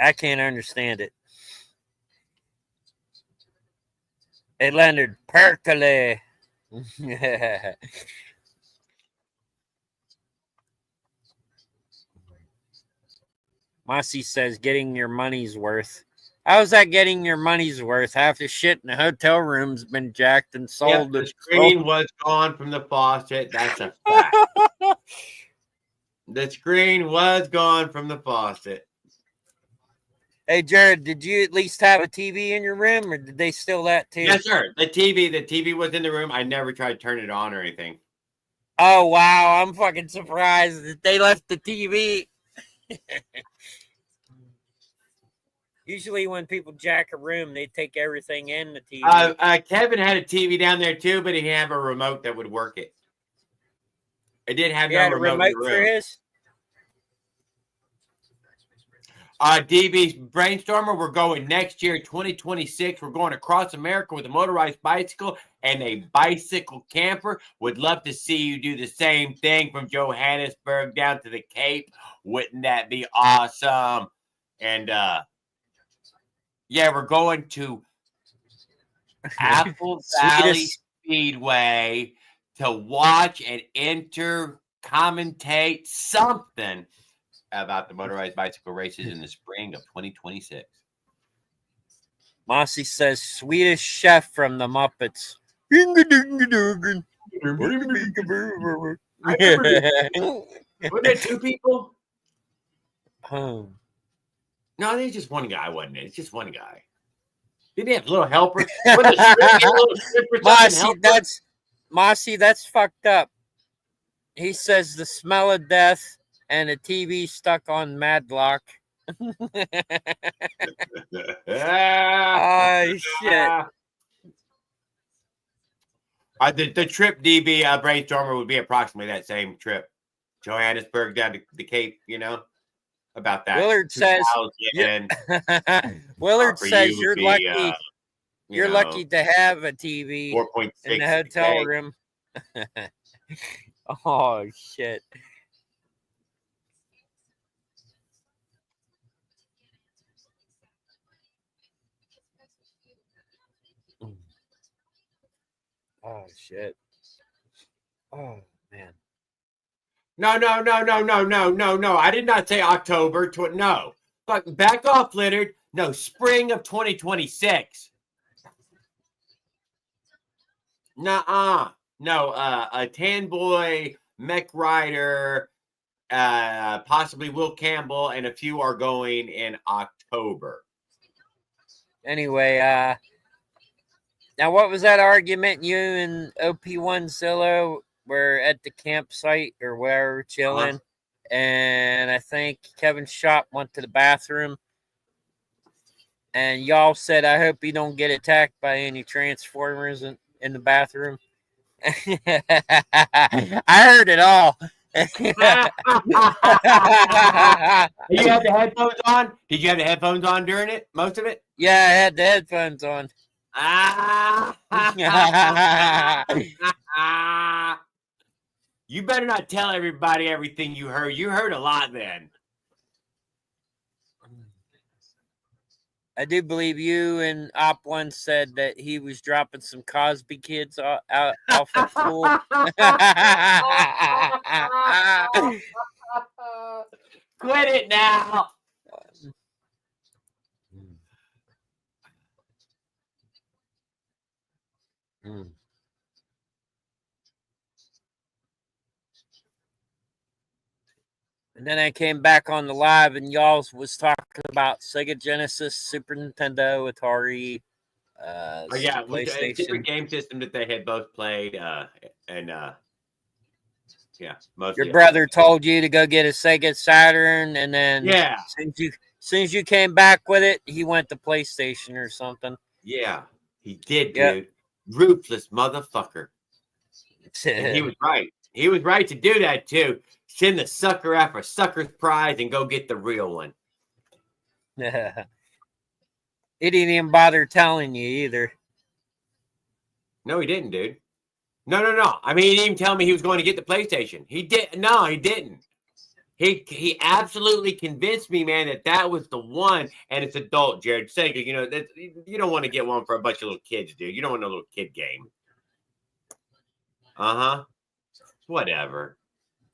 I can't understand it. Hey, Leonard, perkele. Mossy says getting your money's worth. How's that getting your money's worth? Half the shit in the hotel room's been jacked and sold. Yep, the screen was gone from the faucet. That's a fact. The screen was gone from the faucet. Hey, Jared, did you at least have a TV in your room, or did they steal that too? Yes, sir. The TV was in the room. I never tried to turn it on or anything. Oh, wow. I'm fucking surprised that they left the TV. Usually when people jack a room, they take everything in the TV. Kevin had a TV down there too, but he didn't have a remote that would work it. It didn't have no remote for his? DB's Brainstormer, we're going next year, 2026. We're going across America with a motorized bicycle and a bicycle camper. Would love to see you do the same thing from Johannesburg down to the Cape. Wouldn't that be awesome? And yeah, we're going to Apple Valley Speedway to watch and commentate something about the motorized bicycle races in the spring of 2026. Mossy says Swedish chef from the Muppets. Were there two people? Oh. No, there's just one guy, wasn't it? It's just one guy. Didn't he have a little helper? Mossy, that's fucked up. He says the smell of death and a TV stuck on Madlock. Oh, shit. The trip, DB Brainstormer, would be approximately that same trip. Johannesburg down to the Cape, about that. Willard says, Willard says you're lucky. You're lucky to have a TV 4.6 in the hotel room. Oh, shit. Oh, shit. Oh, man. No. I did not say October. No. But back off, Leonard. No, spring of 2026. Nuh-uh. No, a Tan Boy, Mech Rider, possibly Will Campbell, and a few are going in October. Anyway, now what was that argument you and OP1 Zillow were at the campsite or wherever chilling? And I think Kevin Shop went to the bathroom. And y'all said, I hope you don't get attacked by any Transformers in the bathroom. I heard it all. You had the headphones on? Did you have the headphones on during it? Most of it? Yeah, I had the headphones on. You better not tell everybody everything you heard. You heard a lot then. I do believe you and Op One said that he was dropping some Cosby kids out off at school. Quit it now. And then I came back on the live, and y'all was talking about Sega Genesis, Super Nintendo, Atari, Yeah, PlayStation. different game system that they had both played, and yeah, mostly. Your brother told you to go get a Sega Saturn, and then yeah, since you came back with it, he went to PlayStation or something. Yeah, he did, Yep. dude. Ruthless motherfucker. And he was right. He was right to do that too. Send the sucker after sucker's prize and go get the real one. He didn't even bother telling you either. No, he didn't, dude. No. I mean, he didn't even tell me he was going to get the PlayStation. He did. No, he didn't. He absolutely convinced me, man, that was the one. And it's adult, Jared Sega. You know, that you don't want to get one for a bunch of little kids, dude. You don't want a little kid game. Whatever.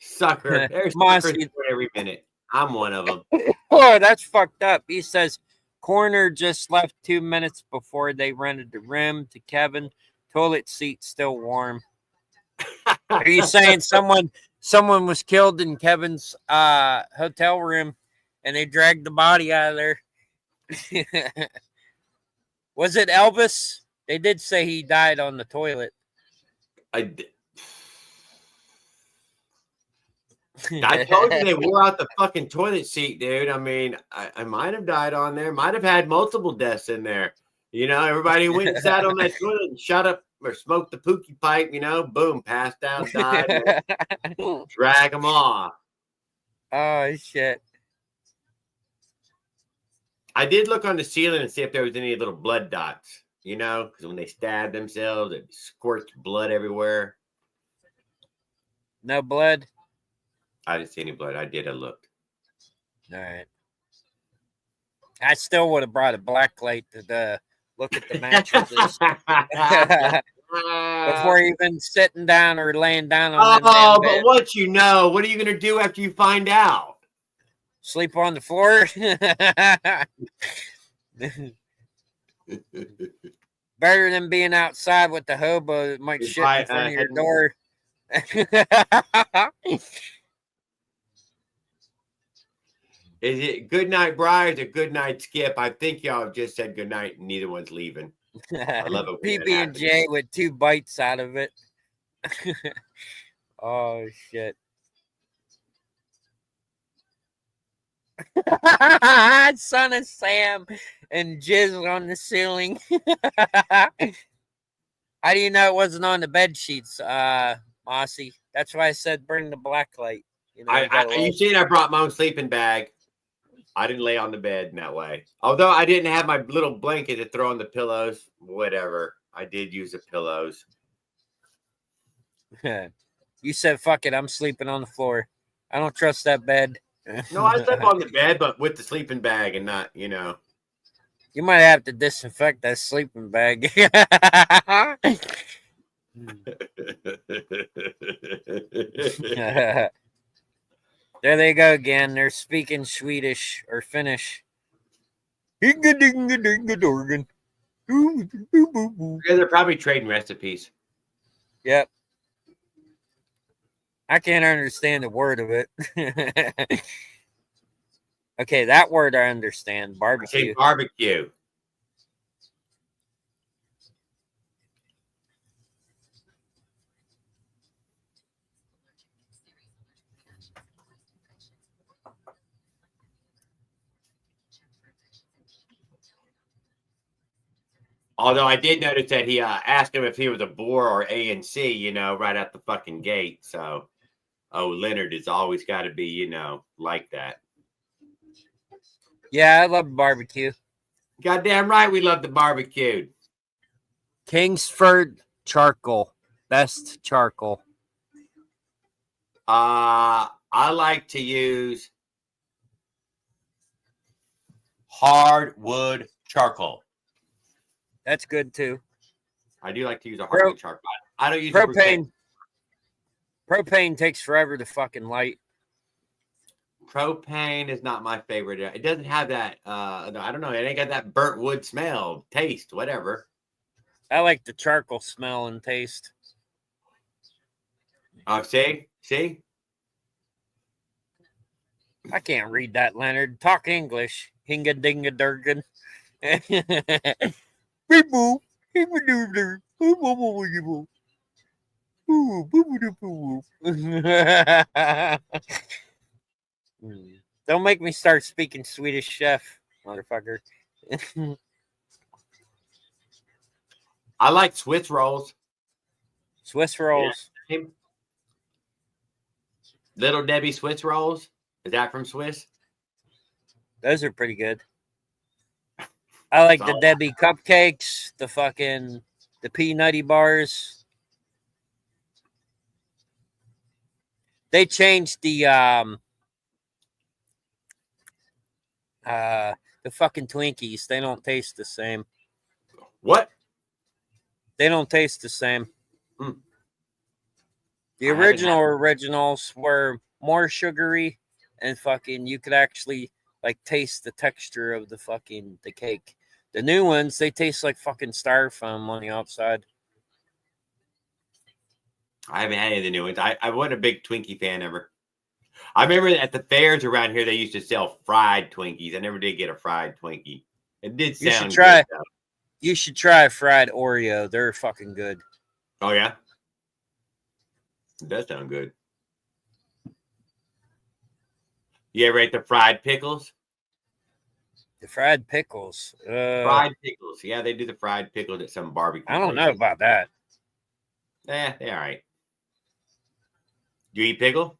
Sucker. There's suckers every minute. I'm one of them. Oh, that's fucked up. He says Corner just left 2 minutes before they rented the room to Kevin. Toilet seat still warm. Are you saying someone was killed in Kevin's hotel room and they dragged the body out of there? Was it Elvis? They did say he died on the toilet. I told you they wore out the fucking toilet seat, dude. I mean, I might have died on there. Might have had multiple deaths in there. You know, everybody went and sat on that toilet and shut up or smoked the pookie pipe, you know, boom, passed out, died. Drag them off. Oh, shit. I did look on the ceiling and see if there was any little blood dots, you know, because when they stabbed themselves, it squirts blood everywhere. No blood? I didn't see any blood. I looked. All right. I still would have brought a black light to look at the mattresses before even sitting down or laying down on them damn bed. But what you know? What are you gonna do after you find out? Sleep on the floor. Better than being outside with the hobo that might shit in front of your door. Is it good night, Briars, or good night, Skip? I think y'all have just said good night, and neither one's leaving. I love it. PB&J with 2 bites out of it. Oh shit! Son of Sam and jizz on the ceiling. How do you know it wasn't on the bed sheets, Mossy? That's why I said bring the black light. You know, you seen I brought my own sleeping bag. I didn't lay on the bed in that way. Although I didn't have my little blanket to throw on the pillows. Whatever. I did use the pillows. You said, fuck it, I'm sleeping on the floor. I don't trust that bed. No, I slept on the bed, but with the sleeping bag and not, you know. You might have to disinfect that sleeping bag. There they go again. They're speaking Swedish or Finnish. Yeah, they're probably trading recipes. Yep. I can't understand a word of it. Okay, that word I understand. Barbecue. I say barbecue. Although I did notice that he asked him if he was a boar or A and C, right at the fucking gate. So, Leonard has always got to be, like that. Yeah, I love barbecue. Goddamn right, we love the barbecue. Kingsford charcoal, best charcoal. I like to use hardwood charcoal. That's good too. I do like to use a hardwood charcoal. I don't use propane. Propane takes forever to fucking light. Propane is not my favorite. It doesn't have that. I don't know. It ain't got that burnt wood smell, taste, whatever. I like the charcoal smell and taste. Oh, see? I can't read that, Leonard. Talk English. Hinga dinga durgan. Don't make me start speaking Swedish Chef, motherfucker. I like Swiss rolls. Swiss rolls. Yeah. Little Debbie Swiss rolls. Is that from Swiss? Those are pretty good. I like the Debbie cupcakes, the peanutty bars. They changed the fucking Twinkies. They don't taste the same. What? They don't taste the same. The originals were more sugary and fucking you could actually like taste the texture of the cake. The new ones, they taste like fucking styrofoam on the outside. I haven't had any of the new ones. I wasn't a big Twinkie fan ever. I remember at the fairs around here they used to sell fried Twinkies. I never did get a fried Twinkie. It did sound good. You should try fried Oreo. They're fucking good. Oh yeah? It does sound good. You ever ate the fried pickles? The fried pickles. Fried pickles. Yeah, they do the fried pickles at some barbecue. I don't know about that. They're all right. Do you eat pickle?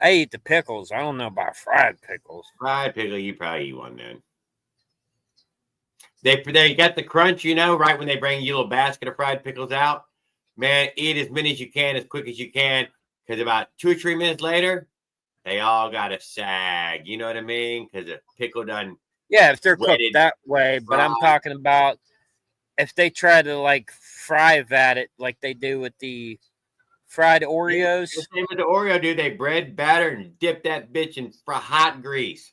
I eat the pickles. I don't know about fried pickles. Fried pickle, you probably eat one then. They got the crunch, right when they bring you a little basket of fried pickles out. Man, eat as many as you can, as quick as you can, because about 2 or 3 minutes later, they all got to sag. You know what I mean? Because the pickle done. Yeah, if they're cooked that way. But I'm talking about if they try to like fry at it like they do with the fried Oreos. The same with the Oreo, dude. They bread batter and dip that bitch in hot grease.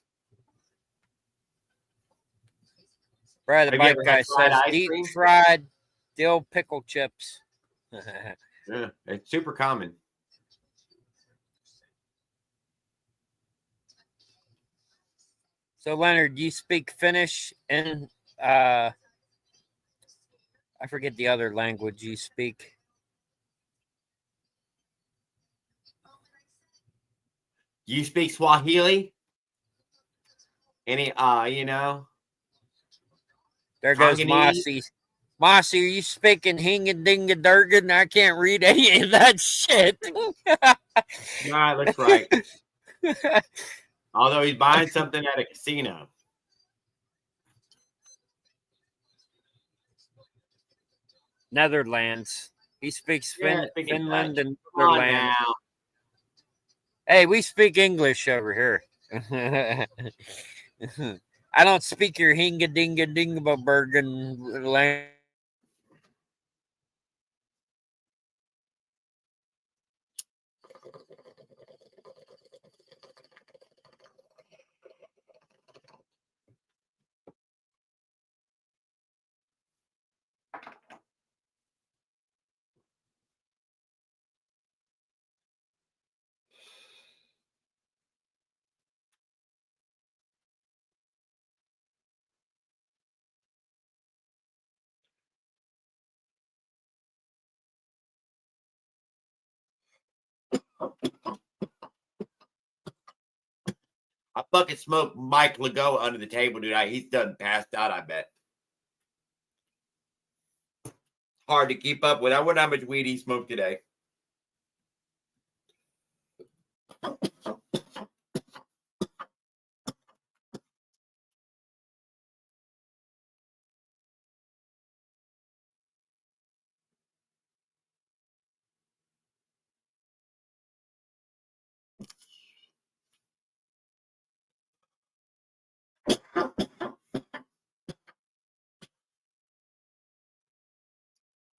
Right, the bike guy says deep fried dill pickle chips. Yeah, it's super common. So, Leonard, you speak Finnish and I forget the other language you speak. You speak Swahili? Any, There goes Mossy. Mossy, are you speaking Hinga Durgan? I can't read any of that shit. No, it looks right. Although he's buying something at a casino. Netherlands. He speaks Finland and Netherlands. Hey, we speak English over here. I don't speak your hinga dinga dinga bergen language. I fucking smoked Mike Lago under the table, dude. He's done passed out, I bet. hard to keep up with. I wonder how much weed he smoked today.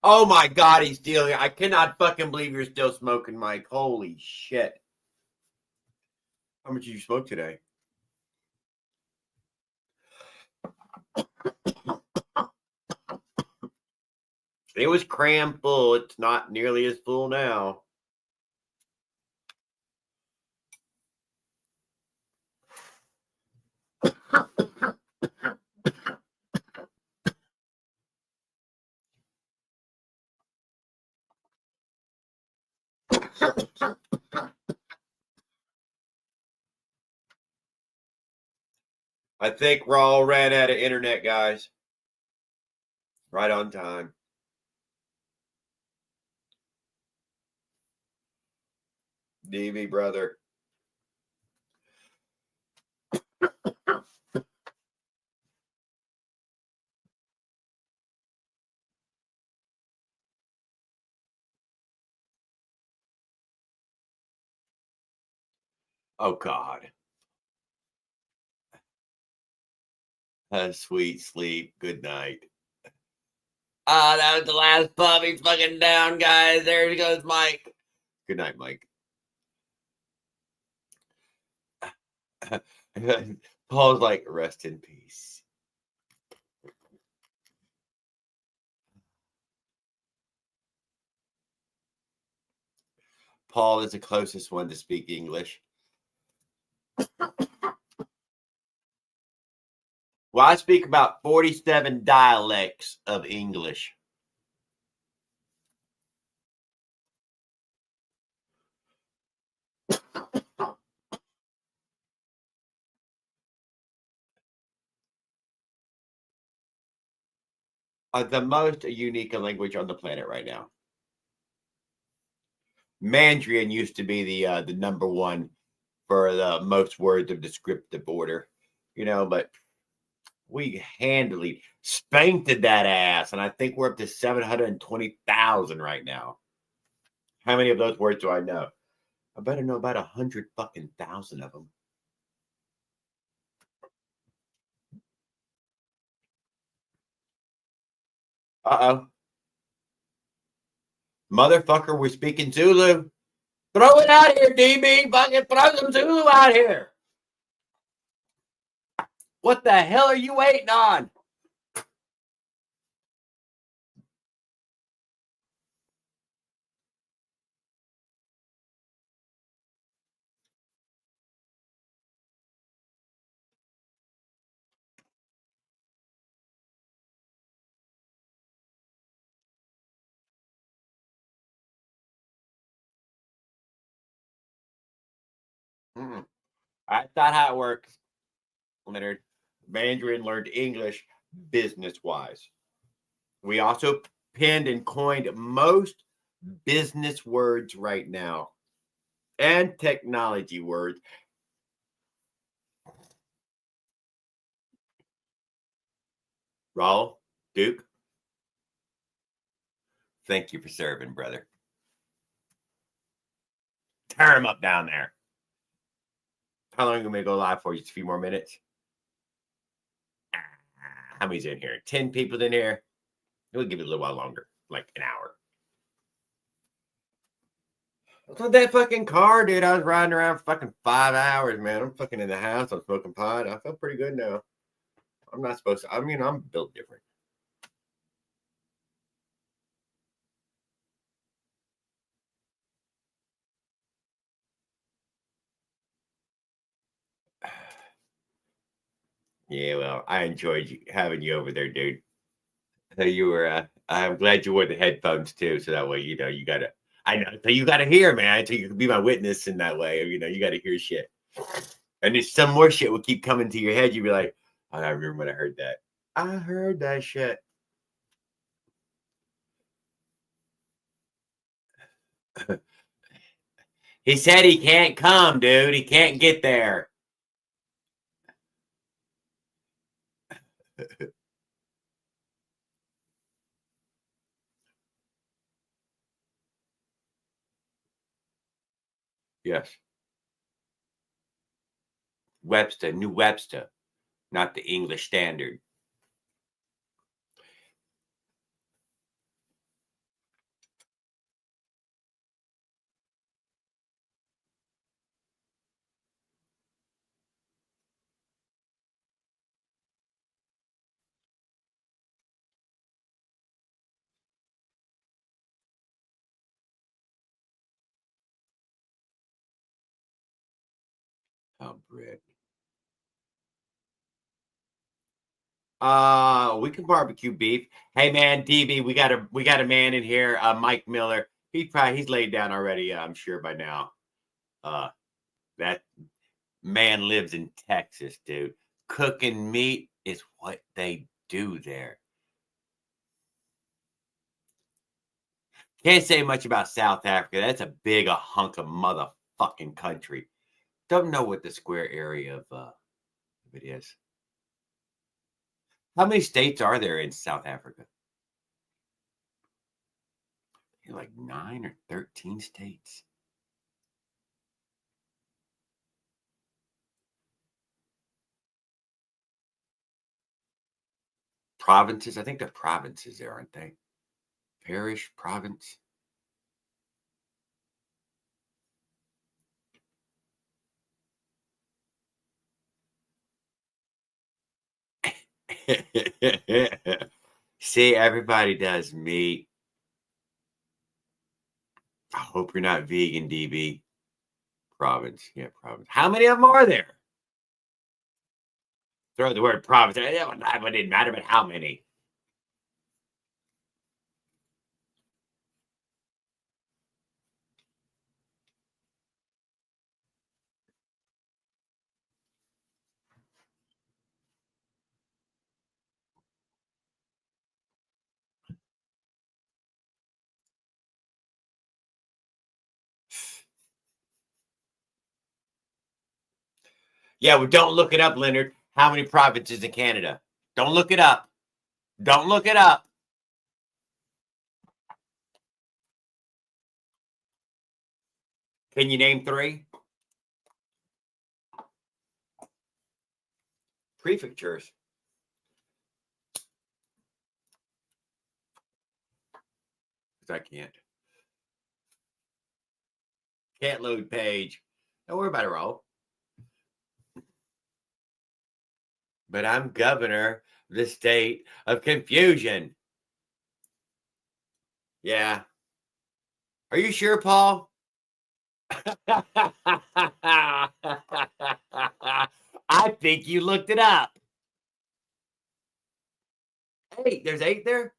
Oh my God, he's stealing. I cannot fucking believe you're still smoking, Mike. Holy shit. How much did you smoke today? It was crammed full. It's not nearly as full now. I think Raw ran out of internet, guys. Right on time. DV, brother. Oh, God. Have sweet sleep. Good night. Ah, that was the last pup. He's fucking down, guys. There he goes, Mike. Good night, Mike. Paul's like, rest in peace. Paul is the closest one to speak English. Well, I speak about 47 dialects of English. The most unique language on the planet right now. Mandarin used to be the number one for the most words of descriptive order, but we handily spanked that ass, and I think we're up to 720,000 right now. How many of those words do I know? I better know about 100 fucking thousand of them. Uh-oh. Motherfucker, we're speaking Zulu. Throw it out here, DB. Fucking throw some Zulu out here. What the hell are you waiting on? That's not how it works, Leonard. Mandarin learned English business-wise. We also penned and coined most business words right now and technology words. Raul, Duke, thank you for serving, brother. Tear him up down there. How long are we going to go live for? Just a few more minutes? How many's in here? 10 people in here? We'll give it a little while longer, like an hour. What's with that fucking car, dude? I was riding around for fucking 5 hours, man. I'm fucking in the house. I'm smoking pot. I feel pretty good now. I'm not supposed to. I mean, I'm built different. Yeah, well, I enjoyed having you over there, dude. So you were. I'm glad you wore the headphones too, so that way you gotta. I know. So you gotta hear, man. So you can be my witness in that way. You gotta hear shit. And if some more shit will keep coming to your head, you'd be like, oh, I remember when I heard that. I heard that shit. He said he can't come, dude. He can't get there. Yes. Webster, New Webster, not the English Standard. Oh, Brit. We can barbecue beef. Hey man, DB, we got a man in here, Mike Miller. He's laid down already, I'm sure by now. That man lives in Texas, dude. Cooking meat is what they do there. Can't say much about South Africa. That's a big hunk of motherfucking country. Don't know what the square area of it is. How many states are there in South Africa? Like 9 or 13 states. Provinces. I think they're provinces there, aren't they? Parish, province. See, everybody does meat. I hope you're not vegan, DB. Province. Yeah, province. How many of them are there? Throw the word province. It didn't matter, but how many? Yeah, well, don't look it up, Leonard. How many provinces in Canada? Don't look it up. Don't look it up. Can you name 3? Prefectures. I can't. Can't load page. Don't worry about it, Raul. But I'm governor of the state of confusion. Yeah. Are you sure, Paul? I think you looked it up. Hey, there's 8 there?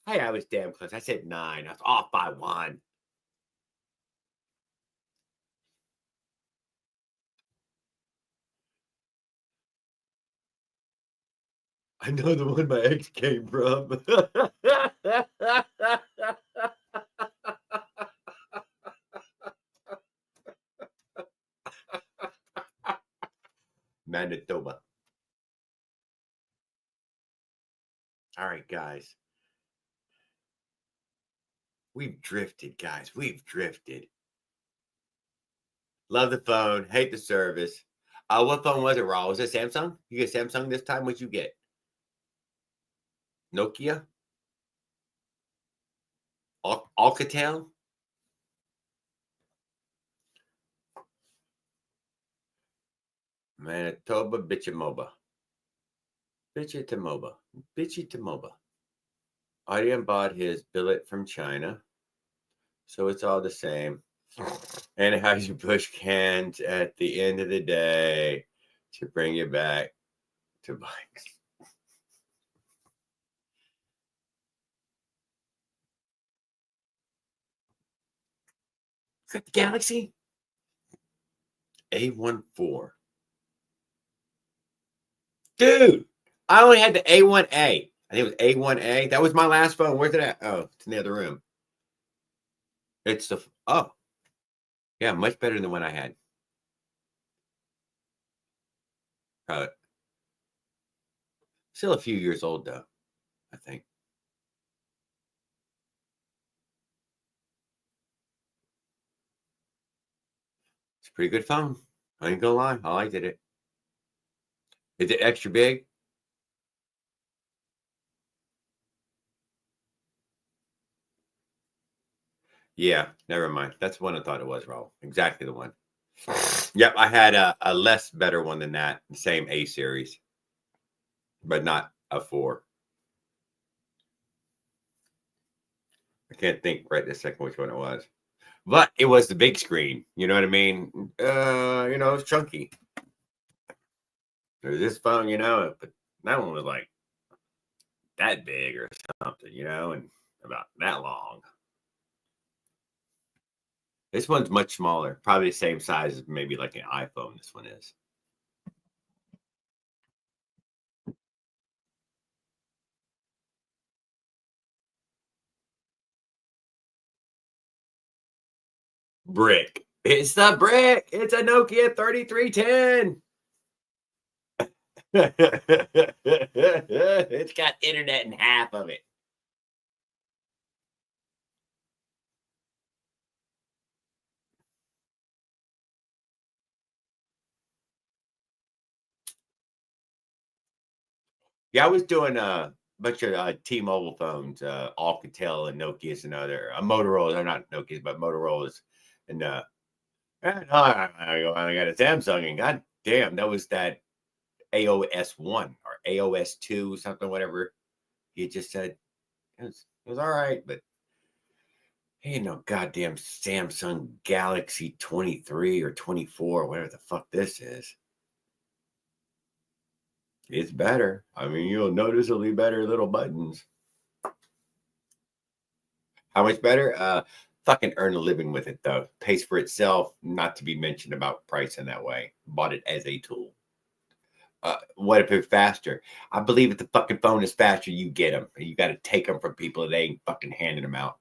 Hey, I was damn close. I said 9. I was off by 1. I know the one my ex came from. Manitoba. All right, guys. We've drifted, guys. We've drifted. Love the phone. Hate the service. What phone was it, Raw? Was it Samsung? You get Samsung this time? What'd you get? Nokia? Alcatel? Manitoba, Bichimoba. Bichitamoba. Bichitamoba. Audion bought his billet from China. So it's all the same. Anheuser-Busch cans at the end of the day to bring you back to bikes. Got the Galaxy A14. Dude, I only had the A1A. I think it was A1A. That was my last phone. Where's it at? Oh, it's in the other room. It's the oh yeah, much better than the one I had. Still a few years old though, I think. It's a pretty good phone. I ain't gonna lie, I liked it. Is it extra big? Yeah, never mind. That's the one I thought it was, Raul. Exactly the one. Yep, I had a less better one than that. Same A series, but not a 4. I can't think right this second which one it was. But it was the big screen. You know what I mean? It's chunky. There's this phone, but that one was like that big or something, and about that long. This one's much smaller, probably the same size as maybe like an iPhone. This one is. Brick. It's the brick. It's a Nokia 3310. It's got internet in half of it. Yeah, I was doing a bunch of T-Mobile phones, Alcatel and Nokia's and other Motorola. They're not Nokia's, but Motorola's. And I got a Samsung, and god damn, that was that AOS 1 or AOS 2, something, whatever. He just said it was all right, but hey, no goddamn Samsung Galaxy 23 or 24, whatever the fuck this is. It's better. I mean, you'll noticeably better little buttons. How much better? Fucking earn a living with it though. Pays for itself, not to be mentioned about price in that way. Bought it as a tool. What if it's faster? I believe if the fucking phone is faster, you get them. You got to take them from people that ain't fucking handing them out.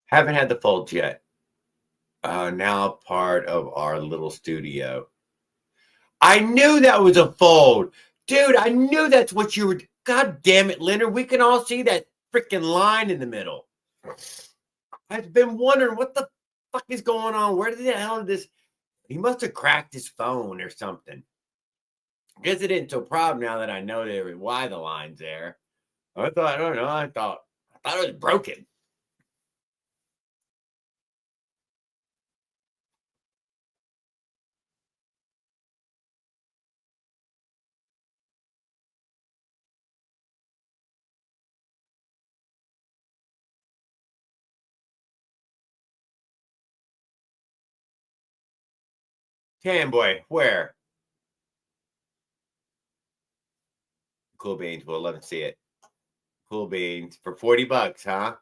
Haven't had the folds yet. Now part of our little studio. I knew that was a fold. Dude, I knew that's what you were. God damn it, Leonard. We can all see that freaking line in the middle. I've been wondering what the fuck is going on. Where the hell did this? He must have cracked his phone or something. Guess it isn't so problem now that I know why the line's there. I don't know. I thought it was broken. Tan boy, where? Cool beans. We'll love to see it. Cool beans for $40, huh?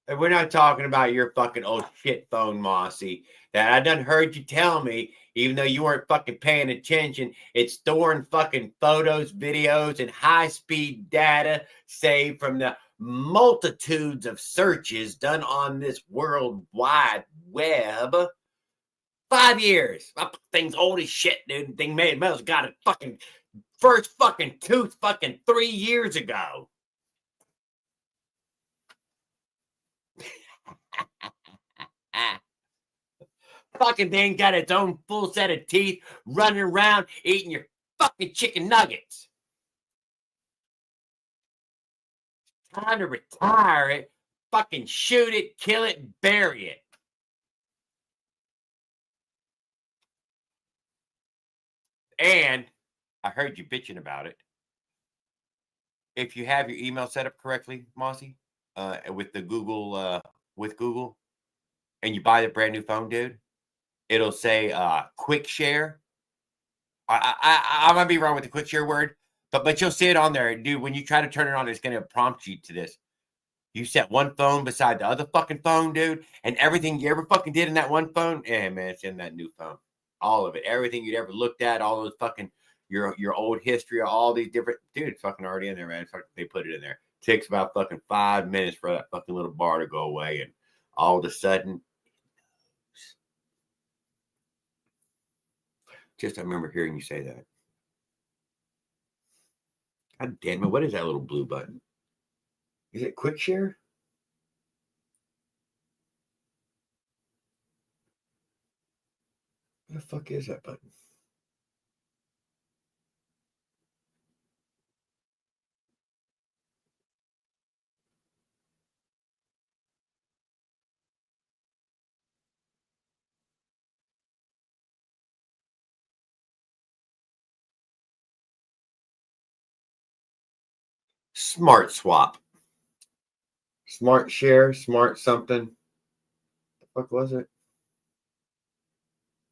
And we're not talking about your fucking old shit phone, Mossy, that I done heard you tell me, even though you weren't fucking paying attention, it's storing fucking photos, videos, and high-speed data saved from the multitudes of searches done on this world wide web. 5 years. That thing's old as shit, dude. Thing made Mel's got it fucking first fucking tooth fucking 3 years ago. Fucking thing got its own full set of teeth, running around eating your fucking chicken nuggets. Time to retire it, fucking shoot it, kill it, bury it. And I heard you bitching about it. If you have your email set up correctly, Mossy, with the Google, and you buy the brand new phone, dude, it'll say quick share. I might be wrong with the quick share word, but you'll see it on there, dude. When you try to turn it on, it's gonna prompt you to this. You set one phone beside the other fucking phone, dude, and everything you ever fucking did in that one phone, yeah, man, it's in that new phone. All of it, everything you'd ever looked at, all those fucking your old history, all these different, dude, it's fucking already in there, man. They put it in there. It takes about fucking 5 minutes for that fucking little bar to go away, and all of a sudden, just I remember hearing you say that. God damn it! What is that little blue button? Is it quick share? What the fuck is that button? Smart swap. Smart share, smart something. The fuck was it?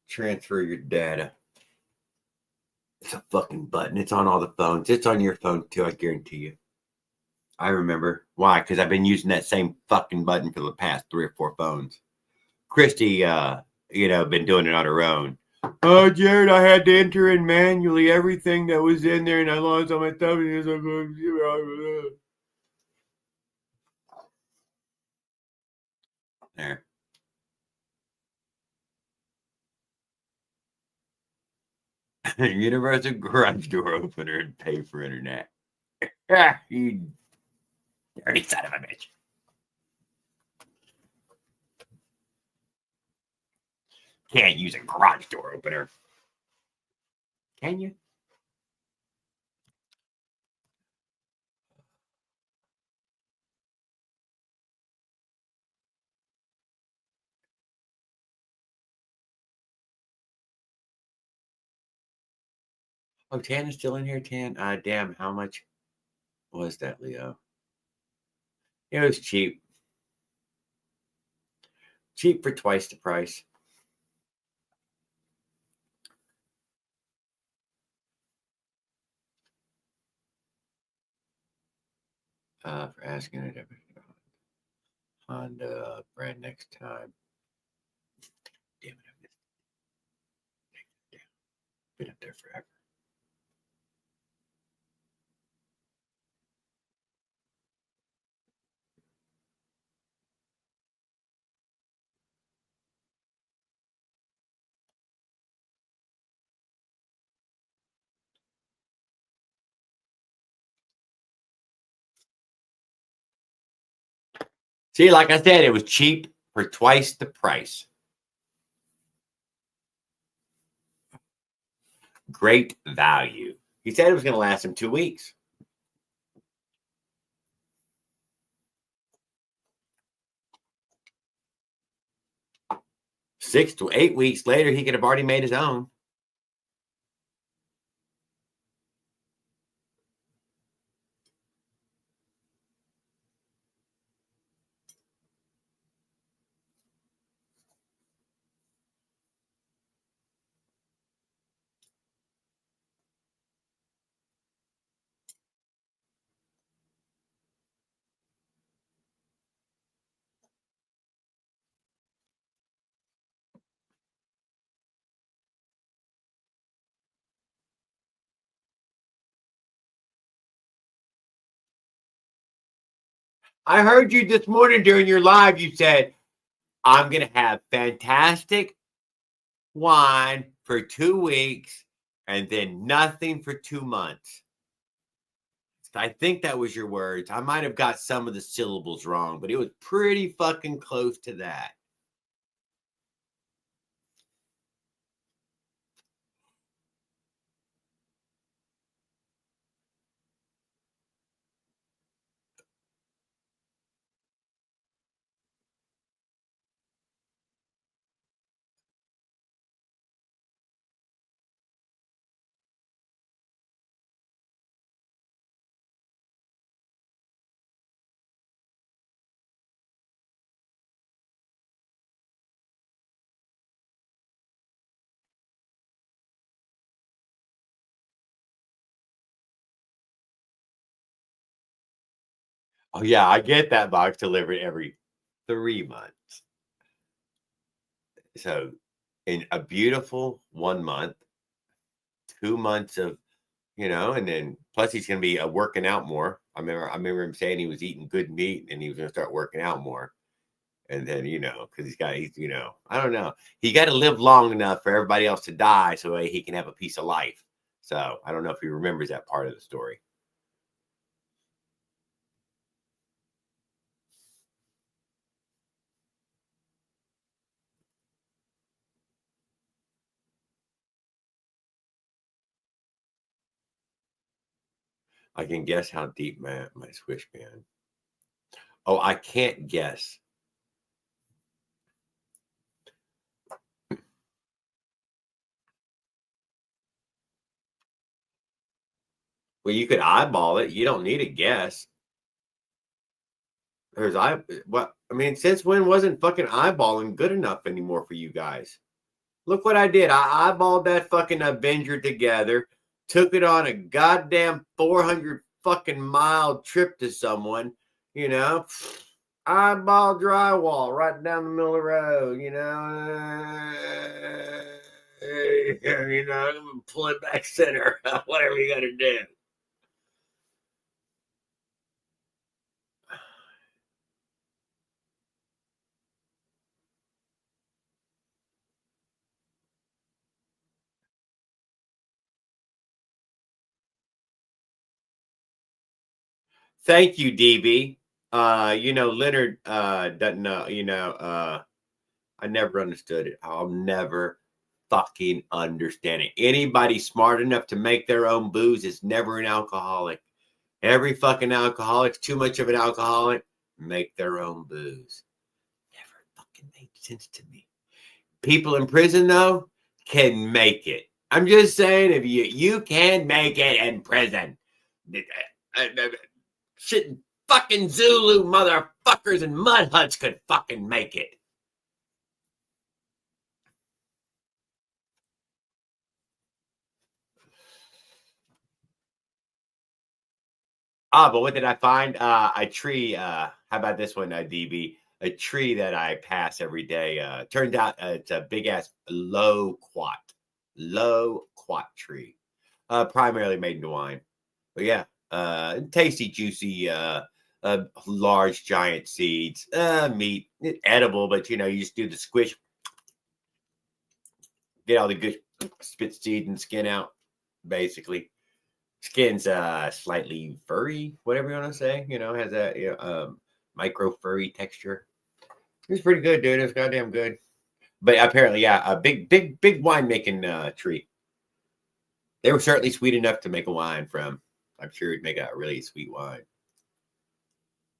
Transfer your data. It's a fucking button. It's on all the phones. It's on your phone too, I guarantee you. I remember. Why? Because I've been using that same fucking button for the past 3 or 4 phones. Christy, been doing it on her own. Oh, Jared, I had to enter in manually everything that was in there, and I lost all my stuff. There. Universal garage door opener and pay for internet. You dirty son of a bitch. Can't use a garage door opener. Can you? Oh, Tan is still in here, Tan. Damn, how much was that, Leo? It was cheap. Cheap for twice the price. For asking it. Honda brand next time. Damn it, I missed it. Been up there forever. See, like I said, it was cheap for twice the price. Great value. He said it was going to last him 2 weeks. 6 to 8 weeks later, he could have already made his own. I heard you this morning during your live. You said, I'm going to have fantastic wine for 2 weeks and then nothing for 2 months. I think that was your words. I might have got some of the syllables wrong, but it was pretty fucking close to that. Oh yeah, I get that box delivered every 3 months. So in a beautiful 1 month, 2 months of, and then plus he's gonna be working out more. I remember him saying he was eating good meat and he was gonna start working out more. And then, because I don't know. He got to live long enough for everybody else to die so he can have a piece of life. So I don't know if he remembers that part of the story. I can guess how deep my swish band. Oh, I can't guess. Well, you could eyeball it. You don't need a guess. Since when wasn't fucking eyeballing good enough anymore for you guys? Look what I did. I eyeballed that fucking Avenger together, took it on a goddamn 400 fucking mile trip to someone, you know. Eyeball drywall right down the middle of the road, pull it back center, whatever you got to do. Thank you, DB. Leonard doesn't know, I never understood it. I'll never fucking understand it. Anybody smart enough to make their own booze is never an alcoholic. Every fucking alcoholic's too much of an alcoholic. Make their own booze. Never fucking made sense to me. People in prison, though, can make it. I'm just saying, if you can make it in prison. Shit, fucking Zulu motherfuckers and mud huts could fucking make it. But what did I find? A tree. How about this one, DB? A tree that I pass every day. Turned out it's a big ass low quat tree. Primarily made into wine. But yeah, tasty, juicy, large, giant seeds. Meat, edible, but you just do the squish, get all the good spit seed and skin out, basically. Skin's slightly furry, whatever you want to say. Has a micro furry texture. It's pretty good, dude. It's goddamn good. But apparently, yeah, a big winemaking tree. They were certainly sweet enough to make a wine from. I'm sure it'd make a really sweet wine.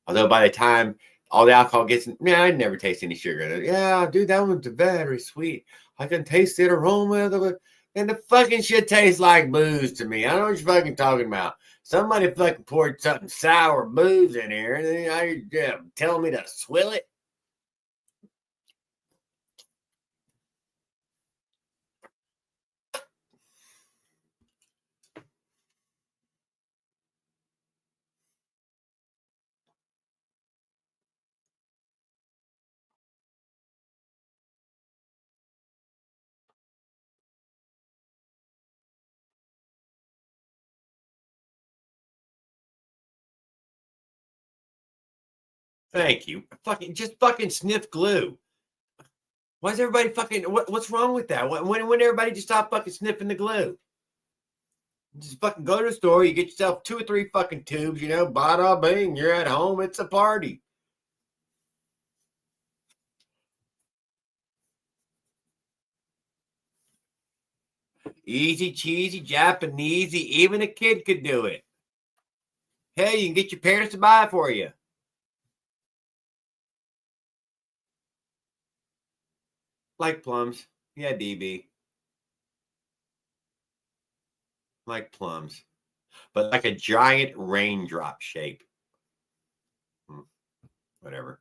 Although by the time all the alcohol gets in, I never taste any sugar in it. Yeah, dude, that one's very sweet. I can taste the aroma of the. And the fucking shit tastes like booze to me. I don't know what you're fucking talking about. Somebody fucking poured something sour booze in here, and then you're telling me to swill it? Thank you. Just fucking sniff glue. Why is everybody fucking? What's wrong with that? When everybody just stop fucking sniffing the glue? Just fucking go to the store. You get yourself 2 or 3 fucking tubes. Bada bing. You're at home. It's a party. Easy cheesy Japanese. Even a kid could do it. Hey, you can get your parents to buy it for you. Like plums. Yeah, DB. Like plums. But like a giant raindrop shape. Whatever.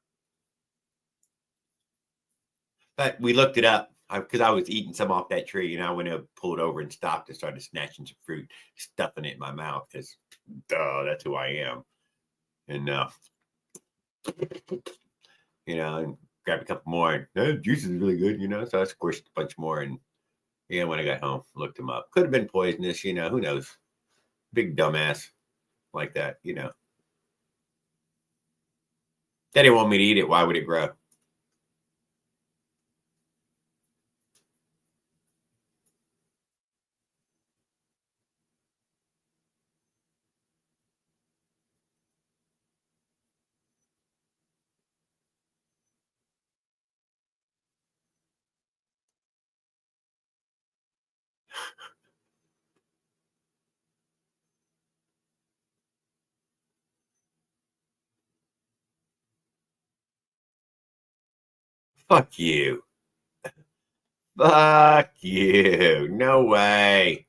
But we looked it up because I was eating some off that tree, and I went to pull it over and stopped and started snatching some fruit, stuffing it in my mouth because, that's who I am. And And grabbed a couple more. And juice is really good, So I squished a bunch more, and when I got home, looked them up. Could have been poisonous, who knows? Big dumbass like that, They didn't want me to eat it. Why would it grow? Fuck you. Fuck you. No way.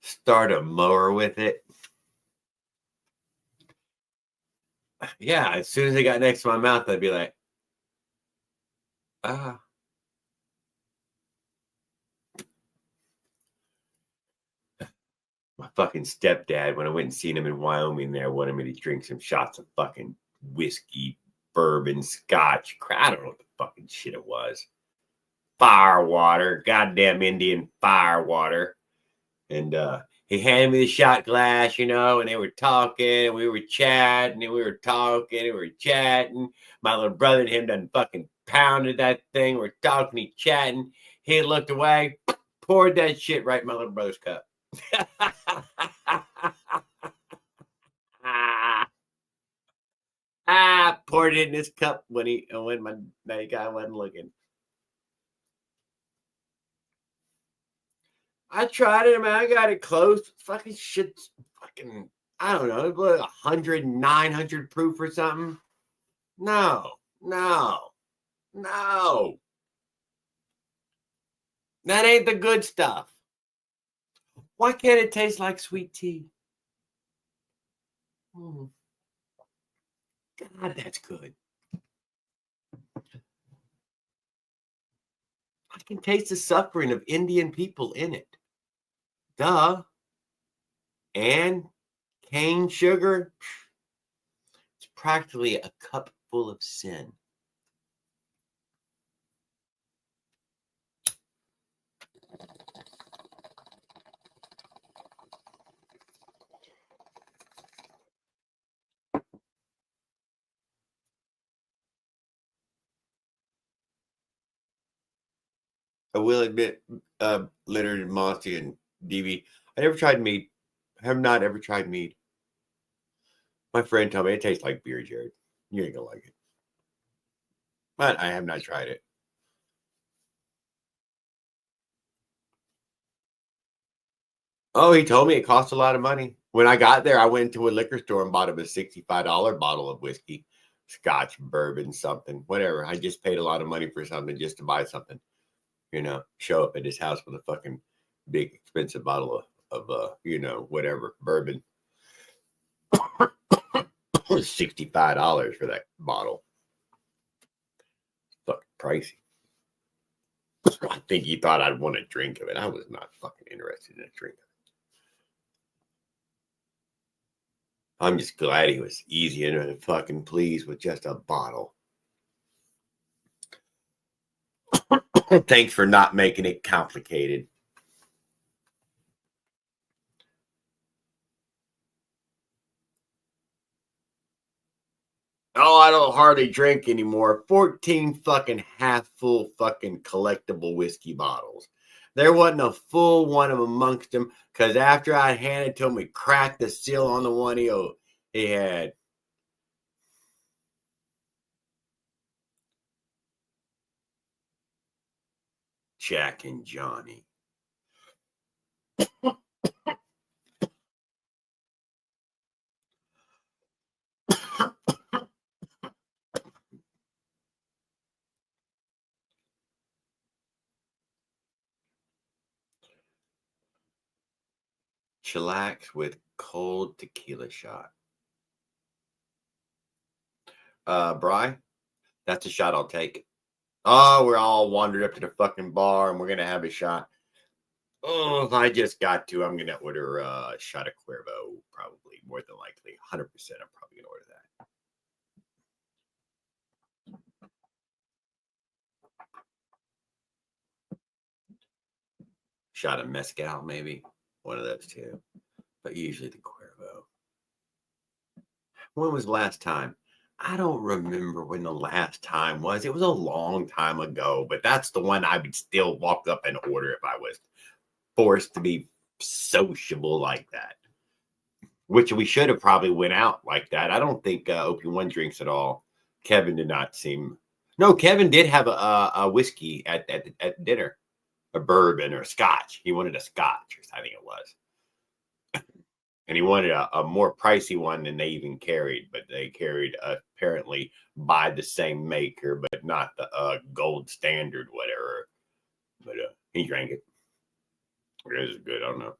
Start a mower with it. Yeah, as soon as it got next to my mouth, I'd be like, ah. My fucking stepdad, when I went and seen him in Wyoming there, wanted me to drink some shots of fucking whiskey, bourbon, scotch. I don't know what the fucking shit it was. Fire water, goddamn Indian fire water. And he handed me the shot glass, and they were talking, and we were chatting, and we were talking, and we were chatting. My little brother and him done fucking pounded that thing. We're talking, he chatting. He looked away, poured that shit right in my little brother's cup. Poured it in his cup when my guy wasn't looking. I tried it, man. I got it close. Fucking shit's fucking, I don't know, 100, 900 proof or something. No. That ain't the good stuff. Why can't it taste like sweet tea? God, that's good. I can taste the suffering of Indian people in it. Duh. And cane sugar, it's practically a cup full of sin. I will admit, Leonard, Monty, and DB, I never tried mead. I have not ever tried mead. My friend told me it tastes like beer, Jared. You ain't gonna like it. But I have not tried it. Oh, he told me it cost a lot of money. When I got there, I went to a liquor store and bought him a $65 bottle of whiskey, scotch, bourbon, something, whatever. I just paid a lot of money for something just to buy something. Show up at his house with a fucking big expensive bottle of whatever, bourbon. $65 for that bottle. Fucking pricey. I think he thought I'd want a drink of it. I was not fucking interested in a drink of it. I'm just glad he was easy and fucking pleased with just a bottle. Thanks for not making it complicated. Oh, I don't hardly drink anymore. 14 fucking half full fucking collectible whiskey bottles. There wasn't a full one of amongst them because after I handed to him, we cracked the seal on the one he had. Jack and Johnny. Chillax with cold tequila shot. Bry, that's a shot I'll take. Oh, we're all wandered up to the fucking bar and we're gonna have a shot. Oh, if I just got to, I'm gonna order a shot of Cuervo, probably more than likely, 100%. I'm probably gonna order that. Shot of mezcal, maybe one of those two, but usually the Cuervo. When was the last time? I don't remember when the last time was. It was a long time ago, but that's the one I would still walk up and order if I was forced to be sociable like that. Which we should have probably went out like that. I don't think OP1 drinks at all. Kevin did not seem. No, Kevin did have a whiskey at dinner, a bourbon or a scotch. He wanted a scotch, I think it was. And he wanted a more pricey one than they even carried, but they carried apparently by the same maker, but not the gold standard, whatever. But he drank it. It was good. I don't know.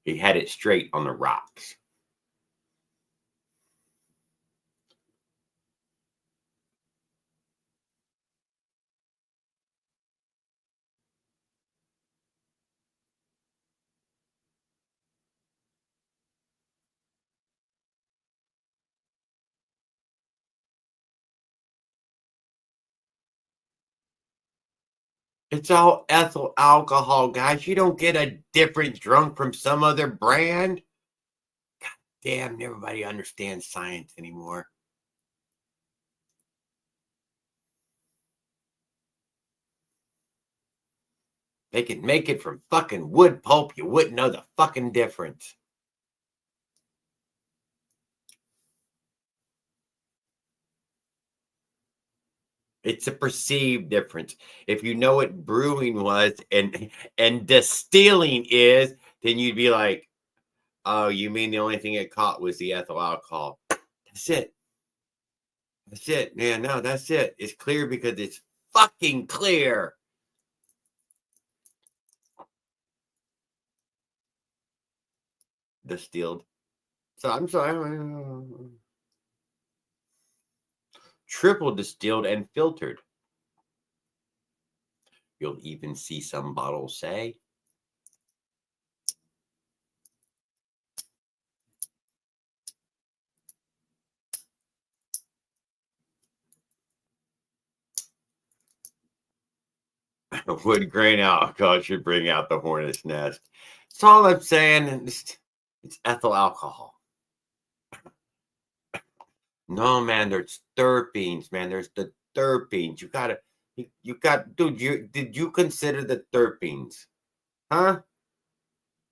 He had it straight on the rocks. It's all ethyl alcohol, guys. You don't get a different drunk from some other brand. God damn, everybody understands science anymore. They could make it from fucking wood pulp. You wouldn't know the fucking difference. It's a perceived difference. If you know what brewing was and distilling is, then you'd be like, oh, you mean the only thing it caught was the ethyl alcohol. That's it. That's it, man. No, that's it. It's clear because it's fucking clear. Distilled. So I'm sorry. Triple distilled and filtered. You'll even see some bottles say wood grain alcohol should bring out the hornet's nest. That's all I'm saying. It's ethyl alcohol. No, man, there's terpenes, man. There's the terpenes. You got, dude, did you consider the terpenes? Huh?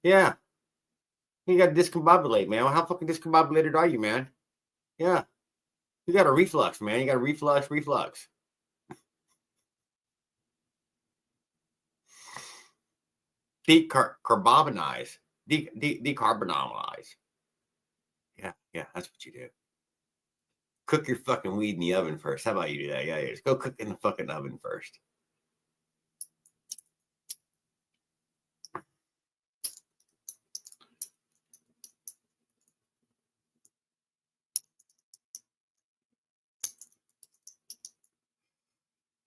Yeah. You got to discombobulate, man. Well, how fucking discombobulated are you, man? Yeah. You got a reflux, man. You got a reflux. Decarbonize. Decarbonize. Yeah, that's what you do. Cook your fucking weed in the oven first. How about you do that? Yeah. Just go cook in the fucking oven first.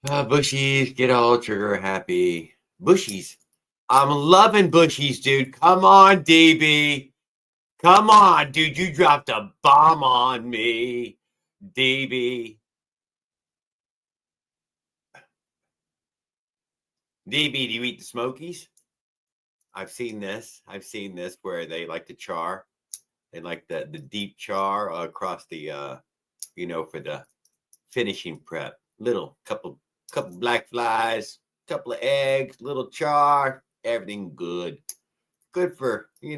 Bushies, get all trigger happy. Bushies. I'm loving bushies, dude. Come on, DB. Come on, dude. You dropped a bomb on me, DB. DB, do you eat the Smokies? I've seen this. Where they like to char. They like the deep char across the for the finishing prep. Little couple black flies, couple of eggs, little char, everything good. Good for, I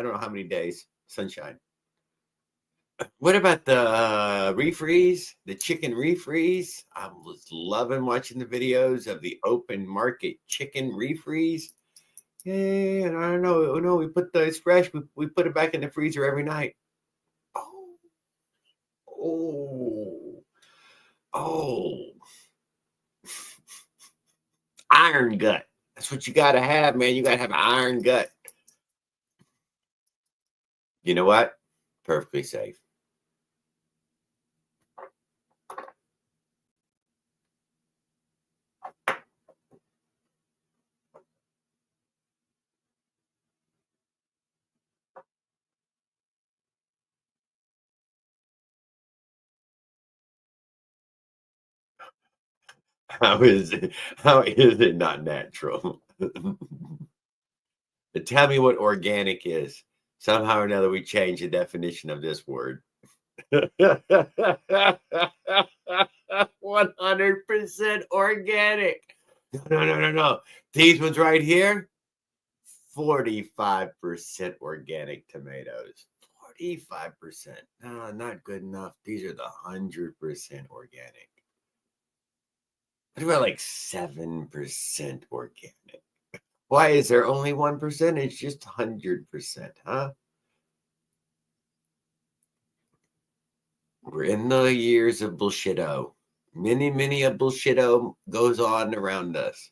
don't know how many days. Sunshine. What about the refreeze? The chicken refreeze? I was loving watching the videos of the open market chicken refreeze. Yeah, I don't know. No, we put it's fresh. We put it back in the freezer every night. Oh, oh. Iron gut. That's what you got to have, man. You got to have an iron gut. You know what? Perfectly safe. How is it? How is it not natural? Tell me what organic is. Somehow or another, we change the definition of this word. 100% organic. No, no, no, no, no. These ones right here, 45% organic tomatoes. 45%. No, not good enough. These are the 100% organic. What about like 7% organic? Why is there only 1%? It's just 100%, huh? We're in the years of bullshito. Many a bullshito goes on around us.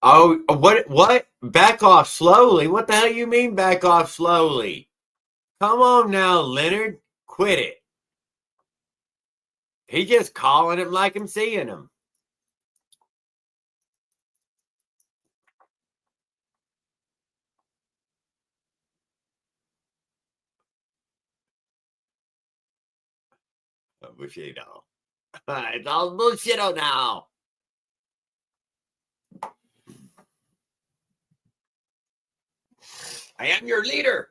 Oh, what? Back off slowly. What the hell you mean back off slowly? Come on now, Leonard. Quit it. He just calling him like I'm seeing him. Bullshito. It's all bullshito now. I am your leader.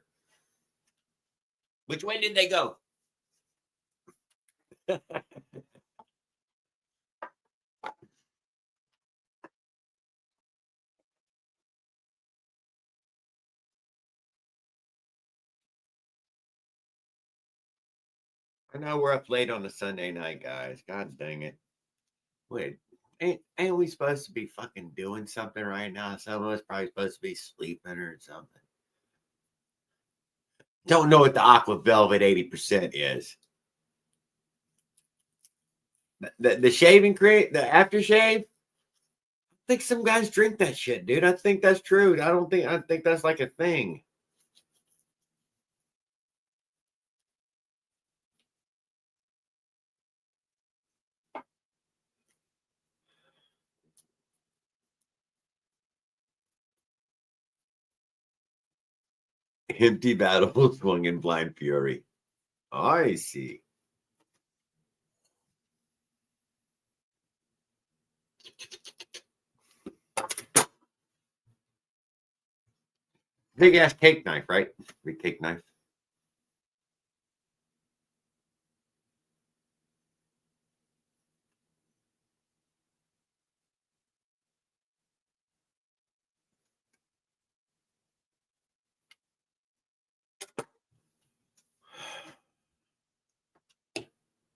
Which way did they go? I know we're up late on a Sunday night, guys. God dang it. Wait, ain't we supposed to be fucking doing something right now? Some of us probably supposed to be sleeping or something. Don't know what the Aqua Velvet 80% is. The shaving cream, the aftershave. I think some guys drink that shit, dude. I think that's true. I think that's like a thing. Empty battle swung in blind fury. I see. Big ass cake knife, right? Big cake knife.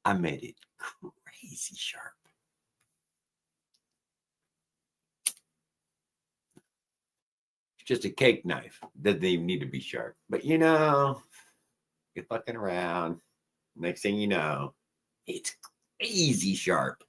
I made it crazy sharp. It's just a cake knife. Doesn't even need to be sharp. But you're fucking around. Next thing you know, it's crazy sharp.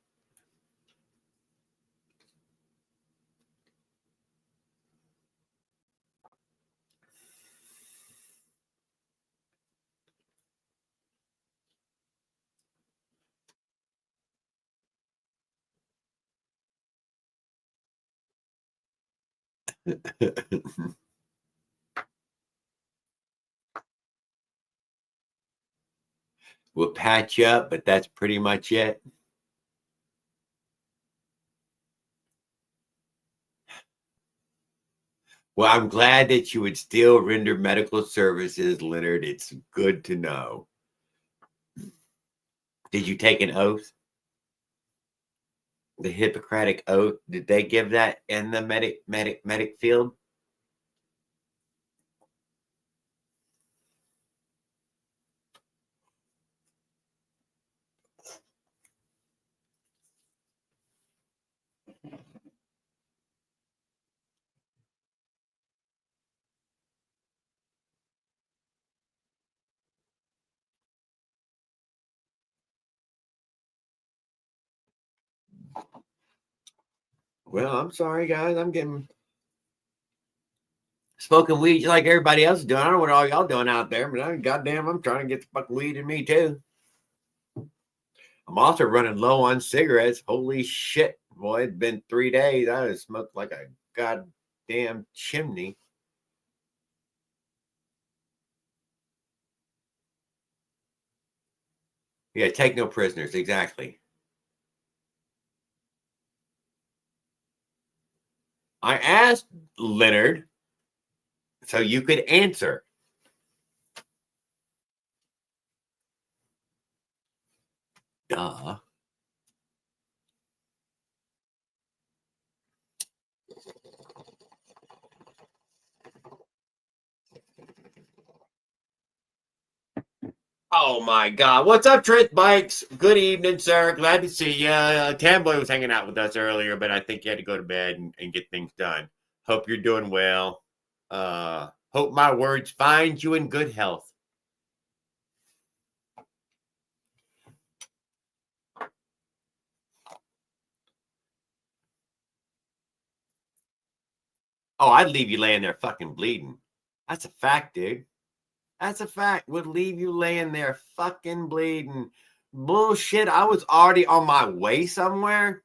We'll patch you up, but that's pretty much it. Well, I'm glad that you would still render medical services, Leonard. It's good to know. Did you take an oath? The Hippocratic oath? Did they give that in the medic field? Well, I'm sorry, guys. I'm getting Smoking weed just like everybody else is doing. I don't know what all y'all doing out there, but goddamn, I'm trying to get the fucking weed in me too. I'm also running low on cigarettes. Holy shit, boy! It's been 3 days. I have smoked like a goddamn chimney. Yeah, take no prisoners. Exactly. I asked Leonard so you could answer. Duh. Oh my God. What's up, Trent Bikes? Good evening, sir. Glad to see you. Tamboy was hanging out with us earlier, but I think he had to go to bed and get things done. Hope you're doing well. Hope my words find you in good health. Oh, I'd leave you laying there fucking bleeding. That's a fact, dude. That's a fact. Would leave you laying there fucking bleeding. Bullshit. I was already on my way somewhere.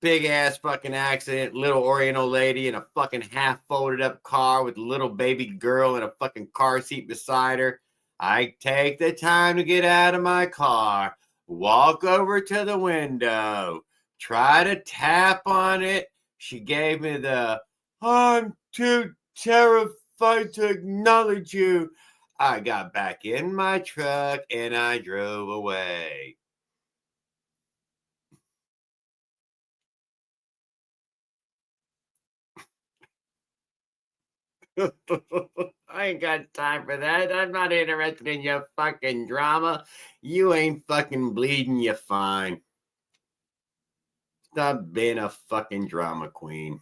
Big ass fucking accident. Little Oriental lady in a fucking half folded up car with a little baby girl in a fucking car seat beside her. I take the time to get out of my car, walk over to the window, try to tap on it. She gave me the, I'm too terrified to acknowledge you. I got back in my truck and I drove away. I ain't got time for that. I'm not interested in your fucking drama. You ain't fucking bleeding, you fine. Stop being a fucking drama queen.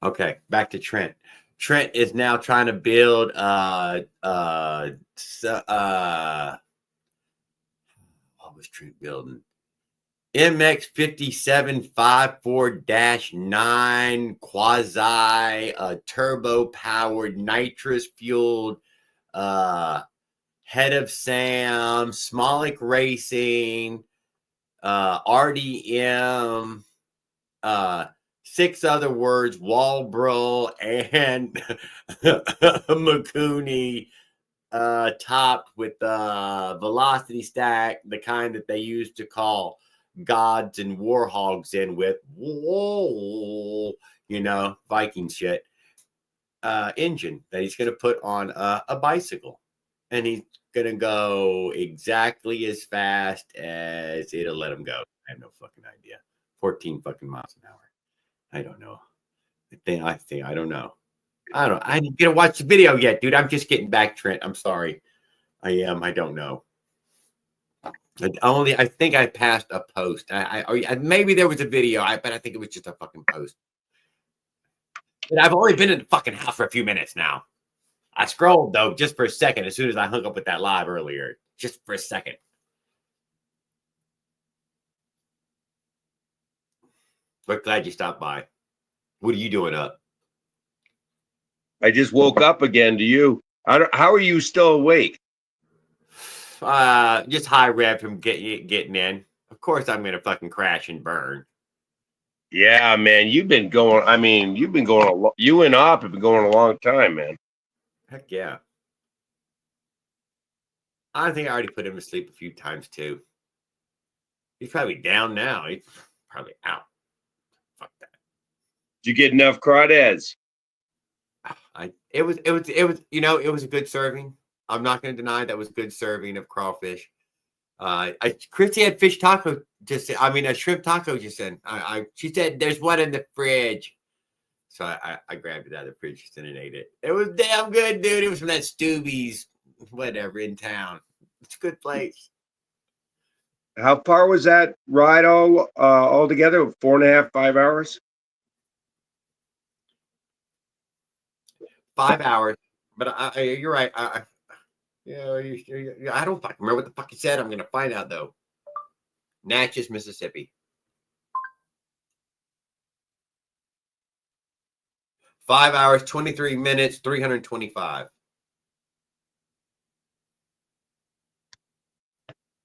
Okay, back to Trent. Trent is now trying to build what was Trent building? MX 5754-9 quasi turbo powered nitrous fueled Head of Sam, Smolik Racing, RDM, 6 other words, Walbro and Makuni, topped with velocity stack, the kind that they used to call gods and warhogs in with, whoa, Viking shit. Engine that he's going to put on a bicycle. And he's going to go exactly as fast as it'll let him go. I have no fucking idea. 14 fucking miles an hour. I don't know. I don't know. I didn't get to watch the video yet, dude. I'm just getting back, Trent. I'm sorry. I am. I don't know. I think I passed a post. Maybe there was a video, but I think it was just a fucking post. But I've only been in the fucking house for a few minutes now. I scrolled though just for a second as soon as I hung up with that live earlier. Just for a second. But glad you stopped by. What are you doing up? I just woke up again. Do you? How are you still awake? Just high rev from getting in. Of course, I'm gonna fucking crash and burn. Yeah, man, you've been going. I mean, you've been going. You and Op have been going a long time, man. Heck yeah. I think I already put him to sleep a few times too. He's probably down now. He's probably out. Fuck that. Did you get enough crawdads? It was it was a good serving. I'm not going to deny that was a good serving of crawfish. Christy had fish taco a shrimp taco just in. She said there's one in the fridge. So I grabbed it out of the fridge and ate it. It was damn good, dude. It was from that Stubby's, whatever, in town. It's a good place. How far was that ride all together? 4.5, 5 hours? 5 hours. But you're right. Yeah, I don't fucking remember what the fuck he said. I'm gonna find out though. Natchez, Mississippi. 5 hours, 23 minutes, 325.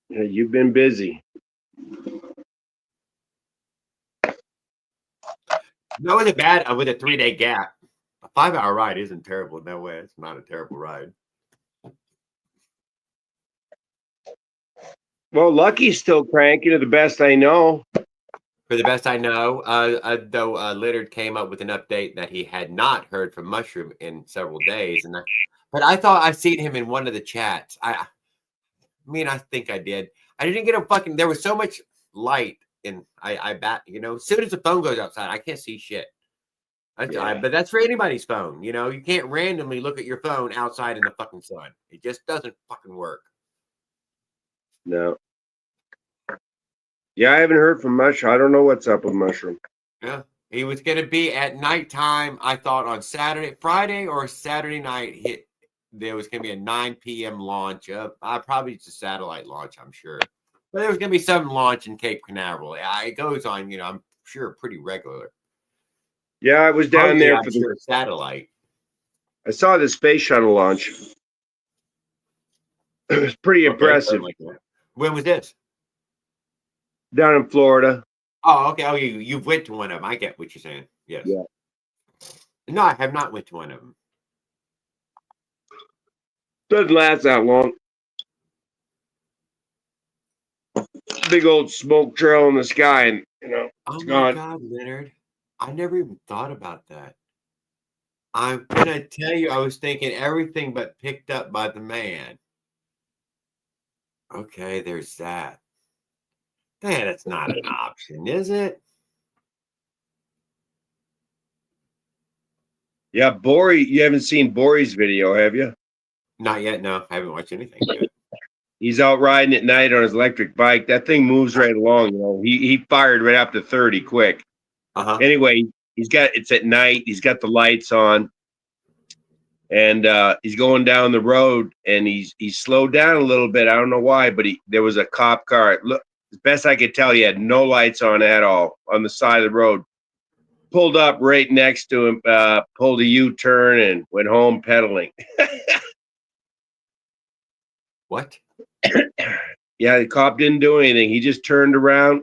Yeah, you've been busy. No, wasn't bad with a 3-day gap. A 5-hour ride isn't terrible. No way. It's not a terrible ride. Well, Lucky's still cranking to the best I know. For the best I know, though, Littard came up with an update that he had not heard from Mushroom in several days, but I thought I seen him in one of the chats. I mean, I think I did. I didn't get him fucking. There was so much light, and I bet as soon as the phone goes outside, I can't see shit. But that's for anybody's phone. You can't randomly look at your phone outside in the fucking sun. It just doesn't fucking work. No. Yeah, I haven't heard from Mushroom. I don't know what's up with Mushroom. Yeah. He was going to be at nighttime, I thought, on Friday or Saturday night. There was going to be a 9 p.m. launch. Probably it's a satellite launch, I'm sure. But there was going to be some launch in Cape Canaveral. It goes on, I'm sure, pretty regular. Yeah, I was down there for the satellite. I saw the space shuttle launch. It was pretty impressive. When was this? Down in Florida. Oh, okay. Oh, you went to one of them. I get what you're saying. Yes. Yeah. No, I have not went to one of them. Doesn't last that long. Big old smoke trail in the sky, and Oh my God, Leonard! I never even thought about that. I'm gonna tell you, I was thinking everything but picked up by the man. Okay, there's that. Man, that's not an option, is it? Yeah, Bori, you haven't seen Bori's video, have you? Not yet, no. I haven't watched anything yet. He's out riding at night on his electric bike. That thing moves right along. He fired right up to 30 quick. Anyway, it's at night. He's got the lights on, and he's going down the road, and he's slowed down a little bit. I don't know why, but there was a cop car. Look, as best I could tell, he had no lights on at all on the side of the road. Pulled up right next to him, pulled a U-turn, and went home pedaling. What? Yeah, the cop didn't do anything. He just turned around,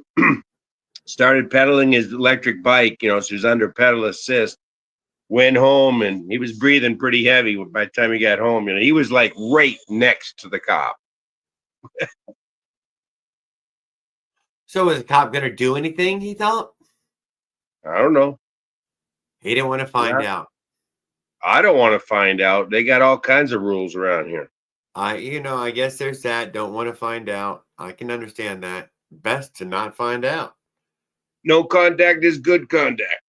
started pedaling his electric bike, so he was under pedal assist, went home, and he was breathing pretty heavy by the time he got home. He was like right next to the cop. So was the cop going to do anything, he thought? I don't know. He didn't want to find out. I don't want to find out. They got all kinds of rules around here. I guess there's that. Don't want to find out. I can understand that. Best to not find out. No contact is good contact.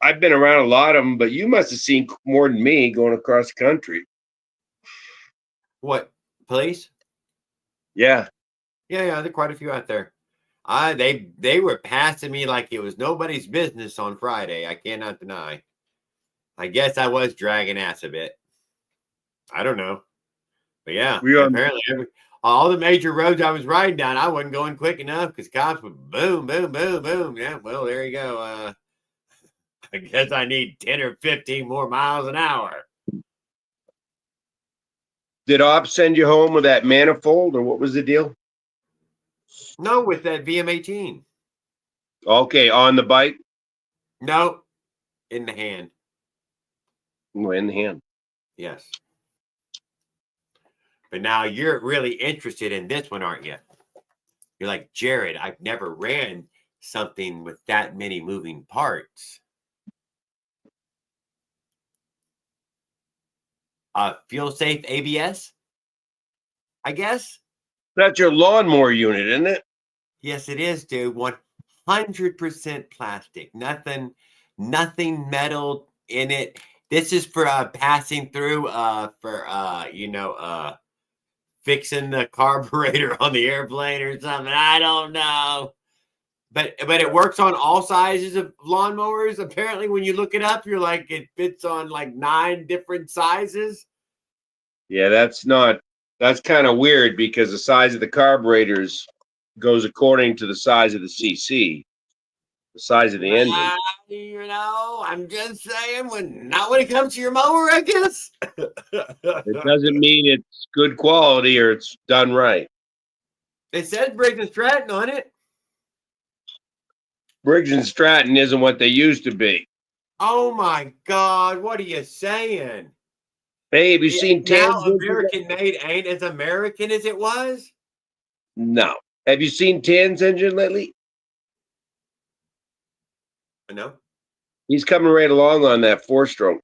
I've been around a lot of them, but you must have seen more than me going across the country. What? Police? Yeah. Yeah, there are quite a few out there. They were passing me like it was nobody's business on Friday. I cannot deny. I guess I was dragging ass a bit. I don't know. But yeah, apparently all the major roads I was riding down, I wasn't going quick enough because cops would boom, boom, boom, boom. Yeah, well, there you go. I guess I need 10 or 15 more miles an hour. Did Ops send you home with that manifold, or what was the deal? No, with that VM18. Okay, on the bike? No, in the hand. Oh, in the hand. Yes. But now you're really interested in this one, aren't you? You're like, Jared, I've never ran something with that many moving parts. Fuel safe ABS, I guess. That's your lawnmower unit, isn't it? Yes, it is, dude. 100% plastic. Nothing metal in it. This is for passing through fixing the carburetor on the airplane or something. I don't know. But it works on all sizes of lawnmowers. Apparently, when you look it up, you're like it fits on like 9 different sizes. Yeah, that's kind of weird because the size of the carburetors goes according to the size of the CC, the size of the engine. You know, I'm just saying, not when it comes to your mower, I guess. It doesn't mean it's good quality or it's done right. It says Briggs and Stratton on it. Briggs and Stratton isn't what they used to be. Oh my God, what are you saying? Hey, have you seen now Tan's American made ain't as American as it was? No. Have you seen Tan's engine lately? No. He's coming right along on that 4-stroke.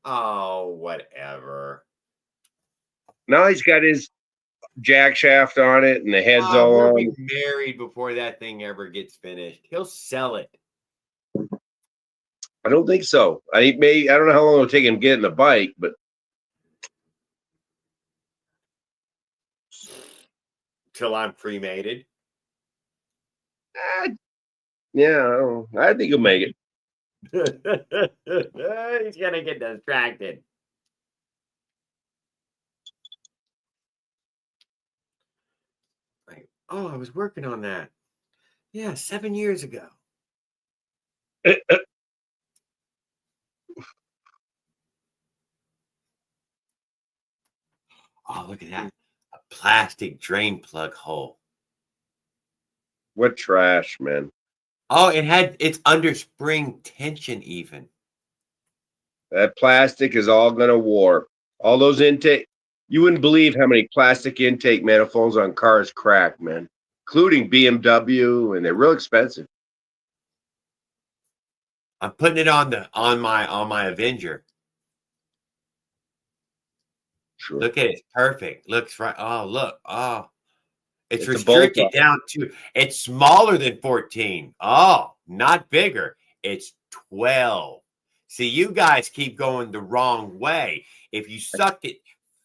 Oh, whatever. Now he's got his jack shaft on it and the head's all We'll on. be married before that thing ever gets finished. He'll sell it. I don't think so. I don't know how long it'll take him getting the bike, but till I'm cremated. Yeah, I think he'll make it. He's gonna get distracted. Like, oh, I was working on that. Yeah, 7 years ago. Oh, look at that. A plastic drain plug hole. What trash, man. Oh, it's under spring tension even. That plastic is all gonna warp. All those intake, you wouldn't believe how many plastic intake manifolds on cars crack, man, including BMW, and they're real expensive. I'm putting it on my Avenger. Sure. Look at it. It's perfect. Looks right. Oh, look. Oh. It's restricted down to, it's smaller than 14. Oh, not bigger. It's 12. See, you guys keep going the wrong way. If you suck it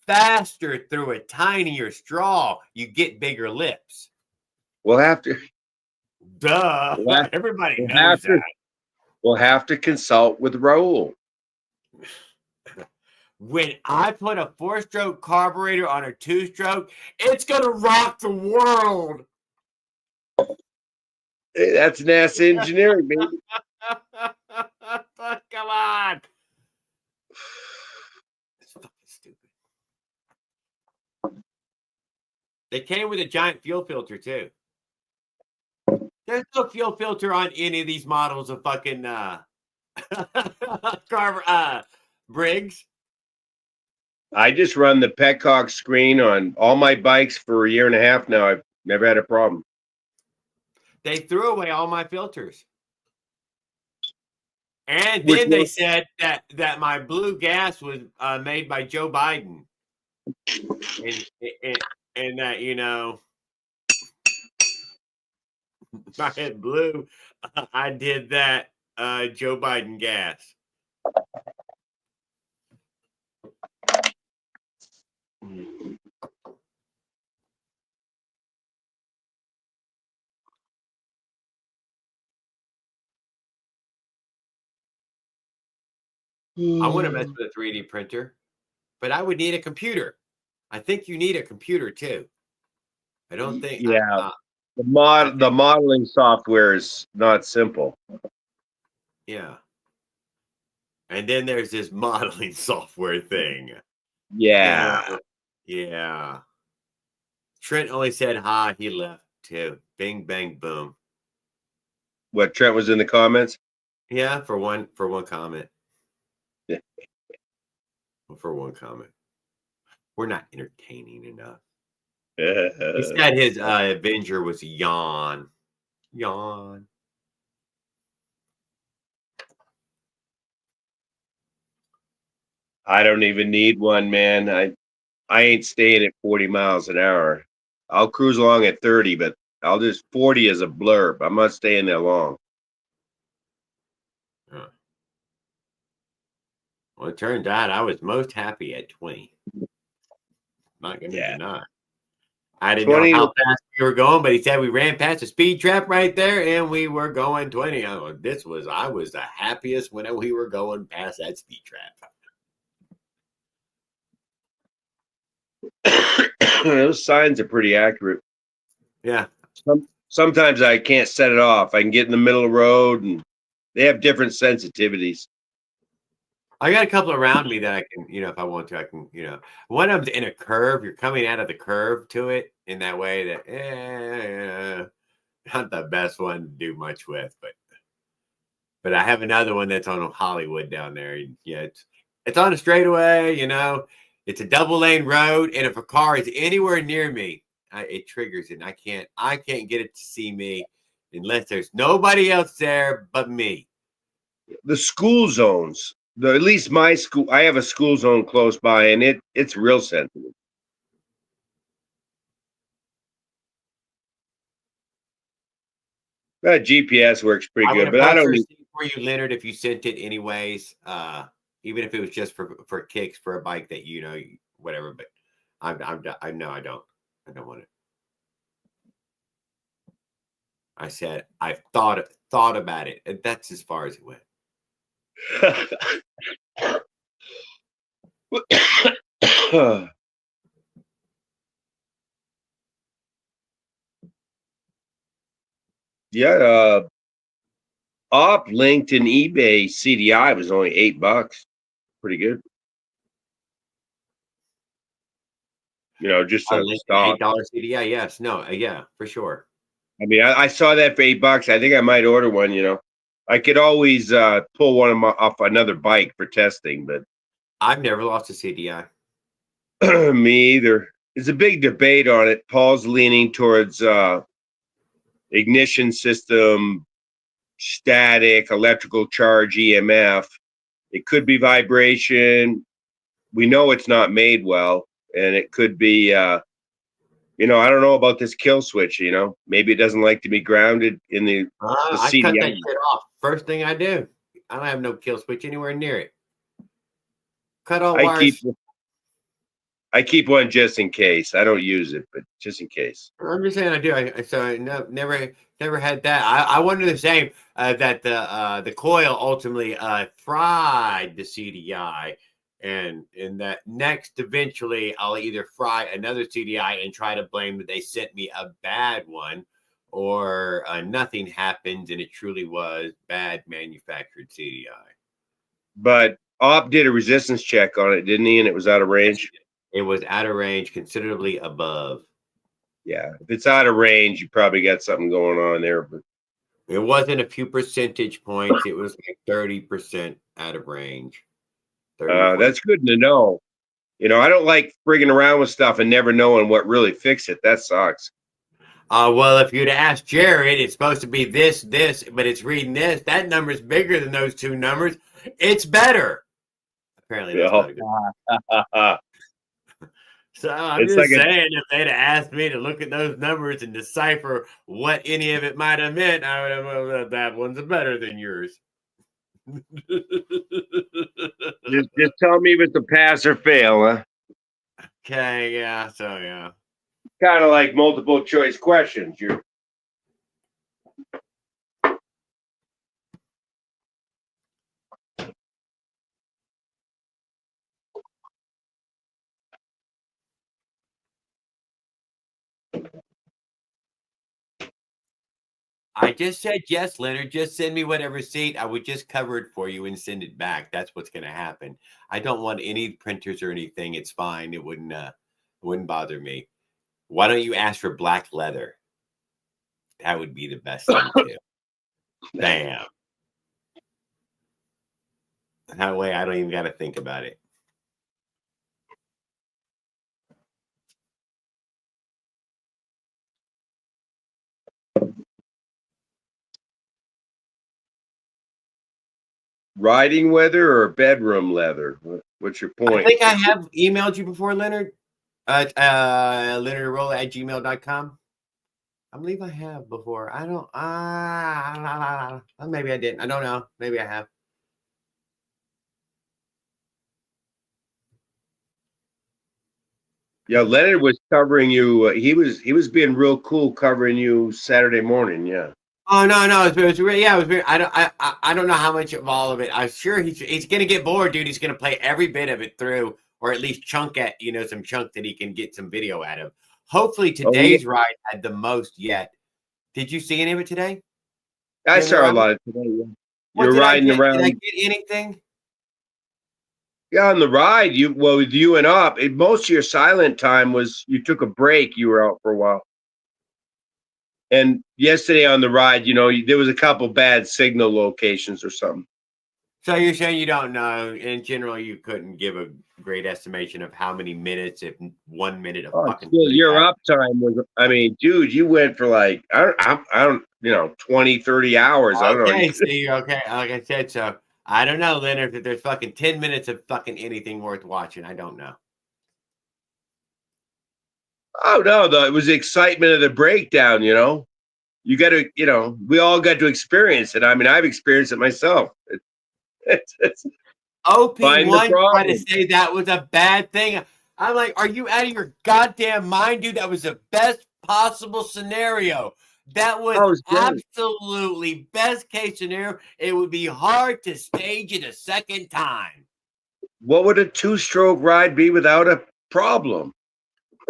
faster through a tinier straw, you get bigger lips. We'll have to. Duh. Everybody knows that. We'll have to consult with Raul. When I put a 4-stroke carburetor on a 2-stroke, it's going to rock the world. Hey, that's NASA engineering, baby. Come on. It's fucking stupid. They came with a giant fuel filter, too. There's no fuel filter on any of these models of fucking Briggs. I just run the Petcock screen on all my bikes for a year and a half now. I've never had a problem. They threw away all my filters. And then they said that my blue gas was made by Joe Biden. And that, you know, I had blue. I did that Joe Biden gas. I want to mess with a 3D printer, but I would need a computer. I think you need a computer too. I don't think. Yeah, the modeling software is not simple. Yeah. And then there's this modeling software thing. Yeah. Yeah. Trent only said hi. He left too. Bing, bang, boom. What, Trent was in the comments? Yeah, for one comment. For one comment. We're not entertaining enough. He said his Avenger was yawn. Yawn. I don't even need one, man. I ain't staying at 40 miles an hour. I'll cruise along at 30, but I'll just 40 as a blurb. I'm not staying there long. Well, it turned out I was most happy at 20. Not gonna deny. I didn't know how fast we were going, but he said we ran past the speed trap right there, and we were going 20. I was the happiest when we were going past that speed trap. Those signs are pretty accurate. Yeah. Sometimes I can't set it off. I can get in the middle of the road, and they have different sensitivities. I got a couple around me that I can, if I want to, I can, one of them's in a curve. You're coming out of the curve to it in that way that, not the best one to do much with, but I have another one that's on Hollywood down there. Yeah, it's on a straightaway, it's a double lane road, and if a car is anywhere near me, it triggers it. And I can't get it to see me unless there's nobody else there but me. The school zones, at least my school, I have a school zone close by, and it's real sensitive. That GPS works pretty good, but I don't need for you, Leonard, if you sent it anyways, even if it was just for kicks for a bike that whatever. But I don't want it. I said I've thought about it, and that's as far as it went. Yeah, Op linked in eBay CDI was only $8. Pretty good. Just a stock. $8 CDI, yes, no, yeah, for sure. I mean, I saw that for $8. I think I might order one. I could always pull one off another bike for testing, but I've never lost a CDI. Me either. There's a big debate on it. Paul's leaning towards ignition system, static, electrical charge, EMF. It could be vibration. We know it's not made well, and it could be, I don't know about this kill switch. Maybe it doesn't like to be grounded in the I CDI. cut that shit off. First thing I do. I don't have no kill switch anywhere near it. Cut all wires. I keep one just in case. I don't use it, but just in case. I'm just saying I do. Never had that. I wonder the same that the coil ultimately fried the CDI, and that next eventually I'll either fry another CDI and try to blame that they sent me a bad one, or nothing happened and it truly was bad manufactured CDI. But Op did a resistance check on it, didn't he? And it was out of range. It was out of range, considerably above. Yeah, if it's out of range, you probably got something going on there. But it wasn't a few percentage points. It was like 30% out of range. That's good to know. I don't like frigging around with stuff and never knowing what really fixed it. That sucks. Well, if you'd asked Jared, it's supposed to be this, but it's reading this. That number's bigger than those two numbers. It's better. Apparently, that's not a good. So I'm just saying, if they'd have asked me to look at those numbers and decipher what any of it might have meant, I would have, well, that one's better than yours. just tell me if it's a pass or fail, huh? Okay, yeah, so yeah. Kind of like multiple choice questions. I just said yes, Leonard. Just send me whatever seat. I would just cover it for you and send it back. That's what's going to happen. I don't want any printers or anything. It's fine. It wouldn't bother me. Why don't you ask for black leather? That would be the best thing too. Bam. That way I don't even got to think about it. Riding leather or bedroom leather? What's your point? I think I have emailed you before, Leonard. LeonardRolla@gmail.com. I believe I have before. I don't. Maybe I didn't. I don't know. Maybe I have. Yeah, Leonard was covering you. He was being real cool covering you Saturday morning. Yeah. Oh no, it was yeah, it was weird. I don't know how much of all of it. I'm sure he's gonna get bored, dude. He's gonna play every bit of it through, or at least chunk at some chunk that he can get some video out of. Hopefully Oh, yeah. today's ride had the most yet. Did you see any of it today? I saw a lot of today. Yeah. What You're did riding around. Did I get anything? Yeah, on the ride, with you and Up, most of your silent time was you took a break. You were out for a while. And yesterday on the ride, there was a couple bad signal locations or something. So you're saying you don't know? In general, you couldn't give a great estimation of how many minutes, if 1 minute of fucking. Still, your uptime was. I mean, dude, you went for like I don't 20, 30 hours. I don't know. Okay, see, okay, like I said, so I don't know, Leonard, if there's fucking 10 minutes of fucking anything worth watching. I don't know. Oh no, though it was the excitement of the breakdown. You got to, we all got to experience it. I mean, I've experienced it myself. It's OP1 tried to say that was a bad thing. I'm like, are you out of your goddamn mind, dude? That was the best possible scenario. That was absolutely best case scenario. It would be hard to stage it a second time. What would a 2-stroke ride be without a problem?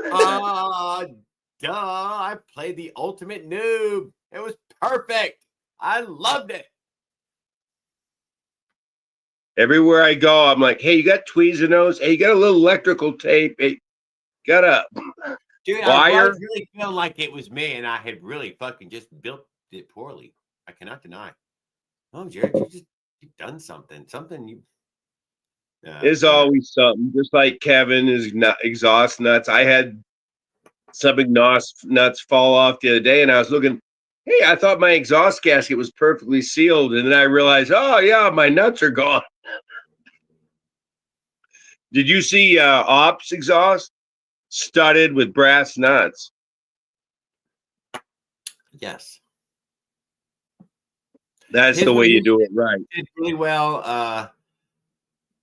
Duh. I played the ultimate noob. It was perfect. I loved it. Everywhere I go, I'm like, hey, you got Tweezinos? Hey, you got a little electrical tape? Hey, got a Dude, wire? I was really feeling like it was me, and I had really fucking just built it poorly. I cannot deny. Oh, Jared, you've done something. Something you. There's always something. Just like Kevin is exhaust nuts. I had some exhaust nuts fall off the other day, and I was looking. Hey, I thought my exhaust gasket was perfectly sealed, and then I realized, oh yeah, my nuts are gone. Did you see Ops exhaust studded with brass nuts? Yes. That's the way you do it right. Did really well.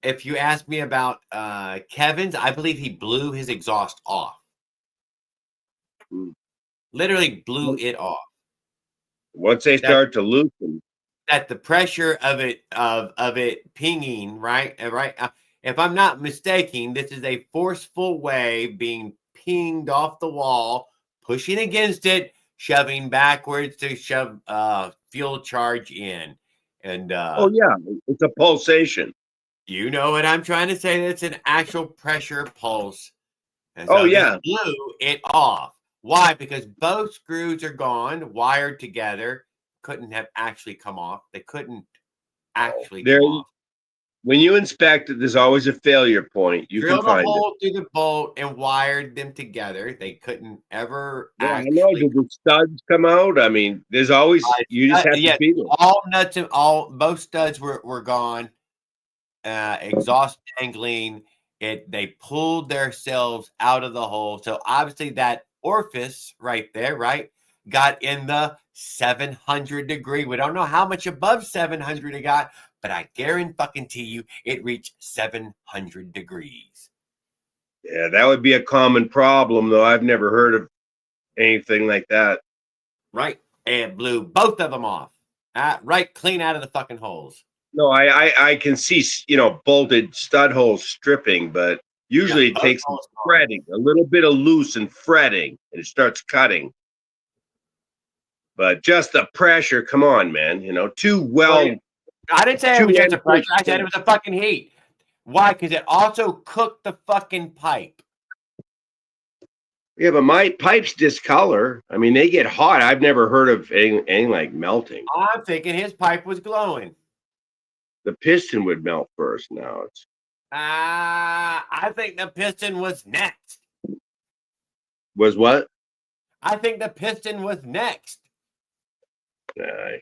If you ask me about Kevin's, I believe he blew his exhaust off. Literally blew it off. Once they start to loosen, that the pressure of it pinging, right? If I'm not mistaken, this is a forceful wave being pinged off the wall, pushing against it, shoving backwards to shove fuel charge in. And oh yeah, it's a pulsation. You know what I'm trying to say? That's an actual pressure pulse. And so yeah, blew it off. Why? Because both screws are gone, wired together. Couldn't have actually come off. They couldn't actually come off. When you inspect it, there's always a failure point. You drilled can find a hole through the bolt and wired them together. They couldn't ever. Yeah, I know. Did the studs come out? I mean, there's always you just have to beat them. All nuts and both studs were gone. Exhaust dangling. They pulled themselves out of the hole. So obviously that orifice right there, right, got in the 700 degree. We don't know how much above 700 it got, but I guarantee you it reached 700 degrees. Yeah, that would be a common problem, though. I've never heard of anything like that. Right. And blew both of them off. Right clean out of the fucking holes. No, I can see, bolted stud holes stripping, but usually it takes some fretting, a little bit of loose and fretting, and it starts cutting. But just the pressure, come on, man. Too well. I didn't say it was just a pressure. I said it was a fucking heat. Why? Because it also cooked the fucking pipe. Yeah, but my pipes discolor. I mean, they get hot. I've never heard of anything like melting. I'm thinking his pipe was glowing. The piston would melt first. Now it's. I think the piston was next. Was what? I think the piston was next. I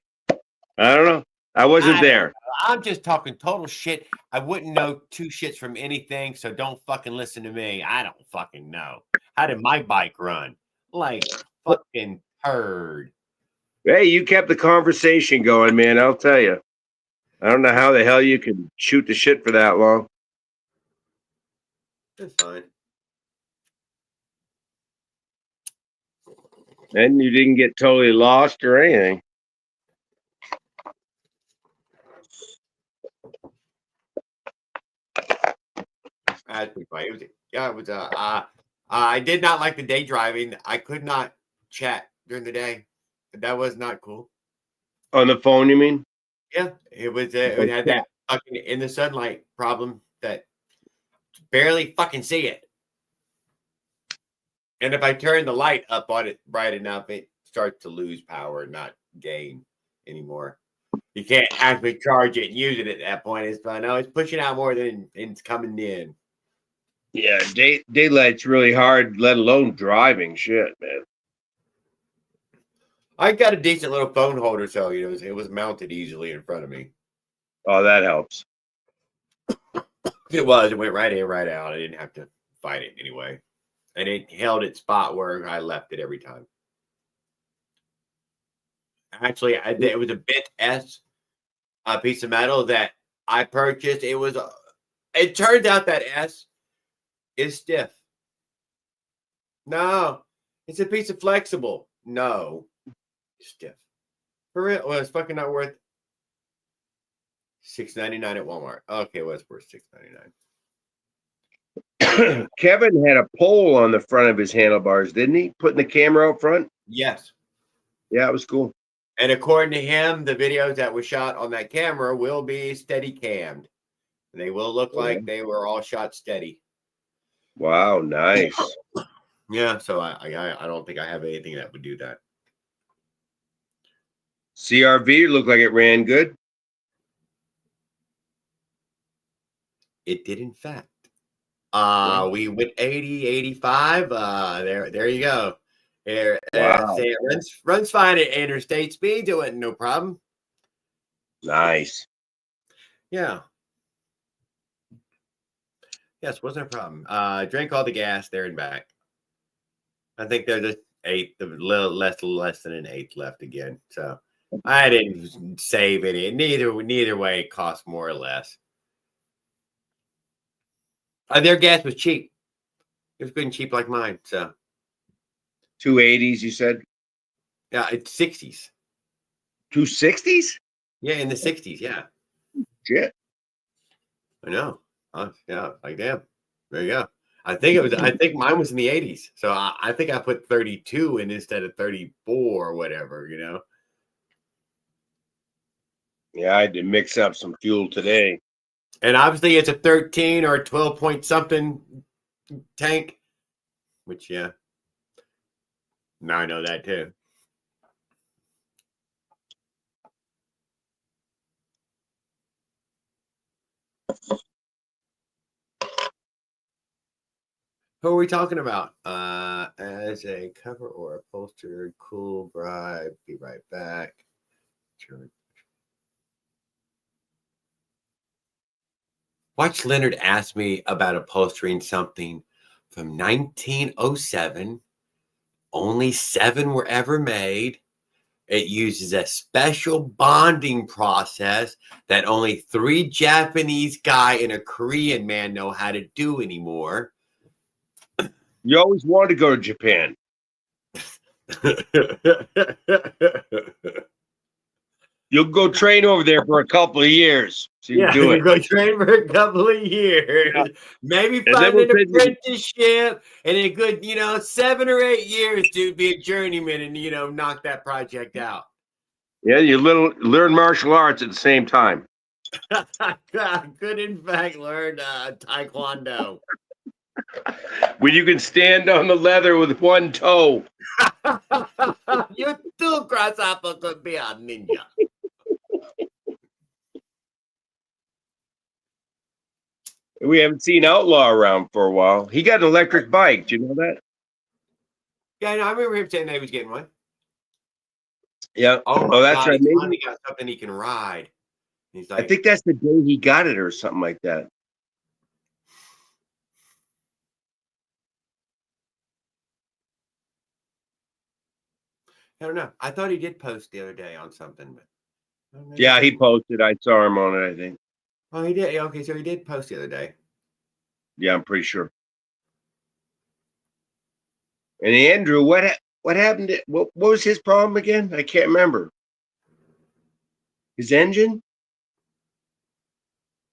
don't know. I wasn't there. I'm just talking total shit. I wouldn't know two shits from anything, so don't fucking listen to me. I don't fucking know. How did my bike run? Like fucking turd. Hey, you kept the conversation going, man. I'll tell you. I don't know how the hell you can shoot the shit for that long. It's fine. And you didn't get totally lost or anything. That's pretty funny. It was I did not like the day driving. I could not chat during the day. That was not cool. On the phone, you mean? Yeah, it had that fucking in the sunlight problem that barely fucking see it. And if I turn the light up on it bright enough, it starts to lose power, not gain anymore. You can't actually charge it and use it at that point. It's fun. No, it's pushing out more than it's coming in. Yeah, daylight's really hard, let alone driving. Shit, man. I got a decent little phone holder, so it was mounted easily in front of me. Oh, that helps. It was. It went right in, right out. I didn't have to fight it anyway. And it held its spot where I left it every time. Actually, it was a Bit S piece of metal that I purchased. It turns out that S is stiff. No, it's a piece of flexible. No, stiff. For real? Well, it's fucking not worth $6.99 at Walmart. Okay, well, it's worth $6.99. Kevin had a pole on the front of his handlebars, didn't he? Putting the camera out front? Yes. Yeah, it was cool. And according to him, the videos that were shot on that camera will be steady cammed. They will look like they were all shot steady. Wow, nice. Yeah, so I don't think I have anything that would do that. CRV looked like it ran good. It did, in fact. We went 80, 85. There you go. Wow. It runs fine at interstate speeds. It wasn't no problem. Nice. Yeah. Yes, wasn't a problem. Drank all the gas there and back. I think there's a little less than an eighth left again. So I didn't save any. Neither way, it cost more or less. Their gas was cheap. It was good and cheap like mine. So 280s, you said? Yeah, it's 60s. 260s? Yeah, in the 60s. Yeah. Shit. I know. Yeah, like damn. There you go. I think mine was in the 80s. So I think I put 32 in instead of 34 or whatever, Yeah, I had to mix up some fuel today. And obviously it's a 13 or a 12 point something tank, which, yeah. Now I know that too. Who are we talking about? As a cover or upholstered, cool bride. Be right back. Sure. Watch Leonard ask me about upholstering something from 1907. Only 7 were ever made. It uses a special bonding process that only 3 Japanese guy and a Korean man know how to do anymore. You always wanted to go to Japan. You'll go train over there for a couple of years. So you do it. Go train for a couple of years. Yeah. Maybe find an apprenticeship and a good, 7 or 8 years to be a journeyman and, knock that project out. Yeah, you learn martial arts at the same time. Could, in fact, learn Taekwondo. When you can stand on the leather with one toe. You too, Grasshopper, could be a ninja. We haven't seen Outlaw around for a while. He got an electric bike. Do you know that? Yeah, I remember him saying that he was getting one. Yeah. Oh that's God, right. He finally got something he can ride. He's like, I think that's the day he got it or something like that. I don't know. I thought he did post the other day on something, but yeah, he posted. I saw him on it, I think. Oh, he did. Okay, so he did post the other day. Yeah, I'm pretty sure. And Andrew, What happened? What was his problem again? I can't remember. His engine?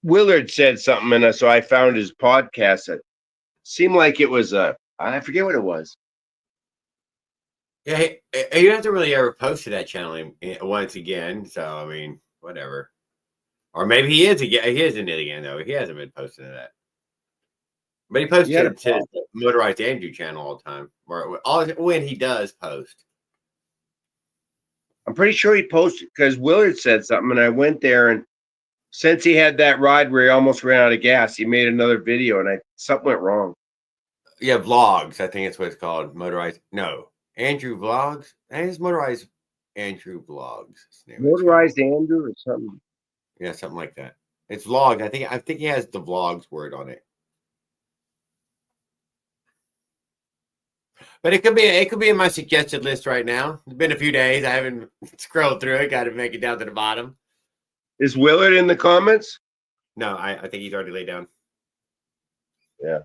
Willard said something, and so I found his podcast. It seemed like it was I forget what it was. Yeah, he hasn't really ever posted that channel once again. So I mean, whatever. Or maybe he is again. He is in it again though. He hasn't been posting that. But he posted to his Motorized Andrew channel all the time, or when he does post. I'm pretty sure he posted because Willard said something, and I went there, and since he had that ride where he almost ran out of gas, he made another video, and something went wrong. Yeah, vlogs. I think it's what it's called. Motorized. No, Andrew Vlogs. I think it's Motorized Andrew Vlogs. Motorized Andrew or something. Yeah, something like that. It's vlogs. I think he has the vlogs word on it. But it could be in my suggested list right now. It's been a few days. I haven't scrolled through it. Got to make it down to the bottom. Is Willard in the comments? No, I think he's already laid down. Yeah.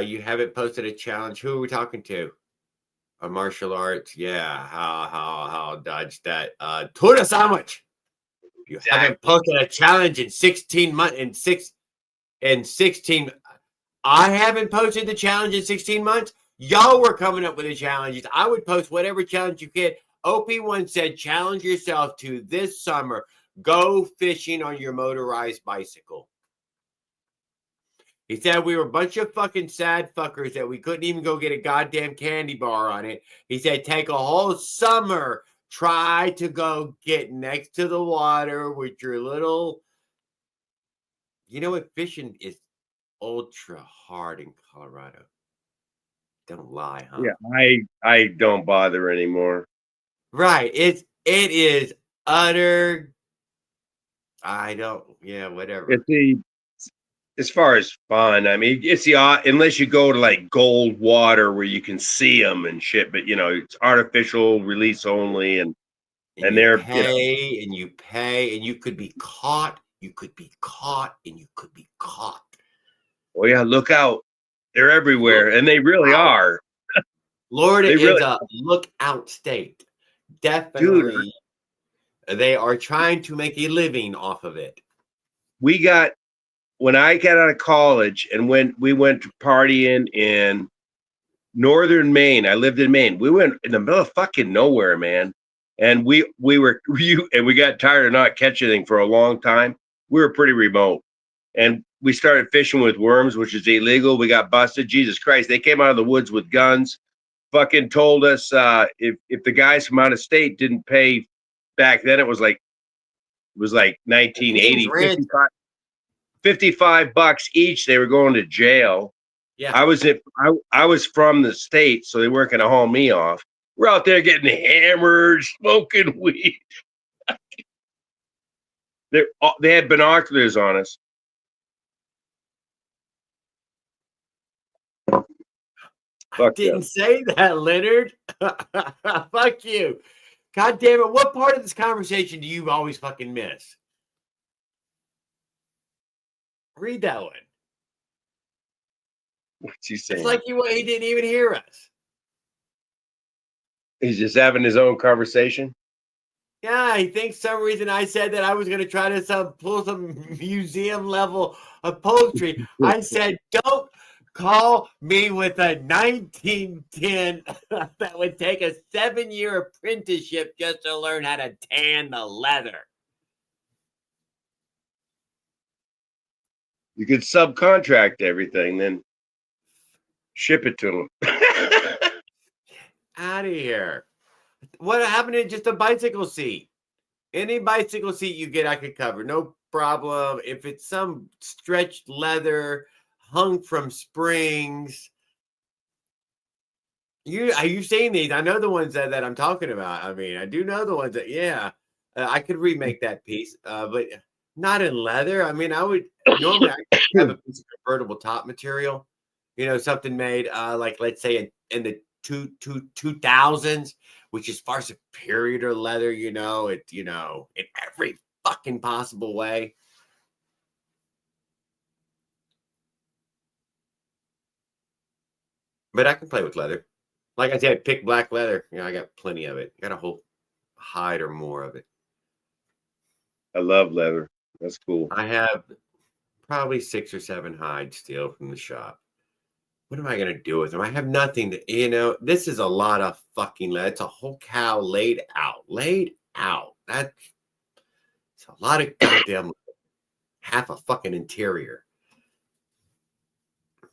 You haven't posted a challenge. Who are we talking to? Martial arts. Yeah. How dodge that? Tuna sandwich. You haven't posted a challenge in 16 months. In 16. I haven't posted the challenge in 16 months. Y'all were coming up with the challenges. I would post whatever challenge you get. OP1 said, challenge yourself to this summer. Go fishing on your motorized bicycle. He said we were a bunch of fucking sad fuckers that we couldn't even go get a goddamn candy bar on it. He said take a whole summer. Try to go get next to the water with your little... You know what? Fishing is ultra hard in Colorado. Don't lie, huh? Yeah, I don't bother anymore. Right. It is utter... I don't... Yeah, whatever. As far as fun, I mean, it's unless you go to like Gold Water where you can see them and shit, but it's artificial release only, and they're pay and you pay and you could be caught. You could be caught and you could be caught. Oh yeah, look out! They're everywhere, and they really are. Florida is a lookout state. Definitely, they are trying to make a living off of it. When I got out of college and when we went to partying in northern Maine, I lived in Maine. We went in the middle of fucking nowhere, man. And we got tired of not catching anything for a long time. We were pretty remote. And we started fishing with worms, which is illegal. We got busted. Jesus Christ. They came out of the woods with guns, fucking told us if the guys from out of state didn't pay back then, it was like 1980, 55 bucks each. They were going to jail. Yeah. I was from the state, so they weren't going to haul me off. We're out there getting hammered, smoking weed. They had binoculars on us. I didn't say that, Leonard. Fuck you. God damn it. What part of this conversation do you always fucking miss? Read that one. What's he saying? It's like he didn't even hear us. He's just having his own conversation. Yeah, he thinks some reason I said that I was going to try to pull some museum level of poetry. I said, don't call me with a 1910 that would take a 7-year apprenticeship just to learn how to tan the leather. You could subcontract everything, then ship it to them. Out of here. What happened to just a bicycle seat? Any bicycle seat you get, I could cover. No problem. If it's some stretched leather hung from springs. Are you seeing these? I know the ones that I'm talking about. I mean, I do know the ones that, I could remake that piece, but not in leather. I mean, I would normally have a piece of convertible top material, something made like, let's say in the 2000s, which is far superior to leather, in every fucking possible way. But I can play with leather. Like I said, pick black leather. You know, I got plenty of it. Got a whole hide or more of it. I love leather. That's cool. I have probably 6 or 7 hides still from the shop. What am I going to do with them? I have nothing to, this is a lot of fucking leather. It's a whole cow laid out. That's a lot of goddamn, half a fucking interior.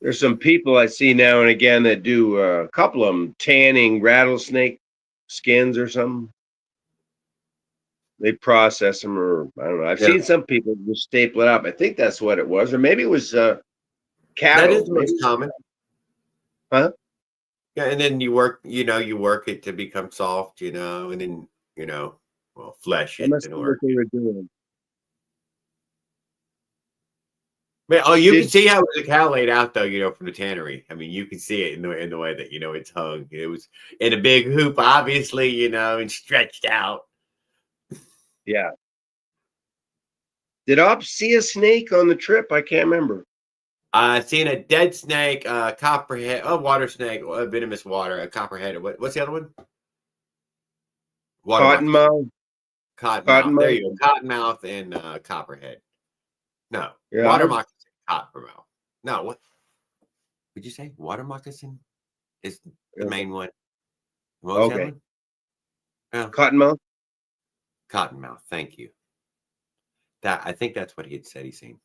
There's some people I see now and again that do a couple of them tanning rattlesnake skins or something. They process them, or I don't know. I've seen some people just staple it up. I think that's what it was, or maybe it was cattle. That is what's common. Huh? Yeah, and then you work it to become soft, and then flesh it. That's what they were doing. Man, you can see how it was a cow laid out, though, from the tannery. I mean, you can see it in the way that it's hung. It was in a big hoop, obviously, and stretched out. Yeah. Did Ops see a snake on the trip? I can't remember. Seeing a dead snake, copperhead, water snake, venomous water, a copperhead. What's the other one? Cottonmouth. Cottonmouth. There you go. Cottonmouth and copperhead. No, water moccasin, coppermouth. No, what would you say? Water moccasin is the main one. What was that one? Oh. Cottonmouth. Cottonmouth. Thank you. I think that's what he had said he's seen.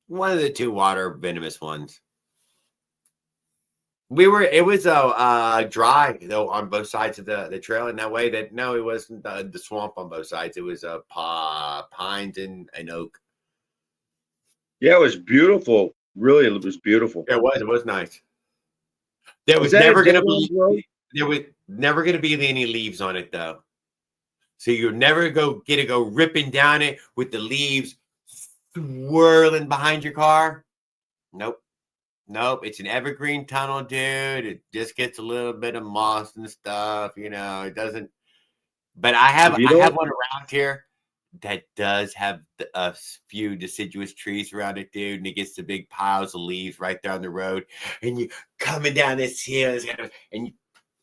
One of the 2 water venomous ones. It was dry though on both sides of the trail in that way that it wasn't the swamp on both sides. It was pines and oak. Yeah, it was beautiful. Really, it was beautiful. It was nice. There was never going to be any leaves on it though. So you're never go ripping down it with the leaves swirling behind your car. Nope. It's an evergreen tunnel, dude. It just gets a little bit of moss and stuff, it doesn't. But I have one around here that does have a few deciduous trees around it, dude, and it gets the big piles of leaves right there on the road. And you coming down this hill, and you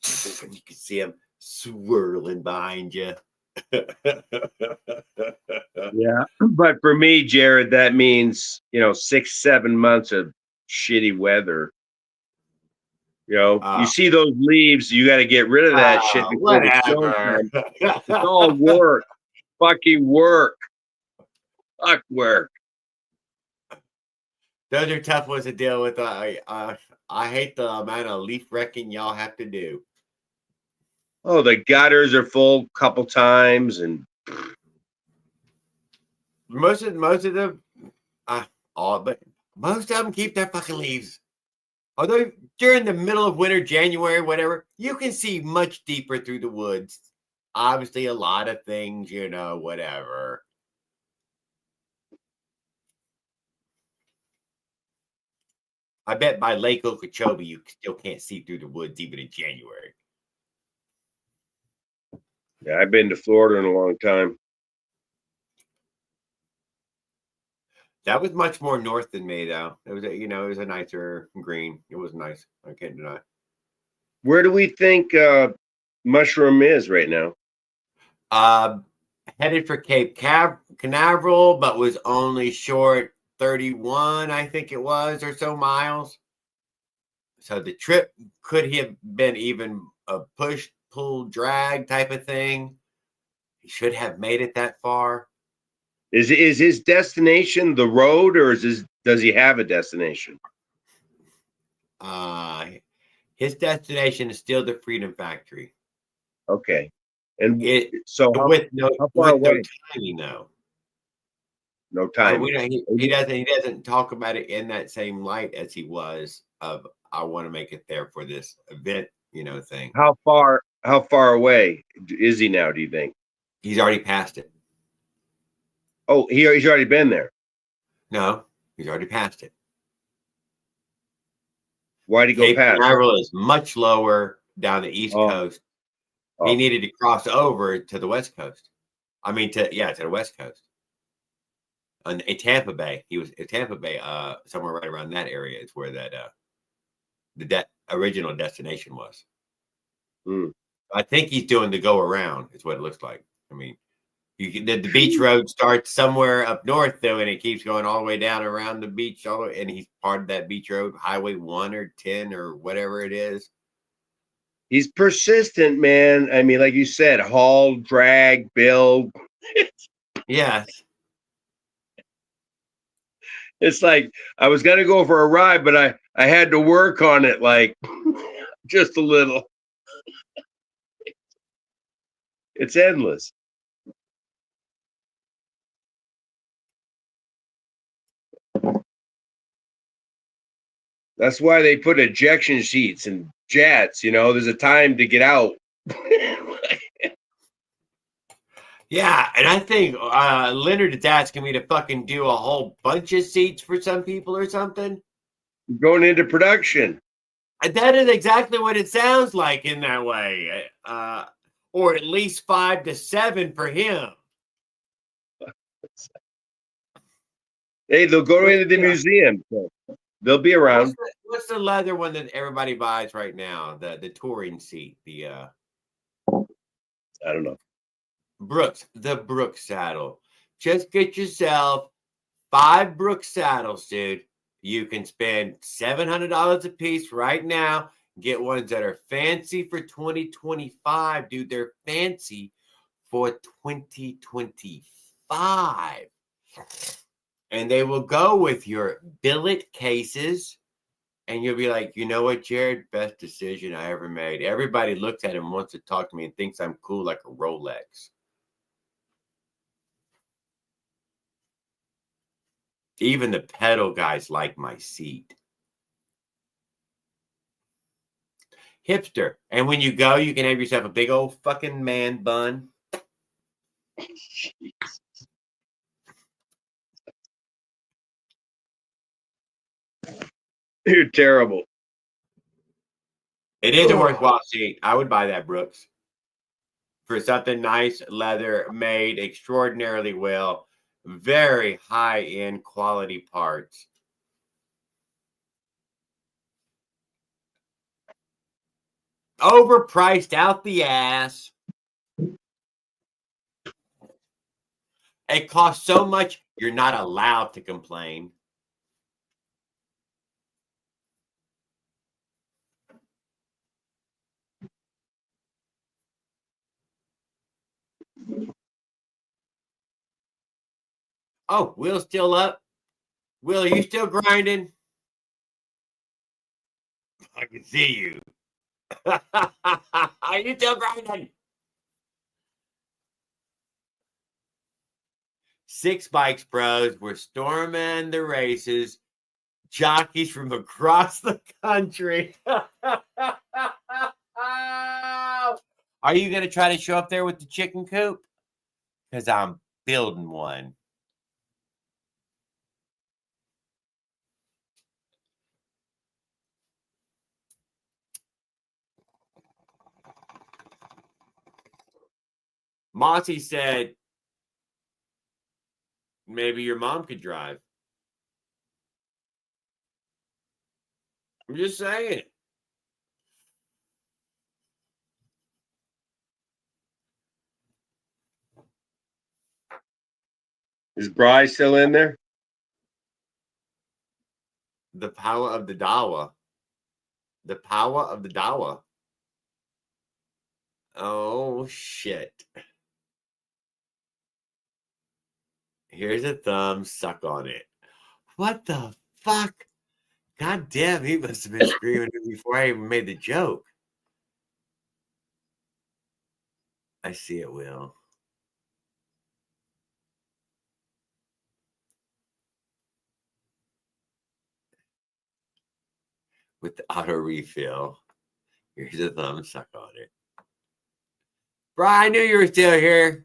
can see them swirling behind you. Yeah, but for me, Jared, that means 6-7 months of shitty weather. You see those leaves, you got to get rid of that shit. Whatever. It's all work, fucking work, fuck work. Those are tough ones to deal with. I hate the amount of leaf wrecking y'all have to do. Oh, the gutters are full a couple times, and most of them, but most of them keep their fucking leaves. Although during the middle of winter, January, whatever, you can see much deeper through the woods. Obviously, a lot of things, whatever. I bet by Lake Okeechobee, you still can't see through the woods even in January. Yeah, I've been to Florida in a long time. That was much more north than me, though. It was, it was a nicer green. It was nice. I can't deny. Where do we think Mushroom is right now? Headed for Cape Canaveral, but was only short 31, I think it was, or so miles. So the trip could have been even a push, pull, drag type of thing. He should have made it that far. Is his destination the road, or does he have a destination? His destination is still the Freedom Factory. Okay, and with no timing, though. No time. He doesn't talk about it in that same light as he was of I want to make it there for this event, thing. How far away is he now, do you think? He's already passed it. Oh, he's already been there. No, he's already passed it. Why'd he go past? Cape Canaveral is much lower down the East Coast. He needed to cross over to the West Coast. I mean, to the West Coast. In Tampa Bay, he was in Tampa Bay. Somewhere right around that area is where that the original destination was. Hmm. I think he's doing the go around. Is what it looks like. I mean, the beach road starts somewhere up north though, and it keeps going all the way down around the beach, and he's part of that beach road, Highway 1 or 10 or whatever it is. He's persistent, man. I mean, like you said, haul, drag, build. Yes. It's like I was gonna go for a ride, but I had to work on it, like just a little. It's endless. That's why they put ejection seats and jets. You know, there's a time to get out. Yeah, and I think Leonard is asking me to fucking do a whole bunch of seats for some people or something. Going into production. That is exactly what it sounds like in that way. Or at least 5 to 7 for him. Hey, they'll go into the museum. So they'll be around. What's the leather one that everybody buys right now? The touring seat. I don't know. The Brooks saddle. Just get yourself 5 Brooks saddles, dude. You can spend $700 a piece right now. Get ones that are fancy for 2025, dude. They're fancy for 2025. And they will go with your billet cases. And you'll be like, you know what, Jared? Best decision I ever made. Everybody looks at him and wants to talk to me and thinks I'm cool like a Rolex. Even the pedal guys like my seat. Hipster. And when you go, you can have yourself a big old fucking man bun. You're terrible. It is a worthwhile seat. I would buy that, Brooks. For something nice, leather, made extraordinarily well. Very high-end quality parts. Overpriced out the ass. It costs so much, you're not allowed to complain. Oh, Will's still up? Will, are you still grinding? I can see you. Are you still grinding? 6 Bikes Bros. We're storming the races. Jockeys from across the country. Are you going to try to show up there with the chicken coop? Because I'm building one. Monty said, maybe your mom could drive. I'm just saying. Is Bry still in there? The power of the Dawa. The power of the Dawa. Oh, shit. Here's a thumb. Suck on it. What the fuck? God damn, he must have been screaming before I even made the joke. I see it, Will. With the auto refill. Here's a thumb. Suck on it. Brian, I knew you were still here.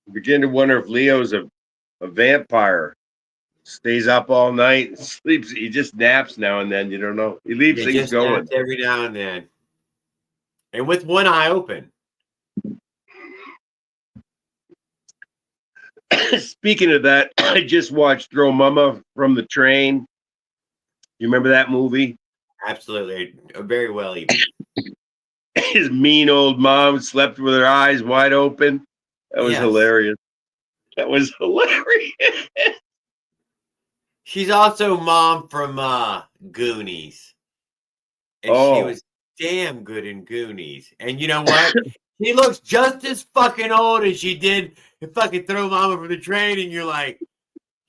I begin to wonder if Leo's a vampire. Stays up all night and sleeps. He just naps now and then. You don't know. He leaves things going every now and then. And with one eye open. Speaking of that, I just watched Throw Mama from the Train. You remember that movie? Absolutely. Very well even. His mean old mom slept with her eyes wide open. That was hilarious. That was hilarious. She's also mom from Goonies. And she was damn good in Goonies. And you know what? She looks just as fucking old as she did in fucking Throw Mama from the Train. And you're like,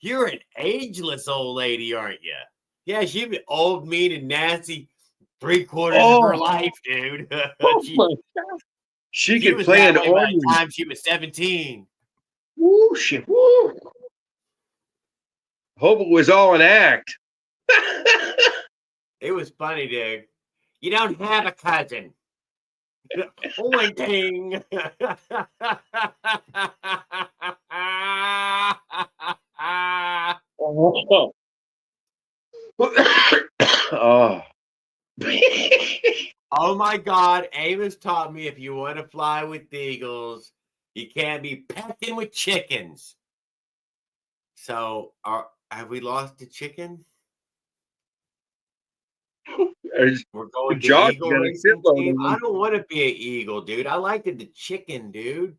you're an ageless old lady, aren't you? Yeah, she'd be old, mean, and nasty 3/4 of her life, dude. She could play an by the time she was 17. Woo, shit. Woo. Hope it was all an act. It was funny, dude. You don't have a cousin. Only ding. Oh. Oh my God. Amos taught me if you want to fly with the eagles, you can't be pecking with chickens. So have we lost the chicken? We're going to eagle racing team. I don't want to be an eagle, dude. I liked the chicken, dude.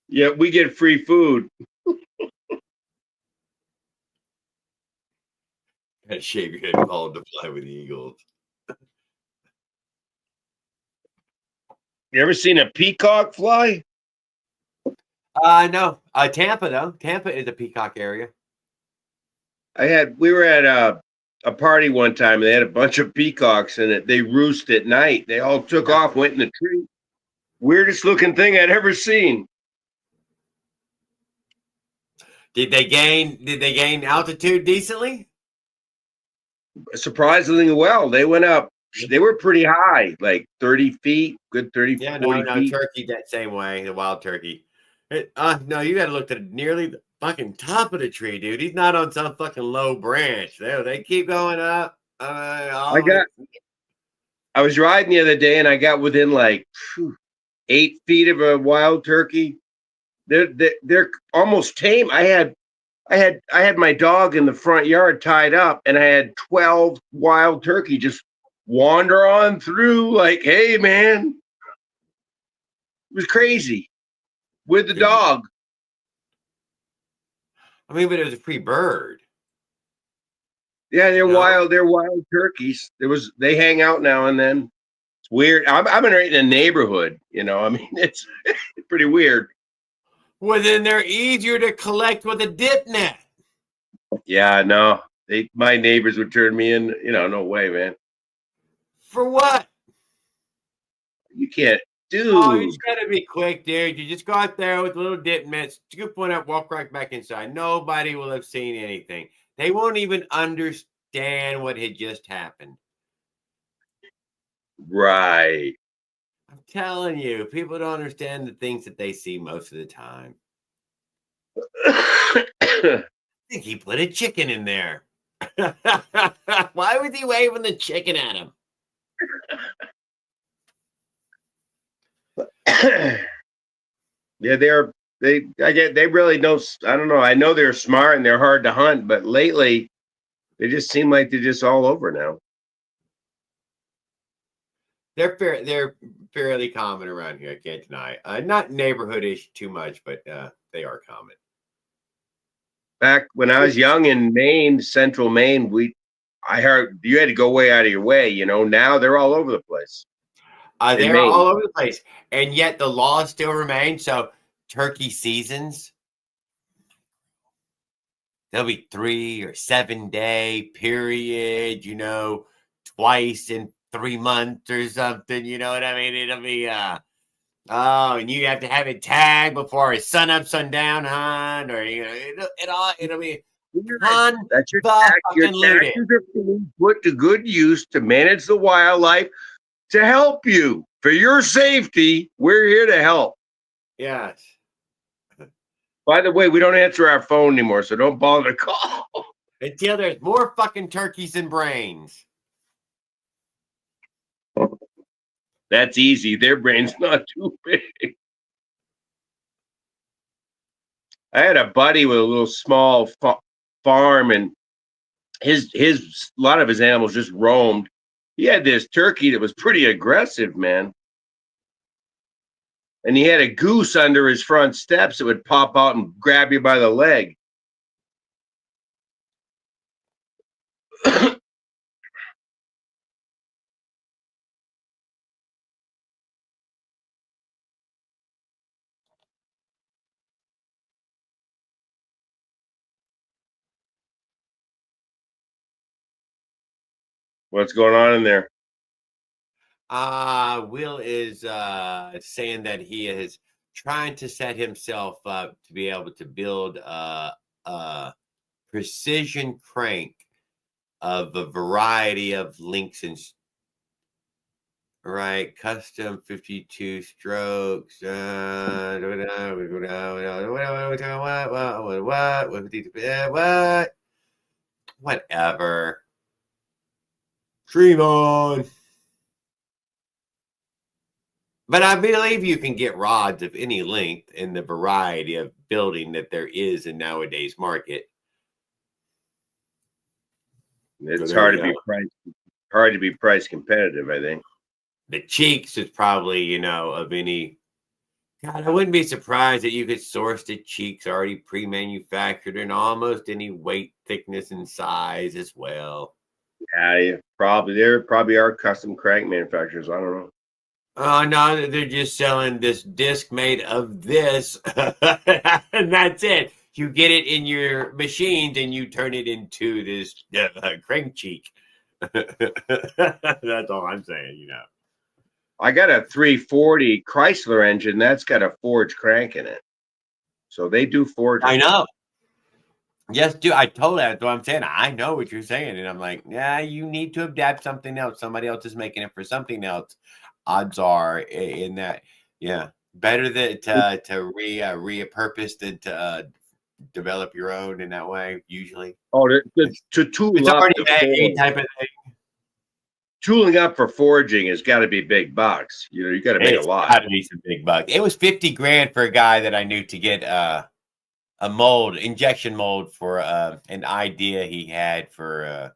Yeah, we get free food. Gotta shave your head bald to fly with the eagles. You ever seen a peacock fly? No. Tampa though. Tampa is a peacock area. We were at a party one time. They had a bunch of peacocks in it. They roost at night. They all took off, went in the tree. Weirdest looking thing I'd ever seen. Did they gain altitude decently? Surprisingly well. They went up. They were pretty high, like 30 feet, good 30, yeah, 40 feet. Turkey that same way, the wild turkey. No, you got to look at nearly the fucking top of the tree, dude. He's not on some fucking low branch. They keep going up. I was riding the other day and I got within like 8 feet of a wild turkey. They're almost tame. I had my dog in the front yard tied up, and I had 12 wild turkey just wander on through. Like, hey, man, it was crazy with the dog. I mean, but it was a free bird. Yeah, they're wild. They're wild turkeys. They hang out now and then. It's weird. I'm right in a neighborhood. I mean, it's pretty weird. Well, then they're easier to collect with a dip net. Yeah, no. My neighbors would turn me in. No way, man. For what? You can't do. Oh, you just gotta be quick, dude. You just go out there with a little dip mitts, scoop one up, walk right back inside. Nobody will have seen anything. They won't even understand what had just happened. Right. I'm telling you, people don't understand the things that they see most of the time. I think he put a chicken in there. Why was he waving the chicken at him? Yeah, they really don't. I don't know. I know they're smart and they're hard to hunt, but lately they just seem like they're just all over now. They're fairly common around here. I can't deny. Not neighborhoodish too much, but they are common. Back when I was young in Maine, central Maine, I heard you had to go way out of your way. Now they're all over the place. They're all over the place, and yet the laws still remain. So turkey seasons, there'll be 3 or 7 day period. Twice in 3 months or something. You know what I mean? It'll be and you have to have it tagged before a sun up, sundown hunt, or it'll be that's your taxes are being put to good use to manage the wildlife, to help you for your safety. We're here to help. Yes. By the way, we don't answer our phone anymore, so don't bother to call. Until there's more fucking turkeys than brains. That's easy. Their brain's not too big. I had a buddy with a little small farm, and his a lot of his animals just roamed. He had this turkey that was pretty aggressive, man. And he had a goose under his front steps that would pop out and grab you by the leg. What's going on in there? Will is saying that he is trying to set himself up to be able to build a precision crank of a variety of links and right custom 52 strokes. What? Whatever. Dream on. But I believe you can get rods of any length in the variety of building that there is in nowadays market. It's hard to be price competitive, I think. The cheeks is probably, of any. God, I wouldn't be surprised that you could source the cheeks already pre-manufactured in almost any weight, thickness, and size as well. Yeah, probably. There probably are custom crank manufacturers. I don't know. Oh, no, they're just selling this disc made of this, and that's it. You get it in your machines, and you turn it into this crank cheek. That's all I'm saying, I got a 340 Chrysler engine that's got a forged crank in it, so they do forge. I know. Yes, dude. I totally. That's what I'm saying. I know what you're saying, and I'm like, yeah, you need to adapt something else. Somebody else is making it for something else. Odds are in that, yeah, better than to repurpose than to develop your own in that way. Usually, to tool it's up already made type of thing. Tooling up for forging has got to be big bucks. You got to make a lot. Got to be some big bucks. It was $50,000 for a guy that I knew to get a injection mold for an idea he had for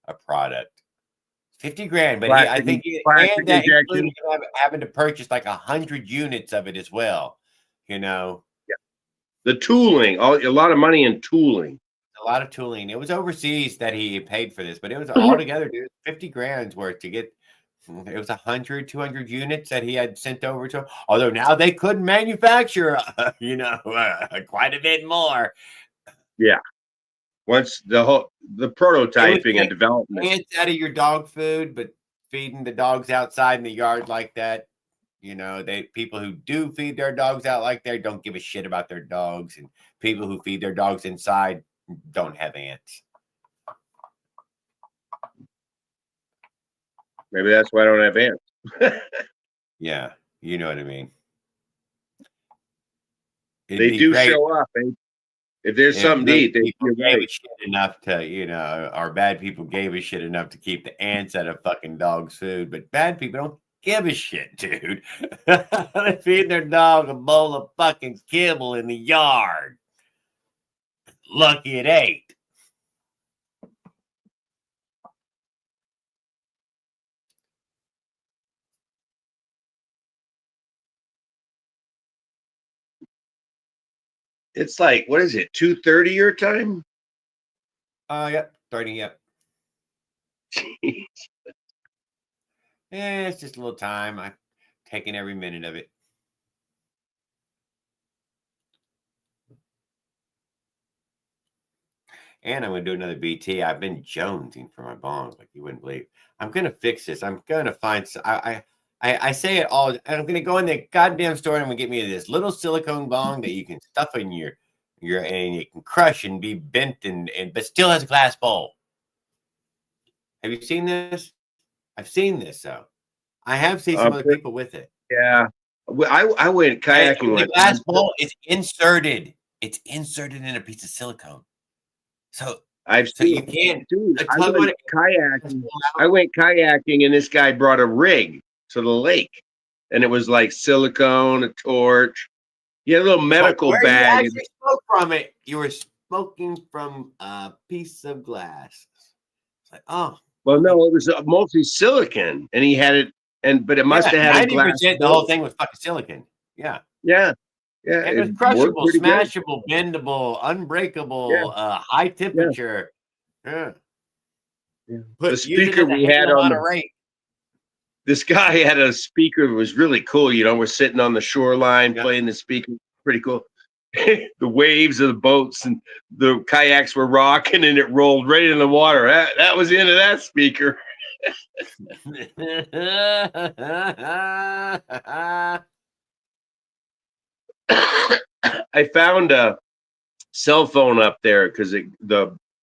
a product. $50,000, but I think that included having to purchase like 100 units of it as well. Yeah. The tooling, a lot of money in tooling. A lot of tooling. It was overseas that he paid for this, but it was altogether, dude, $50,000 worth to get. It was 100, 200 units that he had sent over to. Although now they could manufacture, quite a bit more. Yeah. Once the prototyping and development. Ants out of your dog food, but feeding the dogs outside in the yard like that. People who do feed their dogs out like that don't give a shit about their dogs, and people who feed their dogs inside don't have ants. Maybe that's why I don't have ants. Yeah, you know what I mean. They do show up. If there's something to eat, they gave a shit enough to, our bad people gave a shit enough to keep the ants out of fucking dog's food, but bad people don't give a shit, dude. They feed their dog a bowl of fucking kibble in the yard. Lucky it ate. It's like, what is it, 2:30 your time? Yep, 30, yep. Jeez. Yeah, it's just a little time. I'm taking every minute of it. And I'm going to do another BT. I've been jonesing for my bongs like you wouldn't believe. I'm going to fix this. I'm going to find... I say it all. I'm going to go in the goddamn store and I'm going to get me this little silicone bong that you can stuff in your and you can crush and be bent but still has a glass bowl. Have you seen this? I've seen this, so I have seen some other people with it. Yeah, I went kayaking with the glass bowl. It's inserted. It's inserted in a piece of silicone. So I've seen. You can't. Dude, I went kayaking, and this guy brought a rig to the lake, and it was like silicone, a torch. He had a little medical Where bag. you actually spoke from it, you were smoking from a piece of glass. It's like, oh. Well, no, it was mostly silicon, and he had it, but it must have had a glass. 90%. The whole thing was fucking silicon. Yeah. Yeah, And it was crushable, smashable, bendable, unbreakable, high temperature. Yeah. The speaker we had on this guy had a speaker that was really cool. You know, we're sitting on the shoreline playing the speaker. Pretty cool. The waves of the boats and the kayaks were rocking, and it rolled right in the water. That was the end of that speaker. I found a cell phone up there because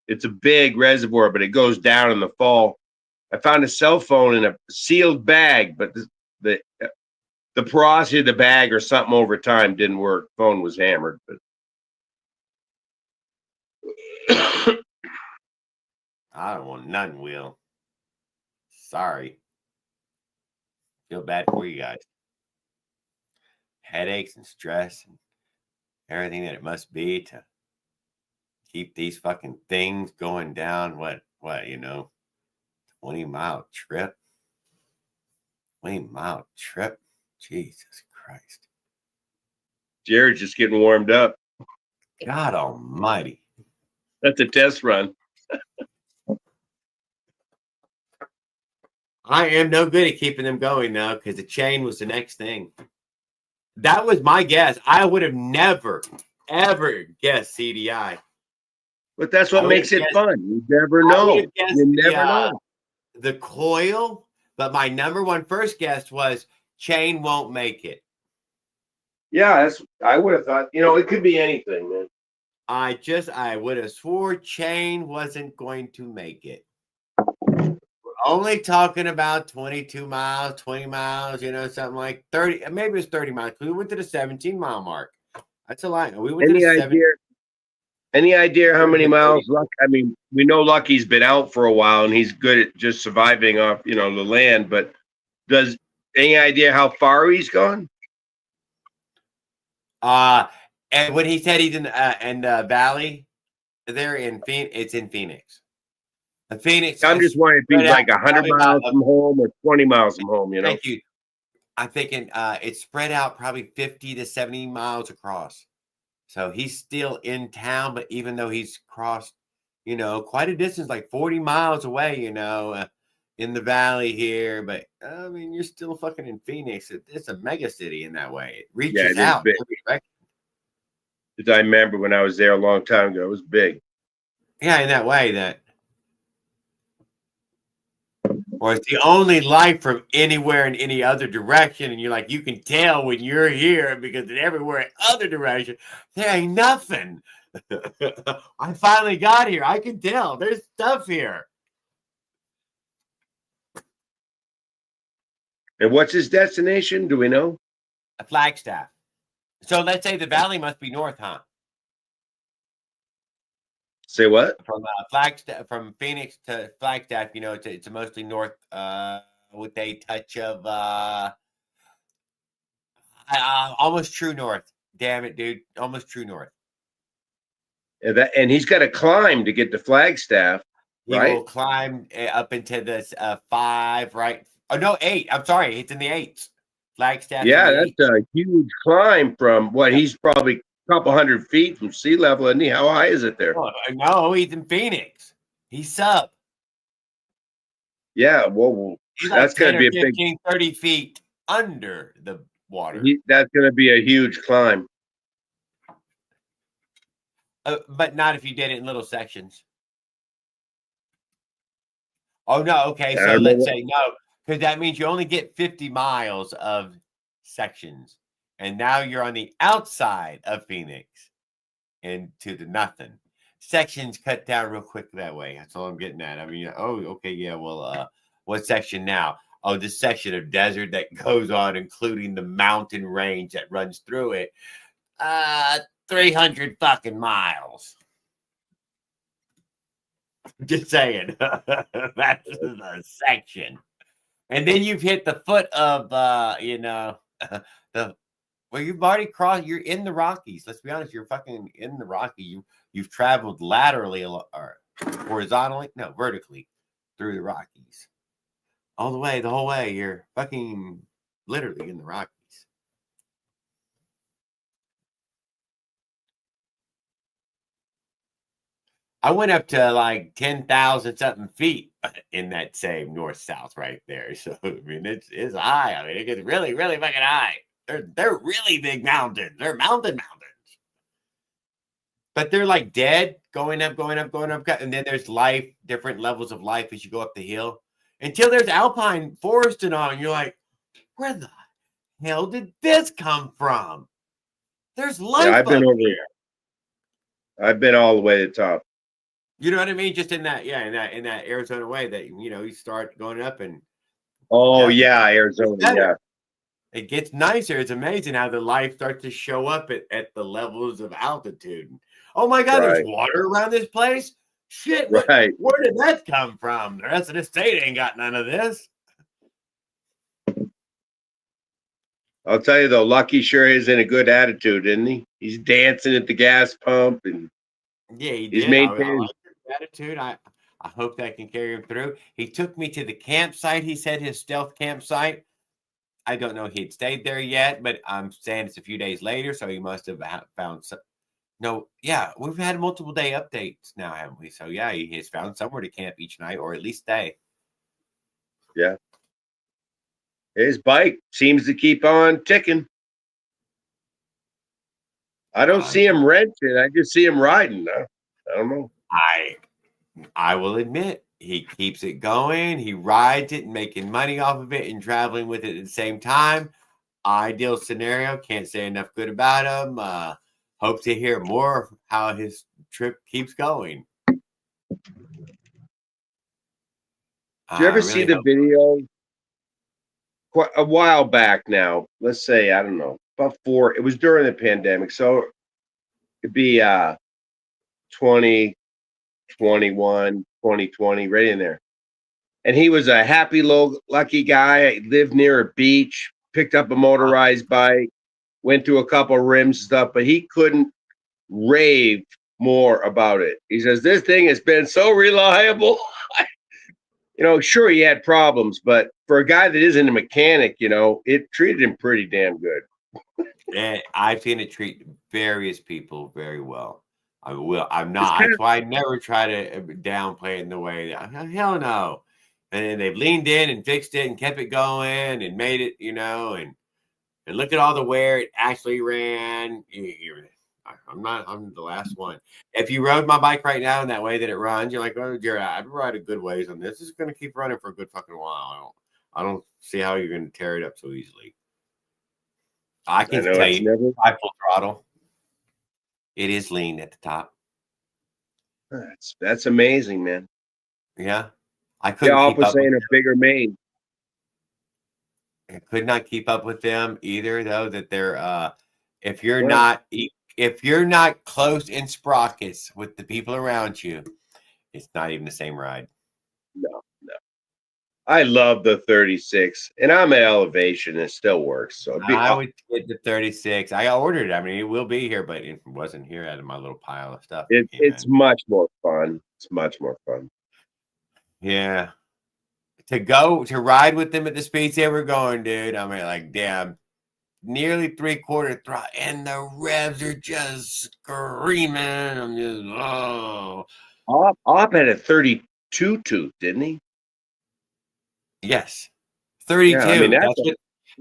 it's a big reservoir, but it goes down in the fall. I found a cell phone in a sealed bag, but the porosity of the bag or something over time didn't work. Phone was hammered, but I don't want nothing, Will. Sorry. Feel bad for you guys. Headaches and stress and everything that it must be to keep these fucking things going down. What, 20-mile trip? 20-mile trip? Jesus Christ. Jared's just getting warmed up. God almighty. That's a test run. I am no good at keeping them going now because the chain was the next thing. That was my guess. I would have never, ever guessed CDI. But that's what makes it fun. You never know. You never know. The coil, but my number one first guess was chain won't make it. Yeah, I would have thought, it could be anything, man. I would have swore chain wasn't going to make it. We're only talking about 22 miles, 20 miles, something like 30. Maybe it was 30 miles. We went to the 17-mile mark. That's a lot. We went Any idea how many miles? We know Lucky's been out for a while, and he's good at just surviving off, the land. But any idea how far he's gone? And when he said he's in the valley, they're in Phoenix. It's in Phoenix. Phoenix. I'm just wondering if he's like 100 miles from home or 20 miles from home. Thank you. I'm thinking it's spread out probably 50 to 70 miles across. So he's still in town, but even though he's crossed, quite a distance, like 40 miles away, in the valley here. But you're still fucking in Phoenix. It's a mega city in that way. It reaches out. I remember when I was there a long time ago, it was big. Yeah, in that way or it's the only light from anywhere in any other direction. And you're like, you can tell when you're here because in everywhere other direction, there ain't nothing. I finally got here. I can tell there's stuff here. And what's his destination? Do we know? Flagstaff. So let's say the valley must be north, huh? Say what? From Flagstaff, from Phoenix to Flagstaff, it's mostly north with a touch of almost true north. Damn it, dude. Almost true north. And he's got to climb to get to Flagstaff, right? He will climb up into this 5, right? Oh, no, 8. I'm sorry. It's in the 8s. Flagstaff. Yeah, that's a huge climb from he's probably couple 100 feet from sea level, isn't he? How high is it there? Oh, no, he's in Phoenix. He's sub. Yeah, well, that's going to be a 15, 30 feet under the water. That's going to be a huge climb. But not if you did it in little sections. Oh, no. Okay, so let's say no, because that means you only get 50 miles of sections. And now you're on the outside of Phoenix into the nothing. Sections cut down real quick that way. That's all I'm getting at. Okay, yeah, well, what section now? Oh, this section of desert that goes on, including the mountain range that runs through it. 300 fucking miles. Just saying. That's the section. And then you've hit the foot of, Well, you've already crossed. You're in the Rockies. Let's be honest. You're fucking in the Rocky. You've traveled laterally or horizontally, no, vertically through the Rockies, all the way, the whole way. You're fucking literally in the Rockies. I went up to like 10,000 something feet in that same north south right there. So I mean, it's high. I mean, it gets really, really fucking high. They're really big mountains. They're mountains. But they're like dead, going up, going up, going up. And then there's life, different levels of life as you go up the hill until there's alpine forest and all. And you're like, where the hell did this come from? There's life. Yeah, I've been over here. I've been all the way to the top. You know what I mean? Just in that, yeah, in that Arizona way that, you know, you start going up and. Oh, yeah, Arizona, yeah. It gets nicer. It's amazing how the life starts to show up at the levels of altitude. Oh my God, there's water around this place? Shit, right. Where did that come from? The rest of the state ain't got none of this. I'll tell you though, Lucky sure is in a good attitude, isn't he? He's dancing at the gas pump and yeah, he's maintaining. I like his attitude. I hope that can carry him through. He took me to the campsite. He said his stealth campsite. I don't know if he'd stayed there yet, but I'm saying it's a few days later, so he must have found some. No, yeah, we've had multiple day updates now, haven't we? So yeah, he has found somewhere to camp each night or at least stay. Yeah. His bike seems to keep on ticking. I don't see him renting. I just see him riding. I don't know. I will admit he keeps it going. He rides it and making money off of it and traveling with it at the same time. Ideal scenario. Can't say enough good about him. Hope to hear more of how his trip keeps going. Did you ever see the video? Quite a while back now. Let's say, I don't know, about it was during the pandemic. So it'd be 2021, 2020, right in there. And he was a happy, lucky guy. Lived near a beach, picked up a motorized bike, went to a couple rims and stuff, but he couldn't rave more about it. He says, this thing has been so reliable. You know, sure, he had problems, but for a guy that isn't a mechanic, you know, it treated him pretty damn good. And I've seen it treat various people very well. I'm not. That's why I never try to downplay it in the way that, hell no. And they've leaned in and fixed it and kept it going and made it, you know, and look at all the wear it actually ran. I'm the last one. If you rode my bike right now in that way that it runs, you're like, oh, Jared, I'd ride a good ways on this. It's going to keep running for a good fucking while. I don't see how you're going to tear it up so easily. I can tell you, high full throttle. It is lean at the top. That's amazing, man. Yeah, I couldn't. Yeah, keep up saying a bigger main. I could not keep up with them either, though. That they're if you're not close in sprockets with the people around you, it's not even the same ride. No. I love the 36, and I'm at elevation. It still works. So I would get the 36. I ordered it. I mean, it will be here, but it wasn't here out of my little pile of stuff. It's much more fun. It's much more fun. Yeah. To ride with them at the speeds they were going, dude. I mean, like, damn. Nearly 3/4 throttle, and the revs are just screaming. I'm just Op had a 32 tooth, didn't he? Yes, 32. Yeah, I mean,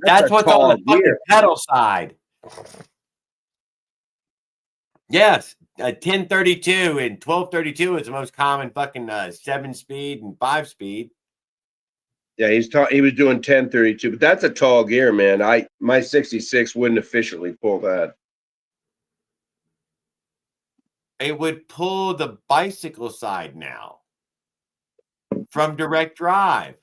that's what's on the fucking pedal side. Yes, 1032 and 1232 is the most common fucking 7-speed and 5-speed. Yeah, he was doing 1032, but that's a tall gear, man. My 66 wouldn't efficiently pull that. It would pull the bicycle side now from direct drive.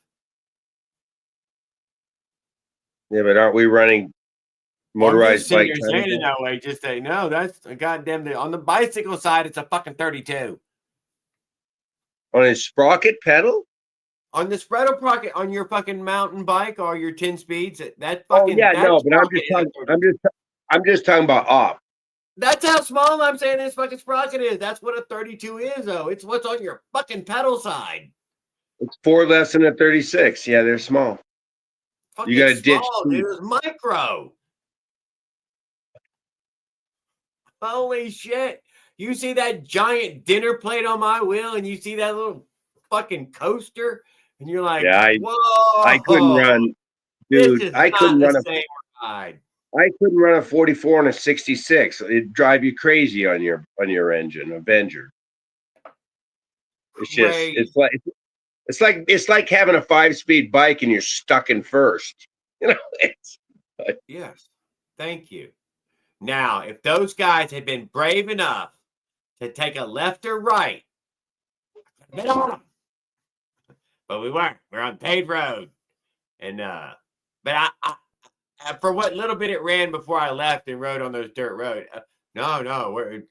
Yeah, but aren't we running motorized bike? You're saying it that way. Just say no. That's a goddamn thing. On the bicycle side, it's a fucking 32. On a sprocket pedal. On the spreader sprocket on your fucking mountain bike or your 10 speeds, that fucking. Oh yeah, no, but I'm just talking about up. That's how small I'm saying this fucking sprocket is. That's what a 32 is, though. It's what's on your fucking pedal side. It's 4 less than a 36. Yeah, they're small. Fucking You got to ditch. small, dude. It's micro. Holy shit. You see that giant dinner plate on my wheel and you see that little fucking coaster and you're like, Yeah, whoa. I couldn't run, dude. I couldn't run same ride. I couldn't run a 44 and a 66. It'd drive you crazy on your engine, Avenger. It's just Ray. it's like having a 5-speed bike and you're stuck in first. You know, Yes. Thank you. Now, if those guys had been brave enough to take a left or right, been on them. But we weren't. We're on paved road. And but I for what little bit it ran before I left and rode on those dirt road. No, we're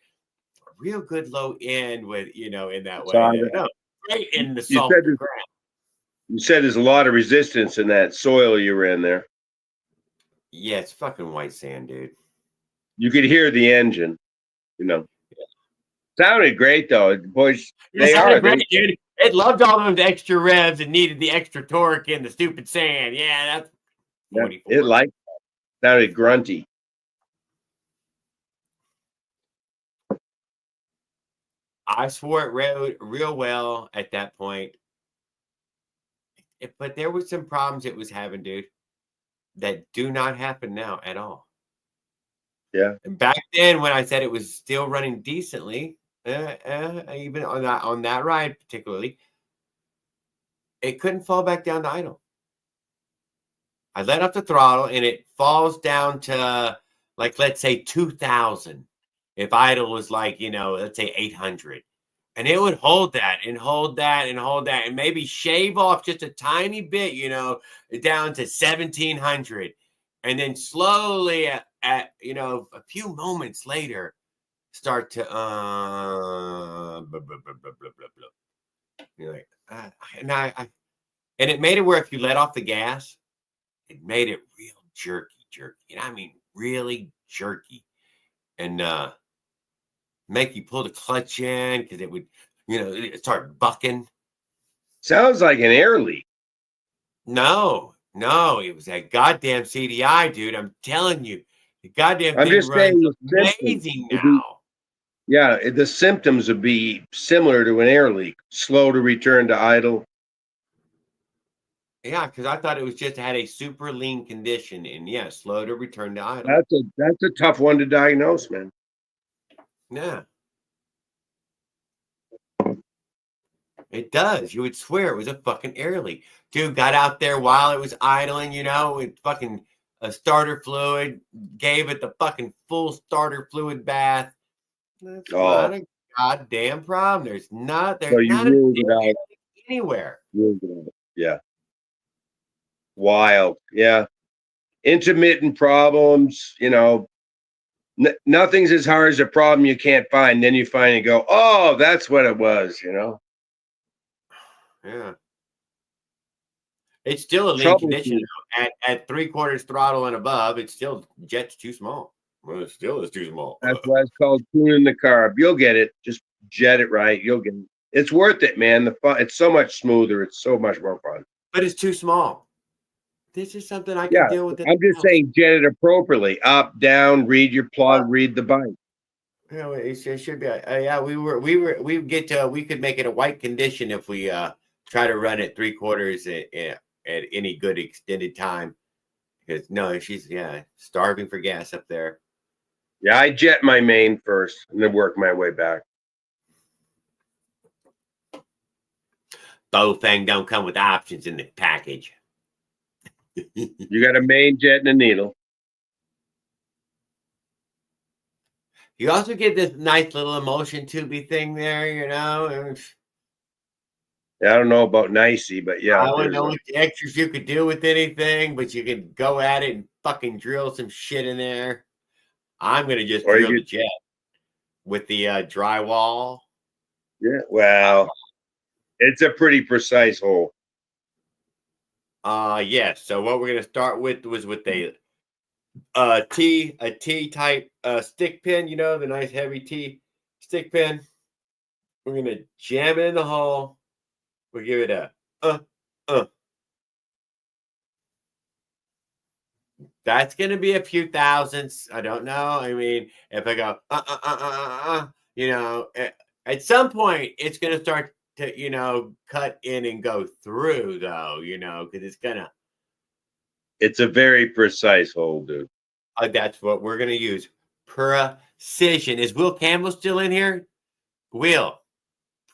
real good low end with in that way. No, right in the salt ground. You said there's a lot of resistance in that soil you were in there. Yeah, it's fucking white sand, dude. You could hear the engine, Yeah. Sounded great though, boys. They are great, dude. It loved all those extra revs and needed the extra torque in the stupid sand. Yeah, that's 44. It like sounded grunty. I swore it rode real well at that point. But there were some problems it was having, dude, that do not happen now at all. Yeah. And back then, when I said it was still running decently, even on that ride particularly, it couldn't fall back down to idle. I let off the throttle and it falls down to let's say 2,000. If idle was let's say 800. And it would hold that and hold that and hold that and maybe shave off just a tiny bit, down to 1,700. And then slowly at a few moments later, start to blah, blah, blah, blah, blah, blah, blah. You're like, and it made it where if you let off the gas, it made it real jerky. And I mean really jerky. And make you pull the clutch in because it would, it start bucking. Sounds like an air leak. No, it was that goddamn CDI, dude. I'm telling you, the goddamn I'm thing just saying runs amazing now. Yeah, the symptoms would be similar to an air leak. Slow to return to idle. Yeah, because I thought it was just had a super lean condition, and slow to return to idle. That's a tough one to diagnose, man. Yeah. It does. You would swear it was a fucking air leak. Dude got out there while it was idling, with fucking a starter fluid, gave it the fucking full starter fluid bath. That's not a goddamn problem. There's not anywhere. Yeah. Wild. Yeah. Intermittent problems, nothing's as hard as a problem you can't find. Then you finally go, oh, that's what it was, Yeah. It's still a lean condition. At 3/4 throttle and above, it's still jet's too small. Well, it still is too small. That's why it's called tuning the carb. You'll get it. Just jet it right. You'll get it. It's worth it, man. The fun. It's so much smoother. It's so much more fun. But it's too small. This is something I can deal with. I'm just saying, jet it appropriately. Up, down. Read your plug. Read the bike. Yeah, it should be. We could make it a white condition if we try to run it 3/4 at any good extended time. Because she's starving for gas up there. Yeah, I jet my main first and then work my way back. Bofang don't come with options in the package. You got a main jet and a needle. You also get this nice little emulsion tubey thing there, I don't know about nicey, but yeah. I don't know what the extras you could do with anything, but you could go at it and fucking drill some shit in there. I'm going to just drill the jet with the drywall. Yeah, well, it's a pretty precise hole. Yes. So what we're going to start with was with a T type stick pin, you know, the nice heavy T stick pin. We're gonna jam it in the hole. We'll give it a uh. That's gonna be a few thousands. I don't know. I mean, if I go you know, at some point it's gonna start to, you know, cut in and go through though, you know, because it's gonna. It's a very precise hole, dude. That's what we're gonna use. Precision. Is Will Campbell still in here? Will.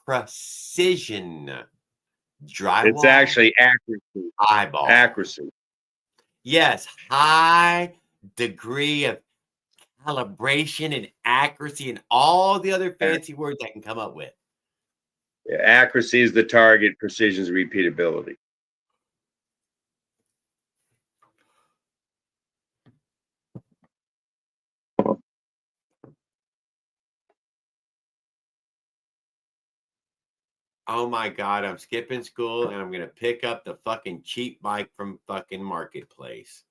Precision. Drywall. It's actually accuracy. Eyeball. Accuracy. Yes, high degree of calibration and accuracy and all the other fancy words I can come up with. Yeah, accuracy is the target, precision is repeatability. Oh my God, I'm skipping school and I'm going to pick up the fucking cheap bike from fucking Marketplace.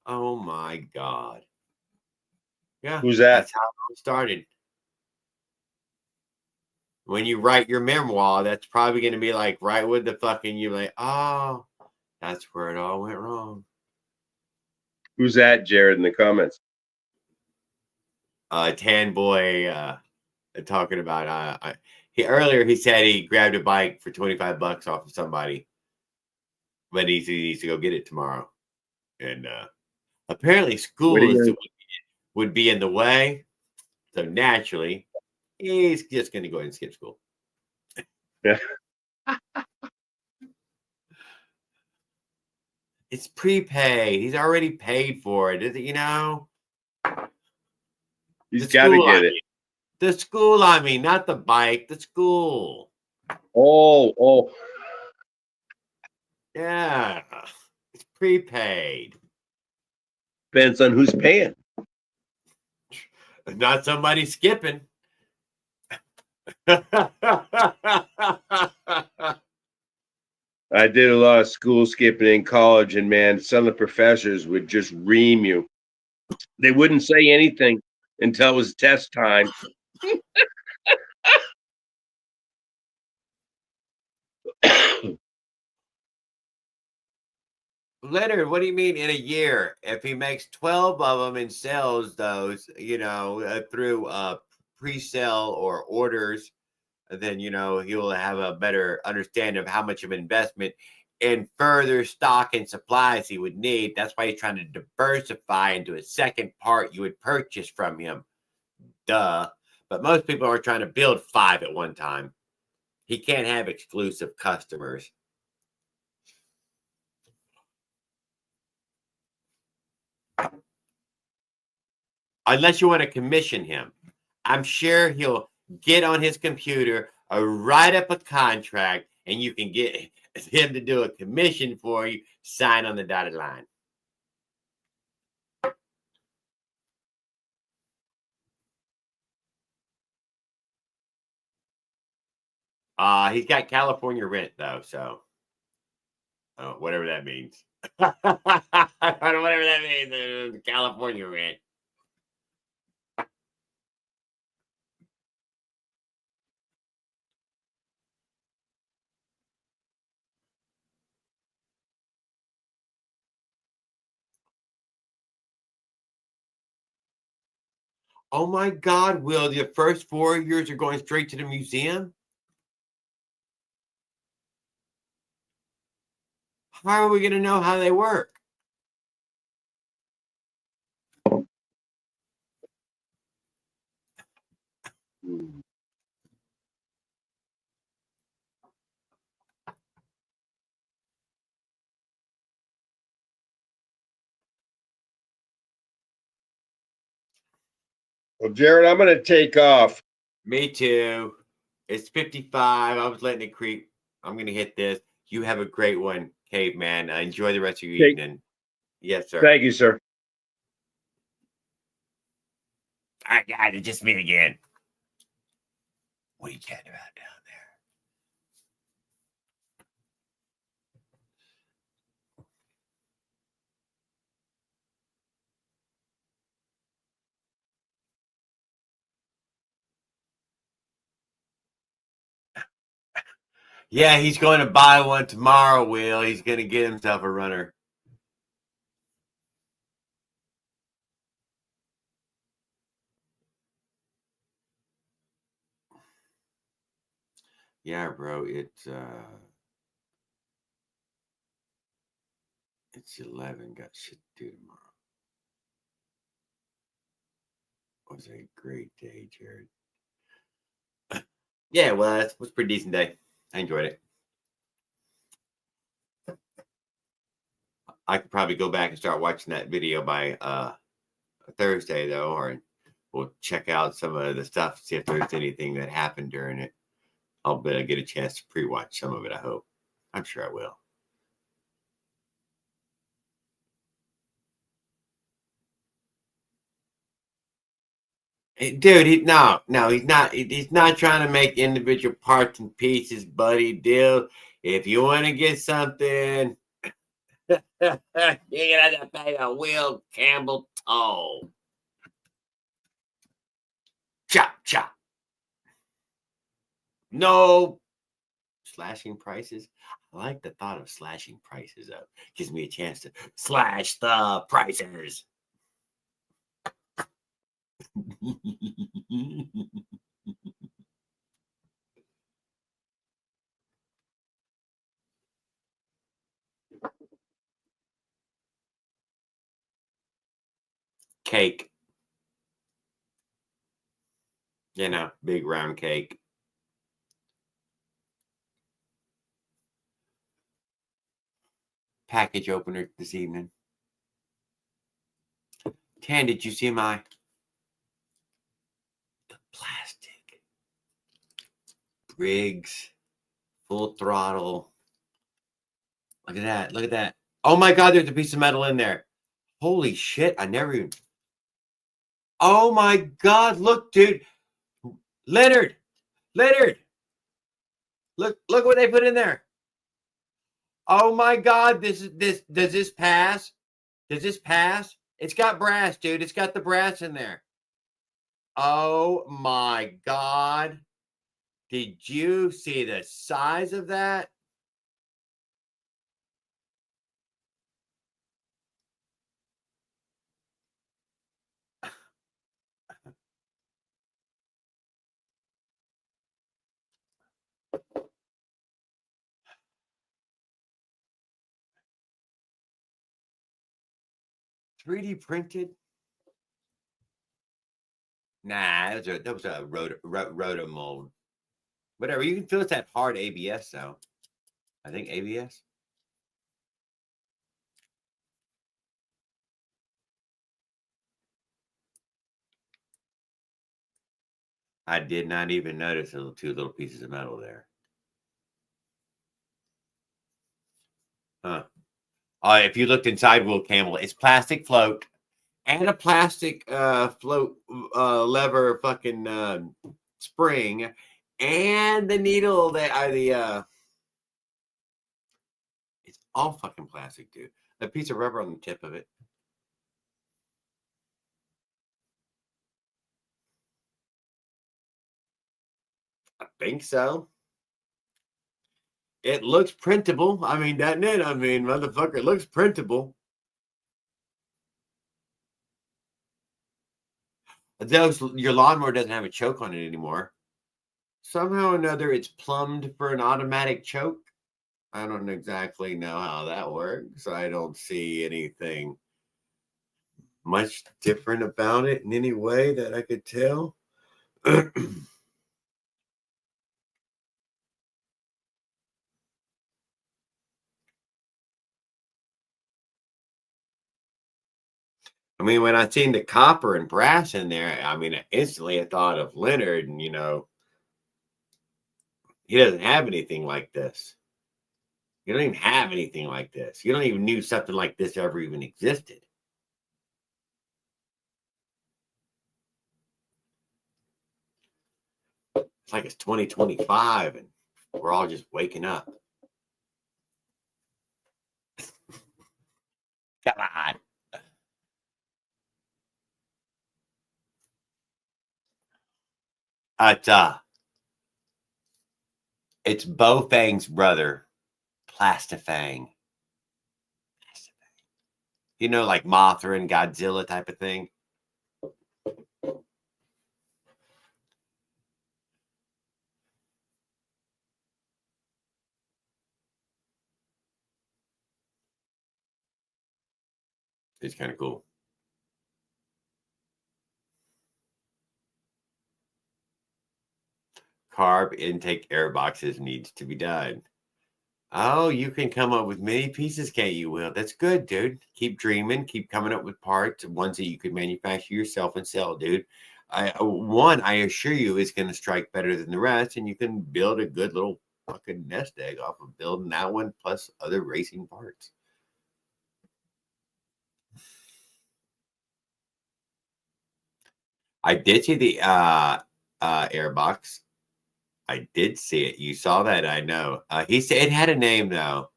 Oh my God. Yeah. Who's that? That's how it started. When you write your memoir, that's probably going to be like right with the fucking, you're like, oh, that's where it all went wrong. Who's that, Jared, in the comments? Tan Boy talking about earlier he said he grabbed a bike for $25 off of somebody, but he needs to go get it tomorrow. And apparently school would be in the way. So naturally, he's just going to go ahead and skip school. Yeah. It's prepaid. He's already paid for it. You know? He's got to get it. The school, I mean, not the bike, the school. Oh. Yeah. It's prepaid. Depends on who's paying. Not somebody skipping. I did a lot of school skipping in college, and man, some of the professors would just ream you. They wouldn't say anything until it was test time. Leonard, what do you mean in a year? If he makes 12 of them and sells those, you know, through pre-sale or orders, then, you know, he'll have a better understanding of how much of an investment and further stock and supplies he would need. That's why he's trying to diversify into a second part you would purchase from him. Duh. But most people are trying to build 5 at one time. He can't have exclusive customers. Unless you want to commission him. I'm sure he'll get on his computer, write up a contract, and you can get him to do a commission for you, sign on the dotted line. He's got California rent, though, so whatever that means. Whatever that means, California rent. Oh my God, Will, the first 4 years are going straight to the museum? How are we going to know how they work? Well, Jared, I'm going to take off. Me too. It's 55. I was letting it creep. I'm going to hit this. You have a great one, Caveman. Enjoy the rest of your evening. Yes, sir. Thank you, sir. All right, guys, it's just me again. What are you chatting about down there? Yeah, he's going to buy one tomorrow, Will. He's going to get himself a runner. Yeah, bro, it's 11. Got shit to do tomorrow. It was a great day, Jared. Yeah, well, it was a pretty decent day. I enjoyed it. I could probably go back and start watching that video by Thursday, though, or we'll check out some of the stuff, see if there's anything that happened during it. I'll get a chance to pre-watch some of it, I hope. I'm sure I will. Dude, he's not trying to make individual parts and pieces, buddy. Deal. If you want to get something, you're gonna have to pay a Will Campbell toll. Chop, chop. No slashing prices. I like the thought of slashing prices up. Gives me a chance to slash the prices. Cake. You know, big round cake. Package opener this evening. Tan, did you see the plastic Briggs full throttle? Look at that. Look at that. Oh my God, there's a piece of metal in there. Holy shit. I never even. Oh my God. Look, dude. Leonard. Look what they put in there. Oh my God. Does this pass? Does this pass? It's got brass, dude. It's got the brass in there. Oh my God. Did you see the size of that? $3D printed? Nah, that was a rotomold. Whatever. You can feel it's that hard ABS though. I think ABS. I did not even notice the two little pieces of metal there. Huh. If you looked inside Will Campbell, it's plastic float and a plastic float lever fucking spring and the needle that it's all fucking plastic, dude. A piece of rubber on the tip of it. I think so. It looks printable. I mean, doesn't it? I mean, motherfucker, it looks printable. Your lawnmower doesn't have a choke on it anymore. Somehow or another, it's plumbed for an automatic choke. I don't exactly know how that works. I don't see anything much different about it in any way that I could tell. I mean, when I seen the copper and brass in there, I mean, instantly I thought of Leonard, and he doesn't have anything like this. You don't even have anything like this. You don't even knew something like this ever even existed. It's like it's 2025 and we're all just waking up. Come on. It's Bofang's brother, Plastifang. You know, like Mothra and Godzilla type of thing. It's kind of cool. Carb intake air boxes needs to be done. Oh, you can come up with many pieces, can't you, Will? That's good, dude. Keep dreaming. Keep coming up with parts, ones that you could manufacture yourself and sell, dude. I assure you, is going to strike better than the rest, and you can build a good little fucking nest egg off of building that one plus other racing parts. I did see the airbox. I did see it. You saw that, I know. He said it had a name though.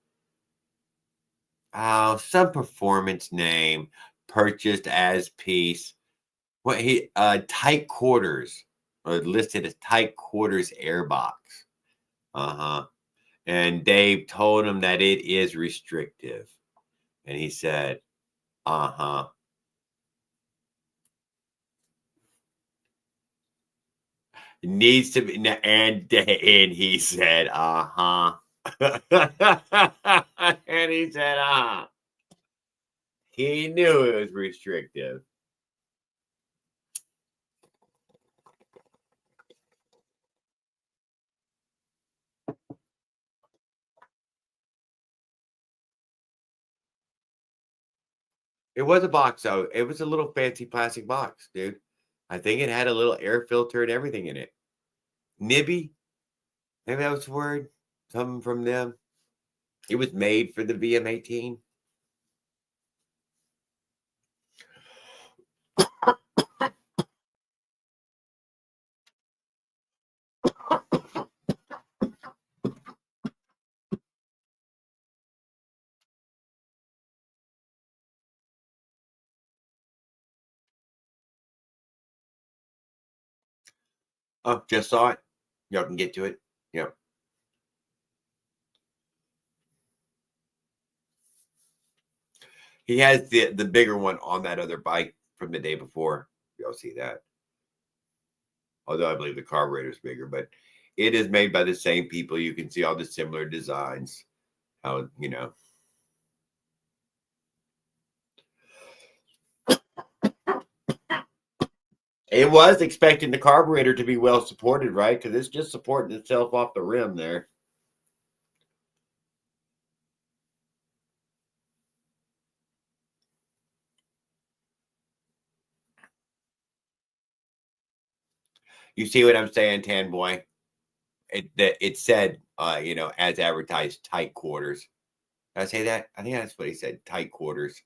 Oh, some performance name purchased as piece. What he tight quarters or listed as tight quarters airbox. Uh-huh. And Dave told him that it is restrictive. And he said, uh-huh. It needs to be and he said, uh-huh. And he said, uh-huh. He knew it was restrictive. It was a box, though. It was a little fancy plastic box, dude. I think it had a little air filter and everything in it. Nibby, maybe that was the word. Something from them. It was made for the VM18. Oh, just saw it. Y'all can get to it. Yep. He has the bigger one on that other bike from the day before. Y'all see that? Although I believe the carburetor is bigger, but it is made by the same people. You can see all the similar designs. How, you know. It was expecting the carburetor to be well supported, right? Because it's just supporting itself off the rim there. You see what I'm saying, Tan Boy? It said, you know, as advertised, tight quarters. Did I say that? I think that's what he said, tight quarters.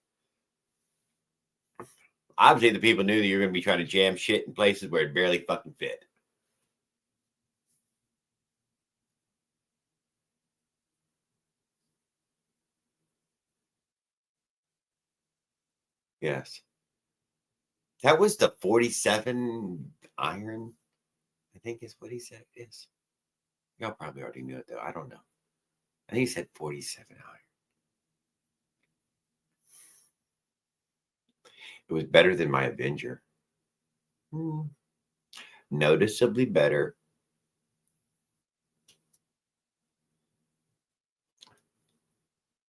Obviously, the people knew that you're going to be trying to jam shit in places where it barely fucking fit. Yes. That was the 47 iron, I think is what he said it is. Y'all probably already knew it, though. I don't know. I think he said 47 iron. It was better than my Avenger. Noticeably better.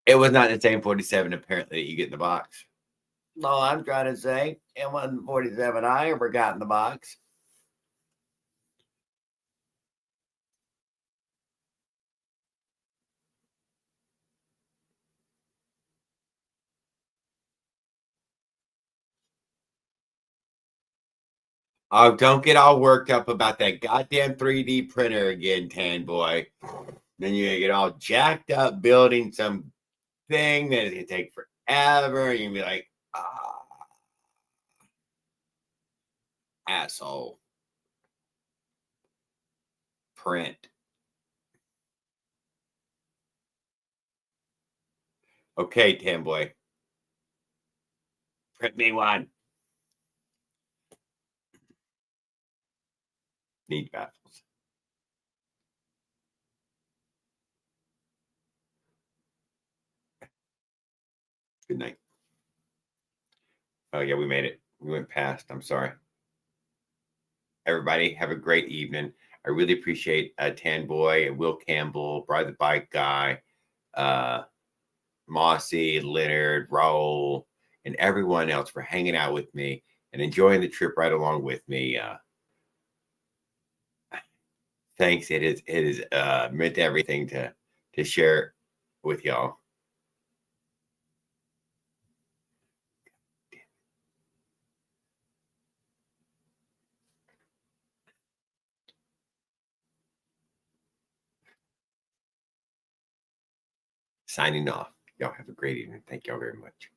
It was not the same 47 apparently that you get in the box. No, I'm trying to say it wasn't 47 I ever got in the box. Oh, don't get all worked up about that goddamn 3D printer again, Tan Boy. Then you're gonna get all jacked up building some thing that is gonna take forever. You're gonna be like, asshole. Print. Okay, Tan Boy. Print me one. Need baffles. Good night. Oh yeah, we made it. We went past. I'm sorry. Everybody have a great evening. I really appreciate Tan Boy, Will Campbell, Bride the Bike Guy, Mossy, Leonard, Raul, and everyone else for hanging out with me and enjoying the trip right along with me. Thanks. It is meant everything to share with y'all. Signing off. Y'all have a great evening. Thank y'all very much.